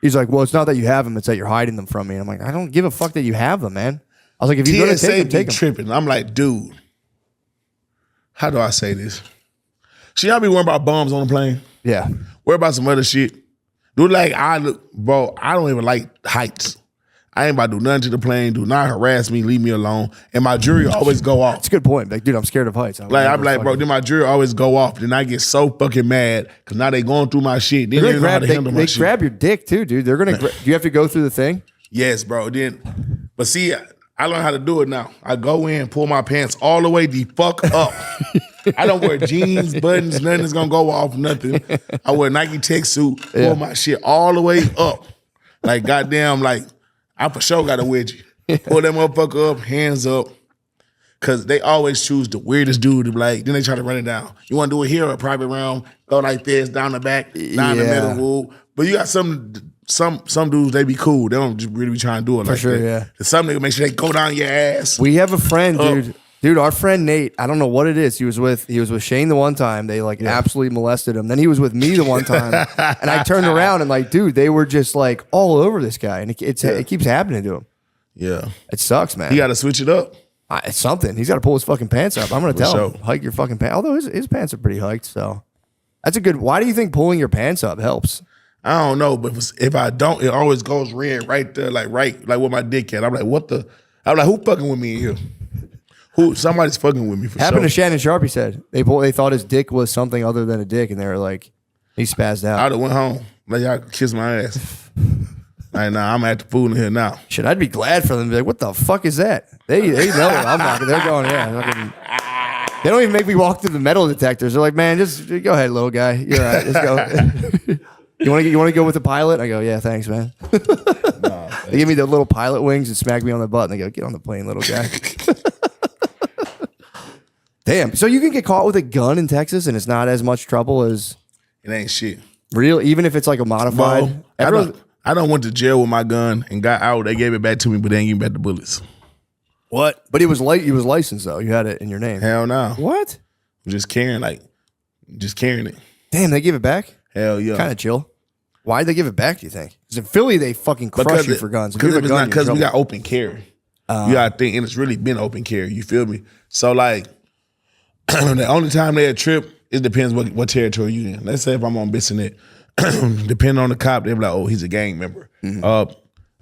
Speaker 8: He's like, well, it's not that you have them, it's that you're hiding them from me. And I'm like, I don't give a fuck that you have them, man. I was like, if you're going to take them,
Speaker 9: TSA be
Speaker 8: take them.
Speaker 9: tripping. I'm like, dude, how do I say this? Should y'all be worrying about bombs on the plane?
Speaker 8: Yeah.
Speaker 9: Worry about some other shit. Dude, like, bro, I don't even like heights. I ain't about to do nothing to the plane. Do not harass me. Leave me alone. And my jury always go off.
Speaker 8: That's a good point. Like, dude, I'm scared of heights.
Speaker 9: I'm like, bro, then my jury always go off. Then I get so fucking mad because now they going through my shit. Then they know how to handle my
Speaker 8: they
Speaker 9: shit.
Speaker 8: grab your dick too, dude. They're gonna. Do you have to go through the thing?
Speaker 9: Yes, bro. But see, I learned how to do it now. I go in, pull my pants all the way the fuck up. I don't wear jeans, buttons, nothing is gonna go off, nothing. I wear Nike tech suit, pull my shit all the way up. Like goddamn, like I for sure got a wedgie. Pull that motherfucker up, hands up. Cause they always choose the weirdest dude to be like, then they try to run it down. You wanna do it here or a private round, go like this, down the back, down the middle, woo. But you got some dudes, they be cool. They don't just really be trying to do it like
Speaker 2: sure,
Speaker 9: that.
Speaker 2: yeah.
Speaker 9: And some niggas make sure they go down your ass.
Speaker 2: We have a friend, dude. Dude, our friend Nate, I don't know what it is. He was with Shane the one time. They like absolutely molested him. Then he was with me the one time. And I turned around and like, dude, they were just like all over this guy. And it keeps happening to him.
Speaker 9: Yeah.
Speaker 2: It sucks, man.
Speaker 9: You gotta switch it up.
Speaker 2: It's something. He's got to pull his fucking pants up. I'm going to tell him,
Speaker 9: sure.
Speaker 2: hike your fucking pants. Although his pants are pretty hiked, so that's a good. Why do you think pulling your pants up helps?
Speaker 9: I don't know, but if I don't, it always goes red right there, like where my dick at. I'm like, what the? I'm like, who fucking with me in here? Who? Somebody's fucking with me for
Speaker 2: Happened
Speaker 9: sure.
Speaker 2: to Shannon Sharp. He said they thought his dick was something other than a dick, and they were like, he spazzed out.
Speaker 9: I'd have went home. Like y'all kiss my ass. Like, nah, I'm at the food in here now.
Speaker 2: Shit, I'd be glad for them to be like, what the fuck is that? They know it. I'm not. They're going, They don't even make me walk through the metal detectors. They're like, man, just go ahead, little guy. You're all right. Let's go. You want to go with the pilot? I go, yeah, thanks, man. They give me the little pilot wings and smack me on the butt. And they go, get on the plane, little guy. Damn. So you can get caught with a gun in Texas and it's not as much trouble as
Speaker 9: It ain't shit.
Speaker 2: real, even if it's like a modified.
Speaker 9: Well, I done went to jail with my gun and got out. They gave it back to me, but they ain't give me back the bullets.
Speaker 2: What? But it was licensed though. You had it in your name.
Speaker 9: Hell no.
Speaker 2: What?
Speaker 9: Just carrying it.
Speaker 2: Damn, they give it back?
Speaker 9: Hell yeah.
Speaker 2: Kind of chill. Why'd they give it back, do you think? Because in Philly, they fucking crush you for guns. If you have a gun,
Speaker 9: Because
Speaker 2: you're
Speaker 9: we
Speaker 2: in
Speaker 9: got open carry. You gotta think, and it's really been open carry. You feel me? So like, the only time they trip, it depends what territory you in. Let's say if I'm on Bissonnette, depending on the cop, they'll be like, oh, he's a gang member.
Speaker 2: Mm-hmm.
Speaker 9: I'm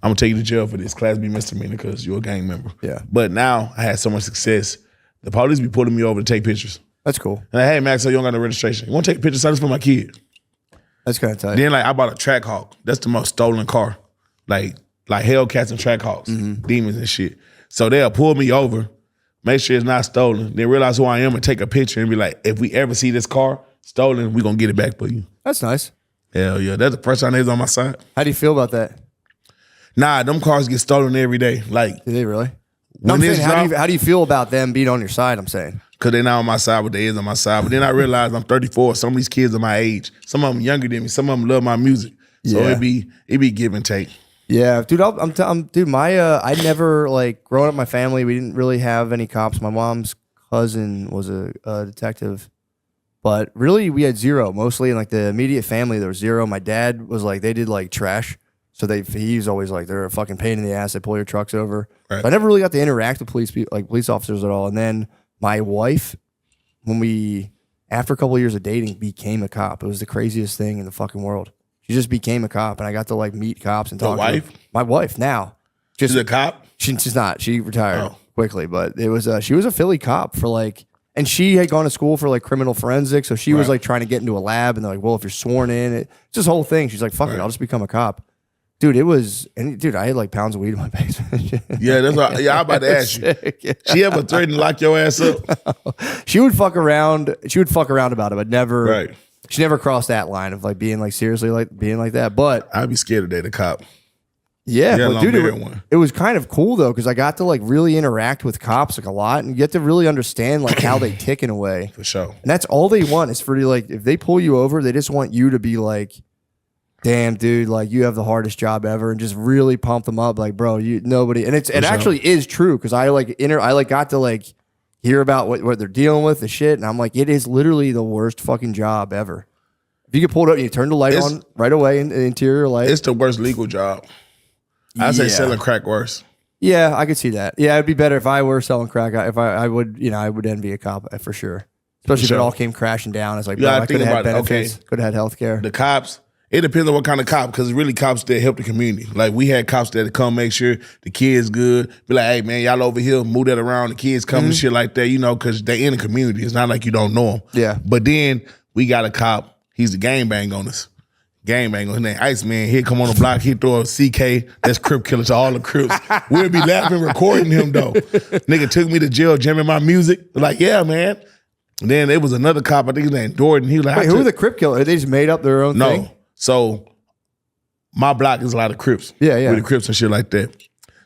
Speaker 9: gonna take you to jail for this Class B misdemeanor because you're a gang member.
Speaker 2: Yeah.
Speaker 9: But now I had so much success, the police be pulling me over to take pictures.
Speaker 2: That's cool.
Speaker 9: And like, hey Max, so you don't got no registration. You want to take pictures? I just for my kid.
Speaker 2: That's kind of tight.
Speaker 9: Then like I bought a Trackhawk. That's the most stolen car. Like Hellcats and Trackhawks, demons and shit. So they'll pull me over, make sure it's not stolen. Then realize who I am and take a picture and be like, if we ever see this car stolen, we gonna get it back for you.
Speaker 2: That's nice.
Speaker 9: Hell yeah, that's the first time they was on my side.
Speaker 2: How do you feel about that?
Speaker 9: Nah, them cars get stolen every day. Like,
Speaker 2: Do they really?
Speaker 9: when
Speaker 2: I'm
Speaker 9: this
Speaker 2: saying,
Speaker 9: drop,
Speaker 2: how do you feel about them being on your side? I'm saying.
Speaker 9: because they're not on my side, but they is on my side. But then I realized I'm 34. Some of these kids are my age. Some of them younger than me. Some of them love my music. So
Speaker 2: Yeah.
Speaker 9: it be give and take.
Speaker 2: Yeah, dude. I never like growing up. My family, we didn't really have any cops. My mom's cousin was a detective, but really we had zero. Mostly in like the immediate family, there was zero. My dad was like they did like trash, so he's always like they're a fucking pain in the ass. They pull your trucks over.
Speaker 9: Right.
Speaker 2: So I never really got to interact with police officers at all. And then my wife, after a couple of years of dating, became a cop. It was the craziest thing in the fucking world. She just became a cop, and I got to like meet cops and
Speaker 9: Your
Speaker 2: talk to
Speaker 9: wife?
Speaker 2: them. My wife now.
Speaker 9: She's a cop?
Speaker 2: She's not. She retired
Speaker 9: Oh.
Speaker 2: quickly, but it was she was a Philly cop for like, and she had gone to school for like criminal forensics, so she was
Speaker 9: Right.
Speaker 2: like trying to get into a lab, and they're like, well, if you're sworn in, it's this whole thing. She's like, fuck it,
Speaker 9: Right.
Speaker 2: I'll just become a cop. Dude, it was, and dude, I had like pounds of weed in my basement.
Speaker 9: Yeah, that's what. Yeah, I'm about to ask you. She ever threatened to lock your ass up?
Speaker 2: She would fuck around. She would fuck around about it, but never.
Speaker 9: Right.
Speaker 2: She never crossed that line of like being like seriously like being like that. But
Speaker 9: I'd be scared to date a cop.
Speaker 2: yeah,
Speaker 9: Yeah,
Speaker 2: but
Speaker 9: long
Speaker 2: dude,
Speaker 9: married one.
Speaker 2: it was kind of cool though because I got to like really interact with cops like a lot and get to really understand like how they tick in a way.
Speaker 9: For sure.
Speaker 2: And that's all they want is for you, like, if they pull you over, they just want you to be like, damn, dude, like, you have the hardest job ever, and just really pump them up. Like, bro, nobody, and it
Speaker 9: sure.
Speaker 2: actually is true because I got to like hear about what they're dealing with, the shit, and I'm like, it is literally the worst fucking job ever. If you get pulled up and you turn the light on right away in the interior light.
Speaker 9: It's the worst legal job. I'd say
Speaker 2: Yeah.
Speaker 9: selling crack worse.
Speaker 2: Yeah, I could see that. Yeah, it'd be better if I were selling crack. I would envy a cop for sure. Especially if
Speaker 9: sure.
Speaker 2: it all came crashing down. It's like,
Speaker 9: Yeah,
Speaker 2: bro,
Speaker 9: I
Speaker 2: I
Speaker 9: think
Speaker 2: could have had
Speaker 9: about it. Okay.
Speaker 2: benefits, could have had health care.
Speaker 9: The cops, it depends on what kind of cop, because really cops that help the community. Like we had cops that come make sure the kids good. Be like, hey man, y'all over here, move that around. The kids come and shit like that, because they in the community. It's not like you don't know them.
Speaker 2: Yeah.
Speaker 9: But then we got a cop. He's the gangbang on us. Gangbang on his name, Iceman. He'd come on the block. He'd throw a CK. That's Crip killer to all the Crips. We'd be laughing, recording him though. Nigga took me to jail, jamming my music. Like, yeah, man. And then there was another cop, I think his name Jordan. He was like,
Speaker 2: Wait, who are the Crip killers? They just made up their own thing?
Speaker 9: No. So my block is a lot of Crips.
Speaker 2: Yeah, yeah.
Speaker 9: With the Crips and shit like that.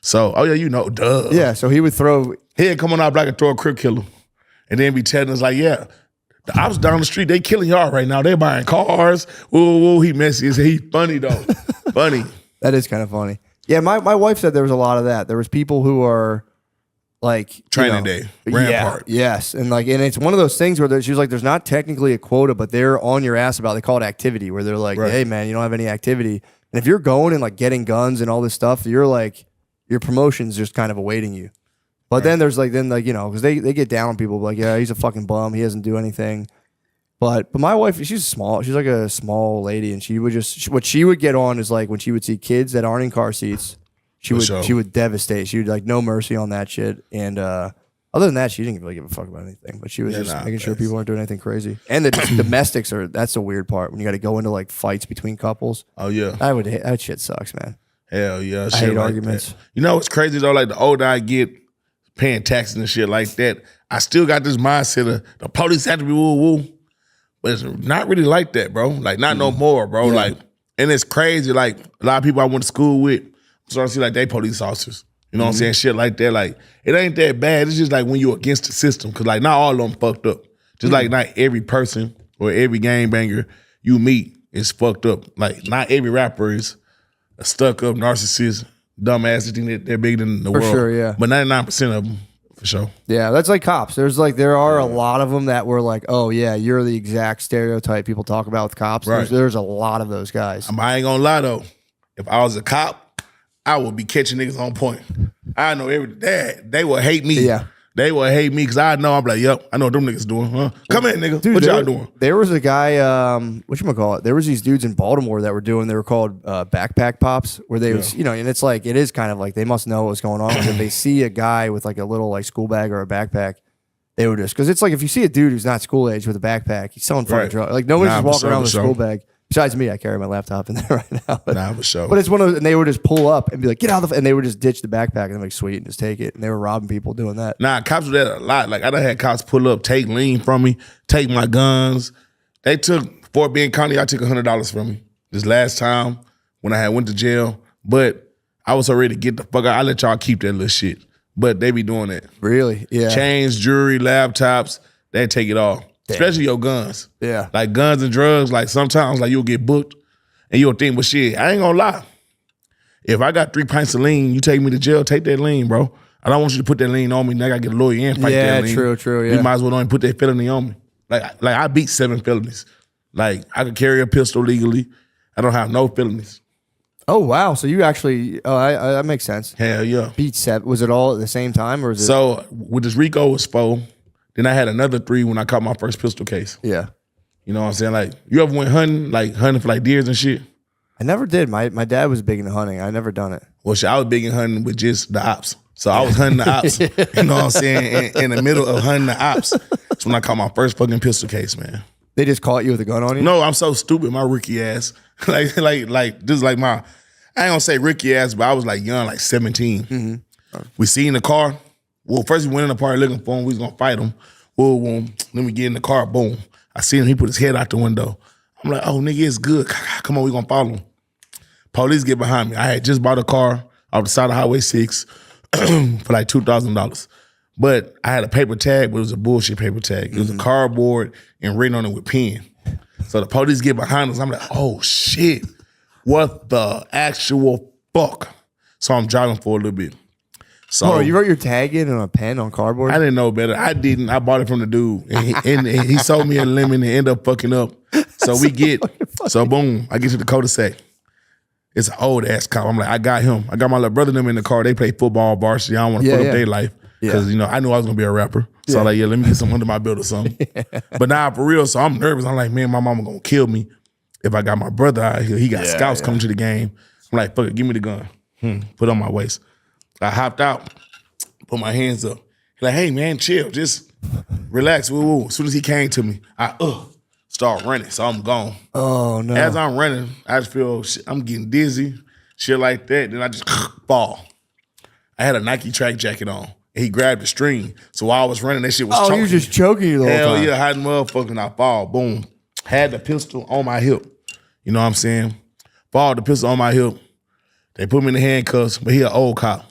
Speaker 9: So, oh yeah, you know, duh.
Speaker 2: Yeah, so he would throw.
Speaker 9: He'd come on our block and throw a Crip killer. And then be telling us like, yeah, the ops down the street, they killing y'all right now. They buying cars. Whoa, he messy. He funny though. Funny.
Speaker 2: That is kind of funny. Yeah, my wife said there was a lot of that. There was people who are like
Speaker 9: Training day. Rampart.
Speaker 2: Yes. And it's one of those things where she was like, there's not technically a quota, but they're on your ass about, they call it activity, where they're like, hey man, you don't have any activity. And if you're going and like getting guns and all this stuff, you're like, your promotion's just kind of awaiting you. But then there's because they get down on people like, yeah, he's a fucking bum. He doesn't do anything. But my wife, she's like a small lady, and she would what she would get on is like when she would see kids that aren't in car seats, she would devastate. She would like no mercy on that shit. And other than that, she didn't really give a fuck about anything. But she was making sure people aren't doing anything crazy. And the domestics that's the weird part when you got to go into like fights between couples.
Speaker 9: Oh yeah,
Speaker 2: that shit sucks, man.
Speaker 9: Hell yeah,
Speaker 2: I hate arguments.
Speaker 9: That. You know what's crazy though? Like the older I get, paying taxes and shit like that, I still got this mindset of the police have to be woo woo. But it's not really like that, bro. Like, not no more, bro. Yeah. Like, and it's crazy. Like, a lot of people I went to school with, I'm starting to see, like, they police officers. You know what I'm saying? Shit like that. Like, it ain't that bad. It's just like when you're against the system. Because, like, not all of them fucked up. Just like not every person or every gangbanger you meet is fucked up. Like, not every rapper is a stuck-up narcissist, dumbass that think that they're bigger than the world.
Speaker 2: For sure, yeah.
Speaker 9: But 99% of them, for sure.
Speaker 2: Yeah, that's like cops. There are a lot of them that were like, oh yeah, you're the exact stereotype people talk about with cops.
Speaker 9: Right.
Speaker 2: There's a lot of those guys.
Speaker 9: I ain't gonna lie though, if I was a cop, I would be catching niggas on point. I know they would hate me.
Speaker 2: Yeah.
Speaker 9: They would hate me because I know I'm like, yep, I know what them niggas doing. Huh? Come in, nigga.
Speaker 2: Dude,
Speaker 9: what y'all doing?
Speaker 2: There was a guy, whatchamacallit? There was these dudes in Baltimore that were they were called backpack pops, where they was, and it's like, it is kind of like they must know what's going on. If they see a guy with like a little like school bag or a backpack, they would just, because it's like if you see a dude who's not school age with a backpack, he's selling fucking drugs. Like nobody's just walking around with a school bag. Besides me, I carry my laptop in there right now. But,
Speaker 9: for sure.
Speaker 2: But it's one of those, and they would just pull up and be like, get out of the, and they would just ditch the backpack and I'm like, sweet, and just take it. And they were robbing people doing that.
Speaker 9: Nah, cops do that a lot. Like I done had cops pull up, take lean from me, take my guns. They took Fort Bend County, I took $100 from me this last time when I had went to jail. But I was so ready to get the fuck out. I let y'all keep that little shit. But they be doing that.
Speaker 2: Really? Yeah.
Speaker 9: Chains, jewelry, laptops, they take it all. Damn. Especially your guns.
Speaker 2: Yeah.
Speaker 9: Like guns and drugs, like sometimes like you'll get booked and you'll think, well shit, I ain't gonna lie. If I got 3 pints of lean, you take me to jail, take that lean, bro. I don't want you to put that lean on me. Now I gotta get a lawyer and fight that lean.
Speaker 2: Yeah, true, yeah.
Speaker 9: You might as well don't even put that felony on me. Like I beat 7 felonies. Like I could carry a pistol legally. I don't have no felonies.
Speaker 2: Oh wow! So you actually, that makes sense.
Speaker 9: Hell yeah.
Speaker 2: Beat 7. Was it all at the same time, or was it?
Speaker 9: So with this RICO was 4. Then I had another 3 when I caught my first pistol case.
Speaker 2: Yeah.
Speaker 9: You know what I'm saying? Like, you ever went hunting for like deers and shit?
Speaker 2: I never did. My dad was big into hunting. I never done it.
Speaker 9: Well, shit, I was big in hunting with just the ops. So I was hunting the ops. You know what I'm saying? In the middle of hunting the ops. That's when I caught my first fucking pistol case, man.
Speaker 2: They just caught you with a gun on you?
Speaker 9: No, I'm so stupid, my rookie ass. like this is like I ain't gonna say rookie ass, but I was like young, like 17. Mm-hmm. We seen the car. Well, first we went in the party looking for him. We was gonna fight him. Boom. Then we get in the car. Boom. I seen him. He put his head out the window. I'm like, oh, nigga, it's good. Come on, we gonna follow him. Police get behind me. I had just bought a car off the side of Highway 6 for like $2,000. But I had a paper tag, but it was a bullshit paper tag. It was a cardboard and written on it with pen. So the police get behind us. I'm like, oh, shit. What the actual fuck? So I'm driving for a little bit. So
Speaker 2: you wrote your tag in on a pen on cardboard?
Speaker 9: I didn't know better. I didn't. I bought it from the dude. And he sold me a lemon and ended up fucking up. So boom, I get to the cul-de-sac. It's an old ass cop. I'm like, I got him. I got my little brother and them in the car. They play football, varsity. I don't want to fuck up their life. Because, I knew I was going to be a rapper. So I'm like, let me get something under my belt or something. But now for real, so I'm nervous. I'm like, man, my mama going to kill me if I got my brother out here. He got scouts coming to the game. I'm like, fuck it, give me the gun. Put it on my waist. I hopped out, put my hands up. He's like, hey, man, chill. Just relax. Woo. As soon as he came to me, I start running. So I'm gone.
Speaker 2: Oh, no.
Speaker 9: As I'm running, I just feel I'm getting dizzy, shit like that. Then I just fall. I had a Nike track jacket on. and he grabbed the string. So while I was running, that shit was
Speaker 2: Oh,
Speaker 9: choking
Speaker 2: he was
Speaker 9: me.
Speaker 2: just choking you the whole
Speaker 9: Hell
Speaker 2: time.
Speaker 9: yeah, hot motherfucker, and I fall. Boom. Had the pistol on my hip. You know what I'm saying? Fall, the pistol on my hip. They put me in the handcuffs, but he an old cop.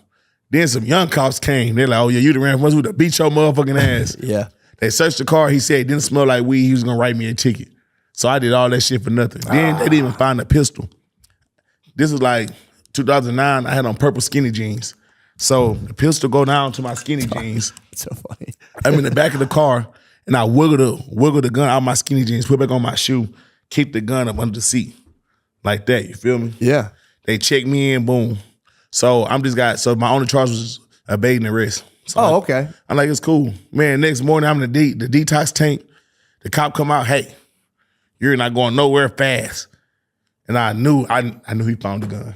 Speaker 9: Then some young cops came. They're like, oh yeah, you the ran from us, we to beat your motherfucking ass.
Speaker 2: Yeah.
Speaker 9: They searched the car. He said it didn't smell like weed. He was gonna write me a ticket. So I did all that shit for nothing. Then they didn't even find the pistol. This was like 2009. I had on purple skinny jeans. So the pistol go down to my skinny jeans.
Speaker 2: It's so funny.
Speaker 9: I'm in the back of the car, and I wiggle the gun out my skinny jeans, put it back on my shoe, keep the gun up under the seat. Like that, you feel me?
Speaker 2: Yeah.
Speaker 9: They check me in, boom. So so my only charge was evading arrest. So
Speaker 2: Oh, okay.
Speaker 9: I'm like, it's cool. Man, next morning I'm in the detox tank. The cop come out, hey, you're not going nowhere fast. And I knew he found the gun.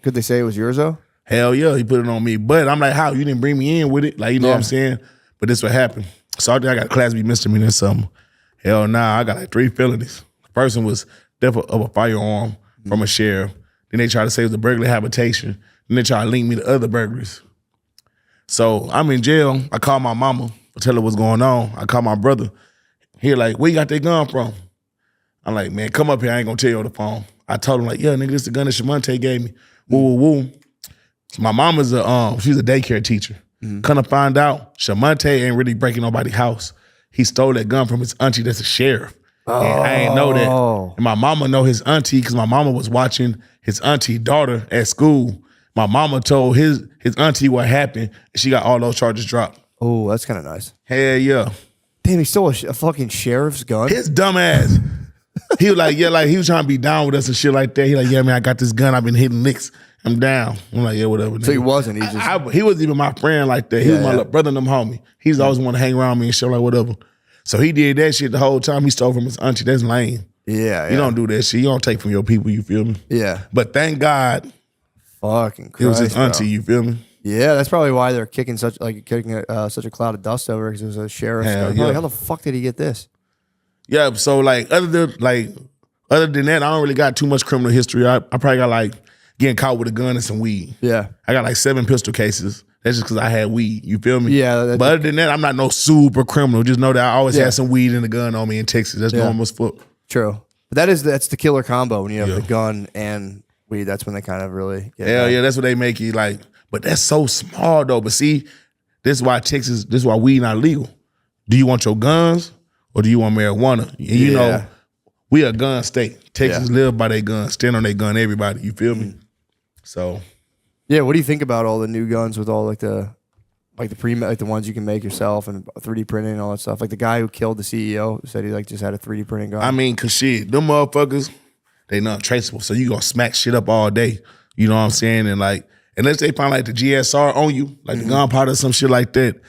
Speaker 2: Could they say it was yours though?
Speaker 9: Hell yeah, he put it on me. But I'm like, how? You didn't bring me in with it? Like, you know what I'm saying? But this what happened. So I think I got a Class B misdemeanor or something. Hell nah, I got like 3 felonies. The person was theft of a firearm from a sheriff. Then they tried to say it was a burglary habitation. Then they tried to link me to other burglaries. So I'm in jail. I call my mama, tell her what's going on. I call my brother. He like, where you got that gun from? I'm like, man, come up here. I ain't gonna tell you on the phone. I told him like, yeah, nigga, this the gun that Shamonte gave me. Woo, woo, woo. So my mama's she's a daycare teacher. Kind of find out Shamonte ain't really breaking nobody's house. He stole that gun from his auntie that's a sheriff. And I ain't know that. And my mama know his auntie because my mama was watching his auntie daughter at school. My mama told his auntie what happened, and she got all those charges dropped.
Speaker 2: Oh, that's kind of nice.
Speaker 9: Hell yeah.
Speaker 2: Damn, he stole a fucking sheriff's gun.
Speaker 9: His dumb ass. He was like, yeah, like he was trying to be down with us and shit like that. He like, yeah, man, I got this gun. I've been hitting licks. I'm down. I'm like, yeah, whatever.
Speaker 2: So he
Speaker 9: nigga.
Speaker 2: wasn't. He just.
Speaker 9: He wasn't even my friend like that. He was my little brother and them homie. He's always want to hang around me and shit like whatever. So he did that shit the whole time. He stole from his auntie. That's lame.
Speaker 2: Yeah.
Speaker 9: You don't do that shit. You don't take from your people. You feel me?
Speaker 2: Yeah.
Speaker 9: But thank God
Speaker 2: Fucking Christ,
Speaker 9: it was his auntie.
Speaker 2: bro.
Speaker 9: You feel me?
Speaker 2: Yeah, that's probably why they're kicking such a cloud of dust over because it was a sheriff's
Speaker 9: Hell
Speaker 2: gun.
Speaker 9: yeah.
Speaker 2: Like, how the fuck did he get this?
Speaker 9: Yeah. So like other than that, I don't really got too much criminal history. I probably got like getting caught with a gun and some weed.
Speaker 2: Yeah.
Speaker 9: I got like 7 pistol cases. That's just because I had weed. You feel me?
Speaker 2: Yeah.
Speaker 9: But other than that, I'm not no super criminal. Just know that I always had some weed and a gun on me in Texas. That's normal as fuck.
Speaker 2: True. But that's the killer combo when you have the gun and weed. That's when they kind of really get
Speaker 9: Hell yeah, that's what they make you like. But that's so small though. But see, this is why weed not legal. Do you want your guns or do you want marijuana? And you know, we a gun state. Texas live by their gun, stand on their gun, everybody. You feel me? So
Speaker 2: yeah, what do you think about all the new guns with all the ones you can make yourself and 3D printing and all that stuff? Like the guy who killed the CEO said he just had a 3D printing gun.
Speaker 9: I mean, cause shit, them motherfuckers, they not traceable. So you gonna smack shit up all day. You know what I'm saying? And like, unless they find like the GSR on you, like the gunpowder or some shit like that,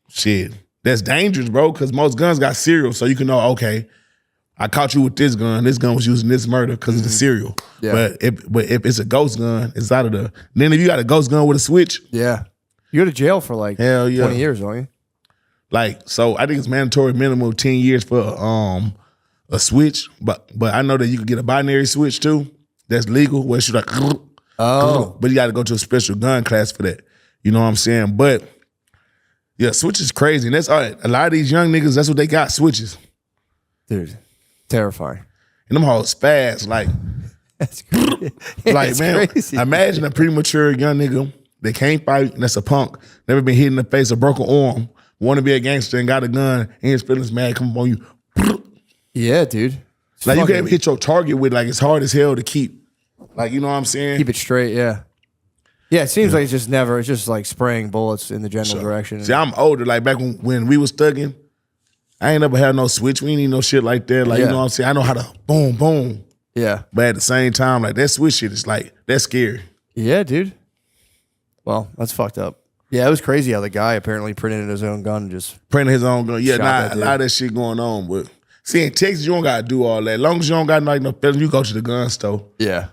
Speaker 9: shit, that's dangerous, bro. Cause most guns got serial, so you can know, okay, I caught you with this gun. This gun was used in this murder because of the serial.
Speaker 2: Yeah.
Speaker 9: But if it's a ghost gun, it's out of the. Then if you got a ghost gun with a switch,
Speaker 2: yeah, you go to jail for like
Speaker 9: hell yeah.
Speaker 2: 20 years, don't you?
Speaker 9: Like, so I think it's mandatory minimum 10 years for a switch, but I know that you can get a binary switch too. That's legal. Where should I?
Speaker 2: Oh,
Speaker 9: but you got to go to a special gun class for that. You know what I'm saying? But yeah, switch is crazy, and that's all right. A lot of these young niggas, that's what they got, switches.
Speaker 2: dude, terrifying.
Speaker 9: And them hoes fast, like,
Speaker 2: That's crazy.
Speaker 9: like
Speaker 2: It's
Speaker 9: man.
Speaker 2: crazy.
Speaker 9: Imagine a premature young nigga that can't fight, and that's a punk, never been hit in the face, a broken arm, want to be a gangster, and got a gun, and his feelings mad, come up on you.
Speaker 2: Yeah, dude. It's
Speaker 9: Like you
Speaker 2: fucking-
Speaker 9: can't hit your target with, like, it's hard as hell to keep. Like, you know what I'm saying?
Speaker 2: keep it straight. Yeah. Yeah, it seems like it's just like spraying bullets in the general direction.
Speaker 9: See, I'm older. Like back when we was thugging, I ain't never had no switch. We ain't need no shit like that. Like, you know what I'm saying? I know how to boom, boom.
Speaker 2: Yeah.
Speaker 9: But at the same time, like that switch shit is like, that's scary.
Speaker 2: Yeah, dude. Well, that's fucked up. Yeah, it was crazy how the guy apparently printed his own gun and just
Speaker 9: Printing his own gun. Yeah,
Speaker 2: Shot
Speaker 9: nah,
Speaker 2: that
Speaker 9: a
Speaker 2: dude.
Speaker 9: lot of that shit going on. But see, in Texas, you don't gotta do all that. As long as you don't got like no felons, you go to the gun store.
Speaker 2: yeah.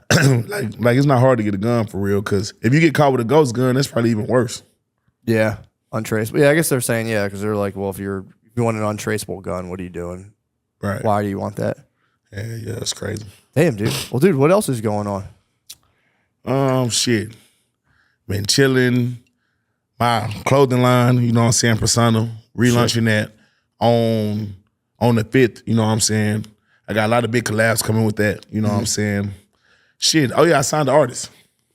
Speaker 9: like it's not hard to get a gun for real. Cause if you get caught with a ghost gun, that's probably even worse.
Speaker 2: Yeah, untraceable. Yeah, I guess they're saying because they're like, well, if you want an untraceable gun, what are you doing?
Speaker 9: Right.
Speaker 2: Why do you want that?
Speaker 9: Yeah, that's crazy.
Speaker 2: Damn, dude. Well, dude, what else is going on?
Speaker 9: Shit. Been chilling. my clothing line, you know what I'm saying, Persona, relaunching that on the 5th, you know what I'm saying. I got a lot of big collabs coming with that, you know what I'm saying. Shit, oh yeah, I signed an artist.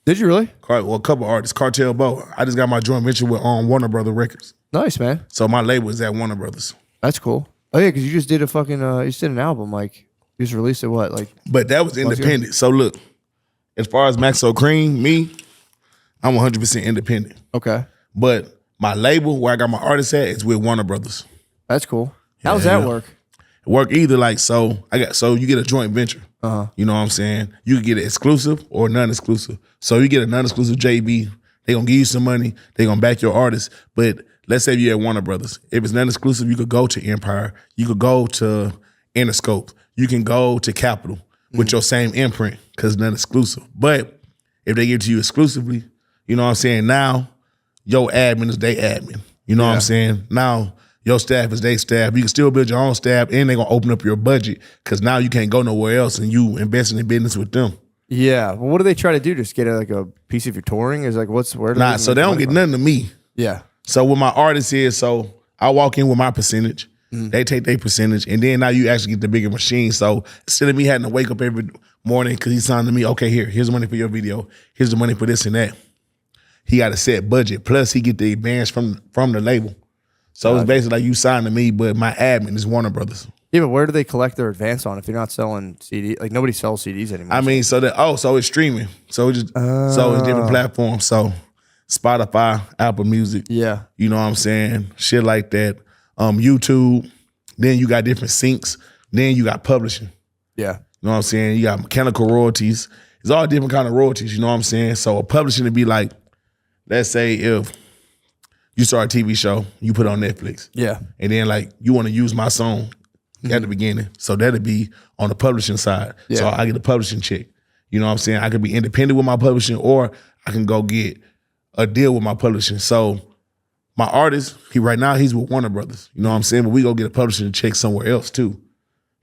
Speaker 2: Did you really?
Speaker 9: Well, a couple artists, Cartel Bo. I just got my joint venture with Warner Brother Records.
Speaker 2: Nice, man.
Speaker 9: So my label is at Warner Brothers.
Speaker 2: That's cool. Oh yeah, because you just did a fucking you just did an album, like you just released it what, like
Speaker 9: But that was independent. So look, as far as Maxo Cream, me, I'm 100% independent.
Speaker 2: okay.
Speaker 9: But my label, where I got my artists at, is with Warner Brothers.
Speaker 2: That's cool. How does that work?
Speaker 9: It work either like so you get a joint venture. You know what I'm saying? You can get it exclusive or non-exclusive. So you get a non-exclusive JB, they gonna give you some money, they gonna back your artist. But let's say you're at Warner Brothers. If it's non-exclusive, you could go to Empire, you could go to Interscope, you can go to Capitol with your same imprint because it's non-exclusive. But if they give it to you exclusively, you know what I'm saying? Now your admin is their admin. You know what I'm saying? Now your staff is their staff. You can still build your own staff, and they're gonna open up your budget because now you can't go nowhere else, and you investing in business with them.
Speaker 2: Yeah. Well, what do they try to do? Just get like a piece of your touring? Is like where?
Speaker 9: Nah, so they don't get nothing to me.
Speaker 2: Yeah.
Speaker 9: So what my artist is, so I walk in with my percentage. They take their percentage, and then now you actually get the bigger machine. So instead of me having to wake up every morning because he's signed to me, okay, here's the money for your video, here's the money for this and that. He got a set budget. Plus he get the advance from the label. So it's basically like you signed to me, but my admin is Warner Brothers.
Speaker 2: Yeah, but where do they collect their advance on if they're not selling CD? Like nobody sells CDs anymore.
Speaker 9: I mean, so it's streaming. So it's different platforms. So Spotify, Apple Music.
Speaker 2: Yeah.
Speaker 9: You know what I'm saying? Shit like that. YouTube. Then you got different syncs. Then you got publishing.
Speaker 2: Yeah.
Speaker 9: You know what I'm saying? You got mechanical royalties. It's all different kind of royalties, you know what I'm saying? So a publishing would be like, let's say if you start a TV show, you put it on Netflix.
Speaker 2: Yeah.
Speaker 9: And then like you want to use my song at the beginning. So that'd be on the publishing side.
Speaker 2: Yeah.
Speaker 9: So I get a publishing check. You know what I'm saying? I could be independent with my publishing, or I can go get a deal with my publishing. So my artist, right now he's with Warner Brothers. You know what I'm saying? But we go get a publishing check somewhere else too.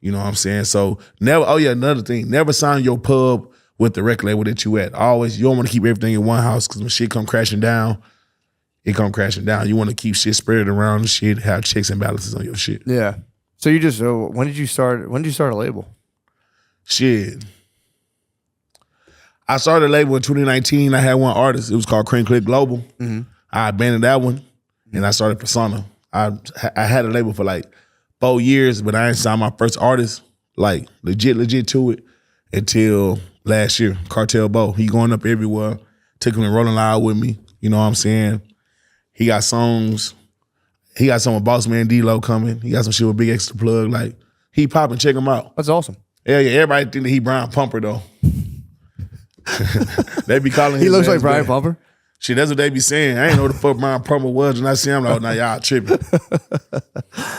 Speaker 9: You know what I'm saying? So another thing, never sign your pub with the record label that you at. Always, you don't want to keep everything in one house because when shit come crashing down, it come crashing down. You want to keep shit spread around and shit, have checks and balances on your shit.
Speaker 2: Yeah. So you just when did you start a label?
Speaker 9: Shit. I started a label in 2019. I had one artist. It was called Cream Click Global. I abandoned that one and I started Persona. I had a label for like 4 years, but I didn't sign my first artist, like legit to it until last year. Cartel Bo. He going up everywhere. Took him and Rolling Loud with me. You know what I'm saying? He got songs. He got some with Boss Man D-Lo coming. He got some shit with Big Extra Plug. Like, he popping. Check him out.
Speaker 2: That's awesome.
Speaker 9: Yeah. Everybody think that he Brian Pumper, though. They be calling him.
Speaker 2: He looks like Brian Pumper.
Speaker 9: Shit, that's what they be saying. I ain't know what the fuck Brian Pumper was. And I see him like, nah, y'all tripping.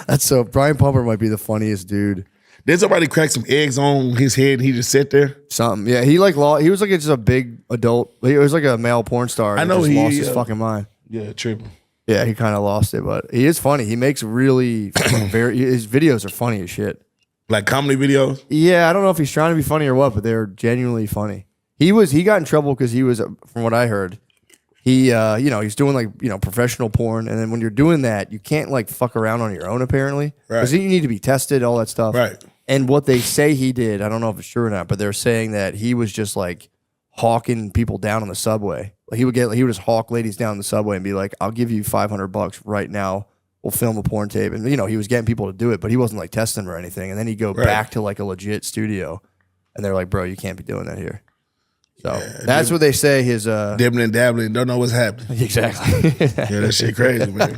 Speaker 2: That's so. Brian Pumper might be the funniest dude.
Speaker 9: Did somebody crack some eggs on his head and he just sat there?
Speaker 2: Something. Yeah, he was like just a big adult. He was like a male porn star.
Speaker 9: I know
Speaker 2: he
Speaker 9: he
Speaker 2: lost his fucking mind.
Speaker 9: Yeah, tripping.
Speaker 2: Yeah, he kind of lost it, but he is funny. He makes really his videos are funny as shit.
Speaker 9: Like comedy videos?
Speaker 2: Yeah, I don't know if he's trying to be funny or what, but they're genuinely funny. He got in trouble because he was, from what I heard, he's doing like, professional porn, and then when you're doing that, you can't like fuck around on your own apparently, because you need to be tested, all that stuff.
Speaker 9: Right.
Speaker 2: And what they say he did, I don't know if it's true or not, but they're saying that he was just like hawking people down on the subway. Like he would just hawk ladies down the subway and be like, "I'll give you $500 right now. We'll film a porn tape." And he was getting people to do it, but he wasn't like testing or anything. And then he'd go back to like a legit studio, and they're like, "Bro, you can't be doing that here." So that's what they say. His
Speaker 9: dibbling and dabbling, don't know what's happening.
Speaker 2: Exactly.
Speaker 9: Yeah, that shit crazy, man.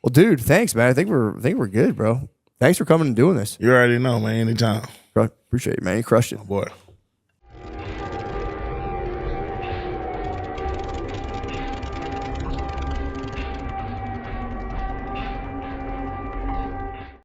Speaker 2: Well, dude, thanks, man. I think we're good, bro. Thanks for coming and doing this.
Speaker 9: You already know, man. Anytime.
Speaker 2: Appreciate it, man. You crushed it.
Speaker 9: Boy.